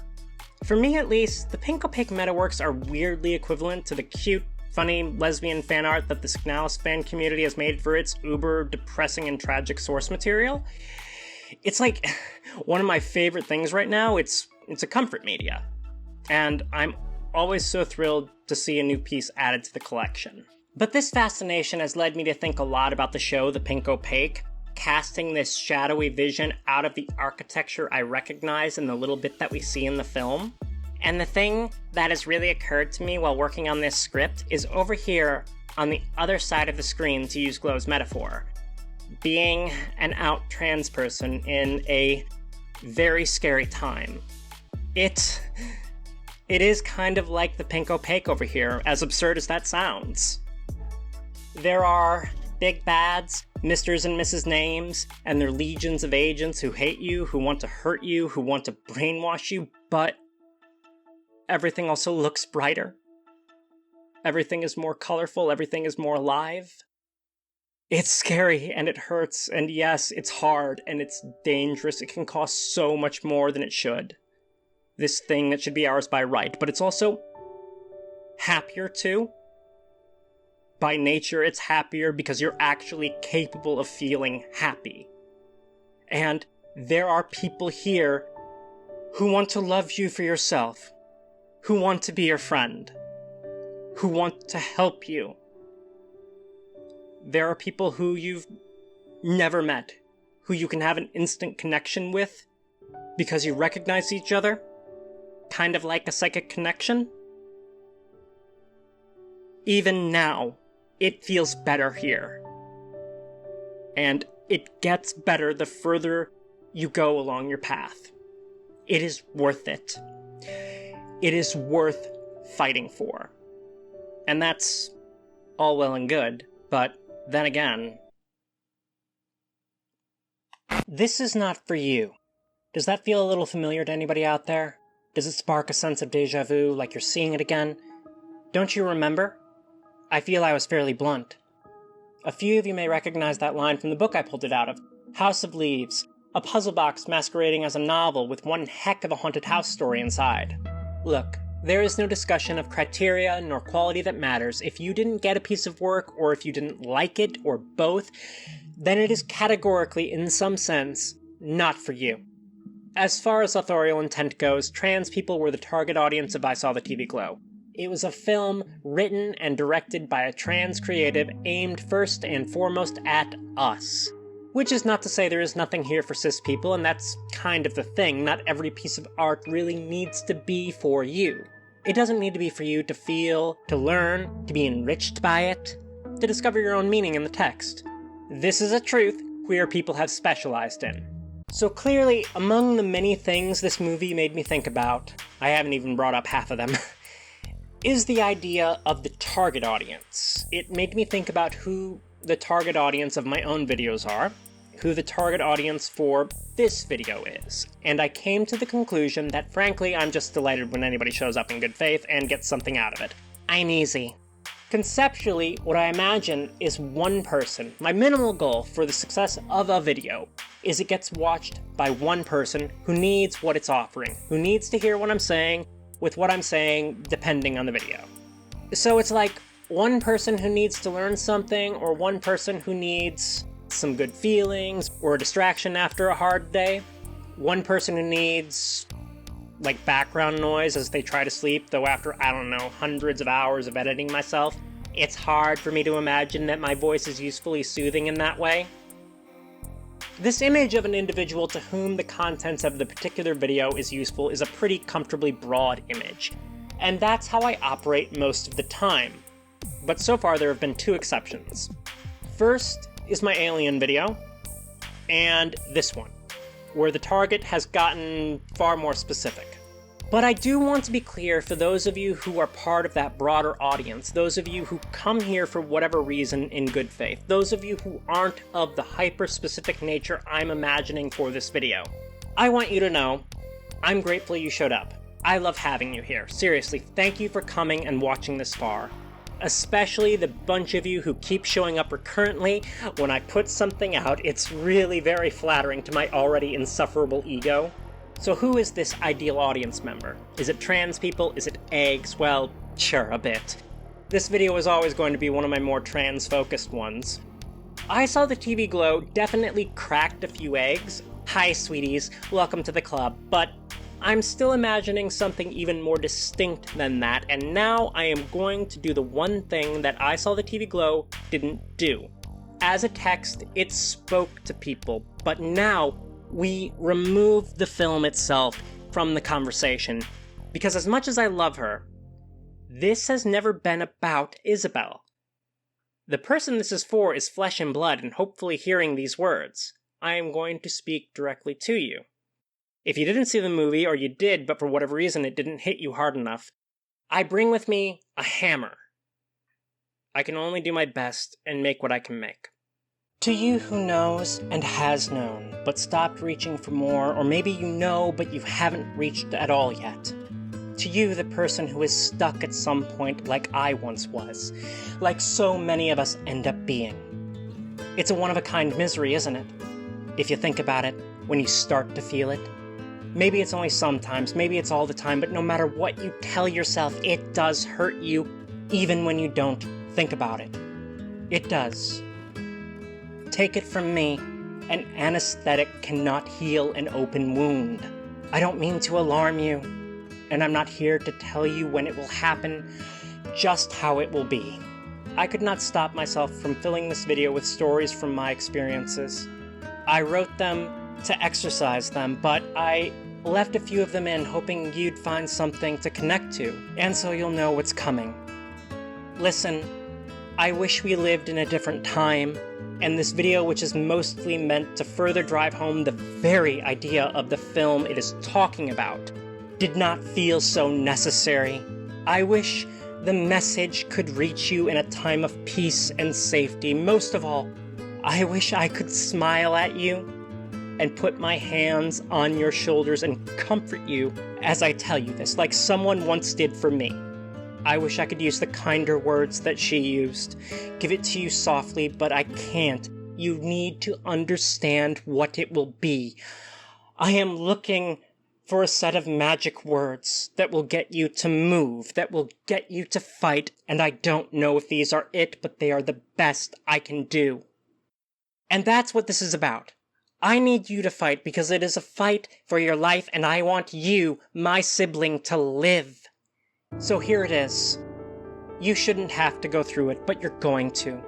For me at least, the Pink Opaque metaworks are weirdly equivalent to the cute, funny lesbian fan art that the Signalis fan community has made for its uber depressing and tragic source material. It's like one of my favorite things right now. It's a comfort media. And I'm always so thrilled to see a new piece added to the collection. But this fascination has led me to think a lot about the show The Pink Opaque, casting this shadowy vision out of the architecture I recognize in the little bit that we see in the film. And the thing that has really occurred to me while working on this script is over here on the other side of the screen, to use Glow's metaphor. Being an out trans person in a very scary time. It is kind of like the Pink Opaque over here, as absurd as that sounds. There are big bads, Misters and Mrs. Names, and their legions of agents who hate you, who want to hurt you, who want to brainwash you, but everything also looks brighter. Everything is more colorful, everything is more alive. It's scary, and it hurts, and yes, it's hard, and it's dangerous. It can cost so much more than it should. This thing that should be ours by right, but it's also happier too. By nature, it's happier because you're actually capable of feeling happy. And there are people here who want to love you for yourself, who want to be your friend, who want to help you. There are people who you've never met, who you can have an instant connection with because you recognize each other, kind of like a psychic connection. Even now, it feels better here. And it gets better the further you go along your path. It is worth it. It is worth fighting for. And that's all well and good, but then again, this is not for you. Does that feel a little familiar to anybody out there? Does it spark a sense of déjà vu, like you're seeing it again? Don't you remember? I feel I was fairly blunt. A few of you may recognize that line from the book I pulled it out of, House of Leaves, a puzzle box masquerading as a novel with one heck of a haunted house story inside. Look, there is no discussion of criteria nor quality that matters. If you didn't get a piece of work, or if you didn't like it, or both, then it is categorically, in some sense, not for you. As far as authorial intent goes, trans people were the target audience of I Saw the TV Glow. It was a film written and directed by a trans creative aimed first and foremost at us. Which is not to say there is nothing here for cis people, and that's kind of the thing. Not every piece of art really needs to be for you. It doesn't need to be for you to feel, to learn, to be enriched by it, to discover your own meaning in the text. This is a truth queer people have specialized in. So clearly, among the many things this movie made me think about, I haven't even brought up half of them, is the idea of the target audience. It made me think about who the target audience of my own videos are, who the target audience for this video is, and I came to the conclusion that frankly I'm just delighted when anybody shows up in good faith and gets something out of it. I'm easy. Conceptually, what I imagine is one person. My minimal goal for the success of a video is it gets watched by one person who needs what it's offering, who needs to hear what I'm saying, with what I'm saying depending on the video. So it's like one person who needs to learn something, or one person who needs some good feelings, or a distraction after a hard day. One person who needs, like, background noise as they try to sleep, though after, I don't know, hundreds of hours of editing myself, it's hard for me to imagine that my voice is usefully soothing in that way. This image of an individual to whom the contents of the particular video is useful is a pretty comfortably broad image. and that's how I operate most of the time. But so far there have been 2 exceptions. First is my alien video, and this one, where the target has gotten far more specific. But I do want to be clear for those of you who are part of that broader audience, those of you who come here for whatever reason in good faith, those of you who aren't of the hyper-specific nature I'm imagining for this video. I want you to know, I'm grateful you showed up. I love having you here. Seriously, thank you for coming and watching this far. Especially the bunch of you who keep showing up recurrently when I put something out. It's really very flattering to my already insufferable ego. So who is this ideal audience member? Is it trans people? Is it eggs? Well, sure, a bit. This video is always going to be one of my more trans-focused ones. I Saw the TV Glow definitely cracked a few eggs. Hi, sweeties, welcome to the club, but I'm still imagining something even more distinct than that, and now I am going to do the one thing that I Saw the TV Glow didn't do. As a text, it spoke to people, but now we remove the film itself from the conversation, because as much as I love her, this has never been about Isabel. The person this is for is flesh and blood, and hopefully hearing these words, I am going to speak directly to you. If you didn't see the movie, or you did, but for whatever reason it didn't hit you hard enough, I bring with me a hammer. I can only do my best and make what I can make. To you who knows and has known, but stopped reaching for more, or maybe you know but you haven't reached at all yet. To you, the person who is stuck at some point like I once was, like so many of us end up being. It's a one-of-a-kind misery, isn't it? If you think about it, when you start to feel it. Maybe it's only sometimes, maybe it's all the time, but no matter what you tell yourself, it does hurt you, even when you don't think about it. It does. Take it from me, an anesthetic cannot heal an open wound. I don't mean to alarm you, and I'm not here to tell you when it will happen, just how it will be. I could not stop myself from filling this video with stories from my experiences. I wrote them to exercise them, but I left a few of them in hoping you'd find something to connect to, and so you'll know what's coming. Listen, I wish we lived in a different time, and this video, which is mostly meant to further drive home the very idea of the film it is talking about, did not feel so necessary. I wish the message could reach you in a time of peace and safety. Most of all, I wish I could smile at you and put my hands on your shoulders and comfort you as I tell you this, like someone once did for me. I wish I could use the kinder words that she used, give it to you softly, but I can't. You need to understand what it will be. I am looking for a set of magic words that will get you to move, that will get you to fight, and I don't know if these are it, but they are the best I can do. And that's what this is about. I need you to fight because it is a fight for your life, and I want you, my sibling, to live. So here it is. You shouldn't have to go through it, but you're going to.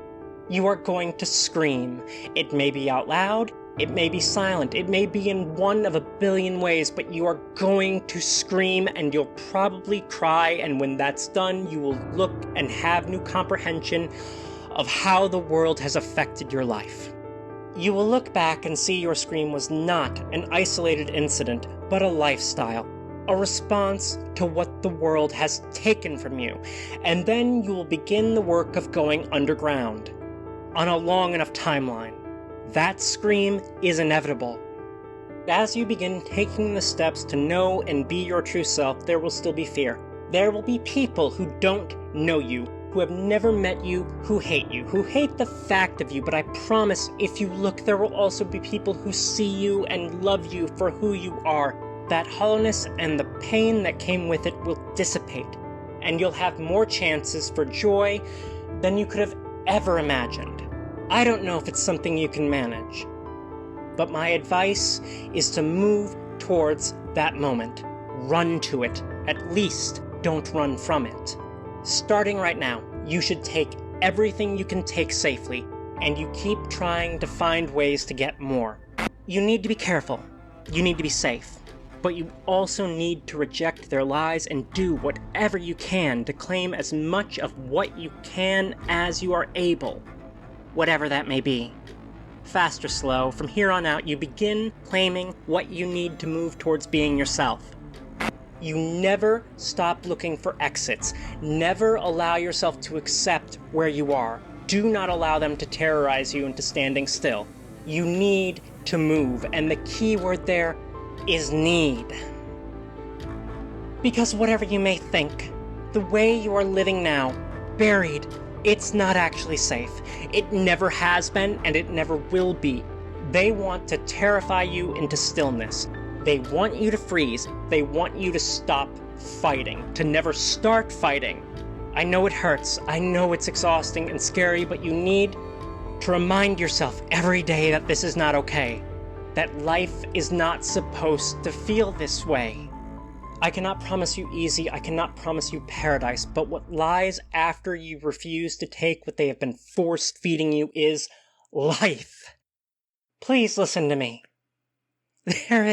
You are going to scream. It may be out loud, it may be silent, it may be in one of a billion ways, but you are going to scream and you'll probably cry, and when that's done, you will look and have new comprehension of how the world has affected your life. You will look back and see your scream was not an isolated incident, but a lifestyle, a response to what the world has taken from you, and then you will begin the work of going underground, on a long enough timeline. That scream is inevitable. As you begin taking the steps to know and be your true self, there will still be fear. There will be people who don't know you, who have never met you, who hate the fact of you, but I promise if you look, there will also be people who see you and love you for who you are. That hollowness and the pain that came with it will dissipate, and you'll have more chances for joy than you could have ever imagined. I don't know if it's something you can manage, but my advice is to move towards that moment. Run to it. At least don't run from it. Starting right now, you should take everything you can take safely, and you keep trying to find ways to get more. You need to be careful. You need to be safe. but you also need to reject their lies and do whatever you can to claim as much of what you can as you are able, whatever that may be. Fast or slow, from here on out you begin claiming what you need to move towards being yourself. You never stop looking for exits. Never allow yourself to accept where you are. Do not allow them to terrorize you into standing still. You need to move, and the key word there is need. Because whatever you may think, the way you are living now, buried, it's not actually safe. It never has been, and it never will be. They want to terrify you into stillness. They want you to freeze. They want you to stop fighting, to never start fighting. I know it hurts. I know it's exhausting and scary, but you need to remind yourself every day that this is not okay. That life is not supposed to feel this way. I cannot promise you easy, I cannot promise you paradise, but what lies after you refuse to take what they have been force-feeding you is life. Please listen to me. There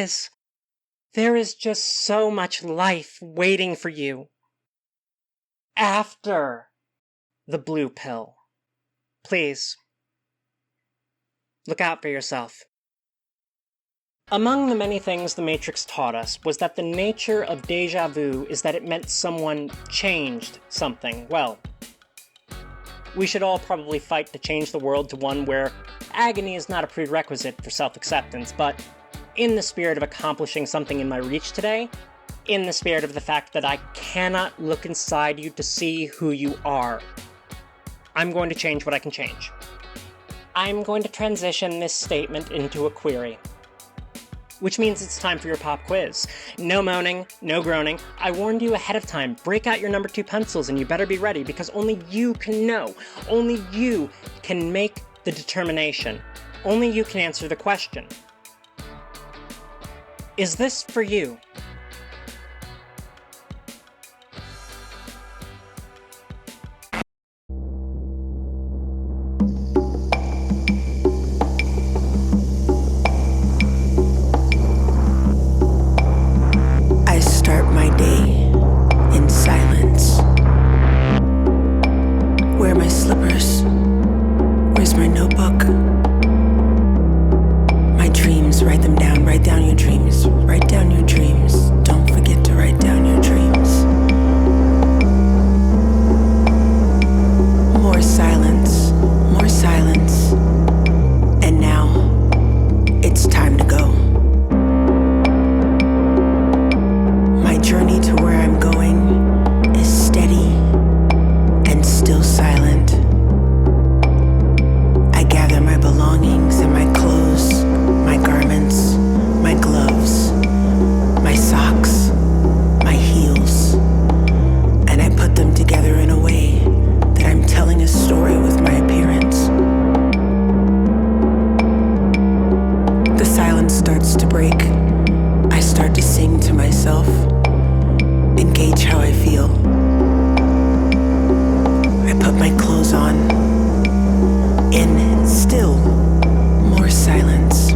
is just so much life waiting for you after the blue pill. Please, look out for yourself. Among the many things the Matrix taught us was that the nature of déjà vu is that it meant someone changed something. Well, we should all probably fight to change the world to one where agony is not a prerequisite for self-acceptance, but in the spirit of accomplishing something in my reach today, in the spirit of the fact that I cannot look inside you to see who you are, I'm going to change what I can change. I'm going to transition this statement into a query. Which means it's time for your pop quiz. No moaning, no groaning. I warned you ahead of time. Break out your number 2 pencils and you better be ready, because only you can know. Only you can make the determination. Only you can answer the question. Is this for you? On, and still more silence.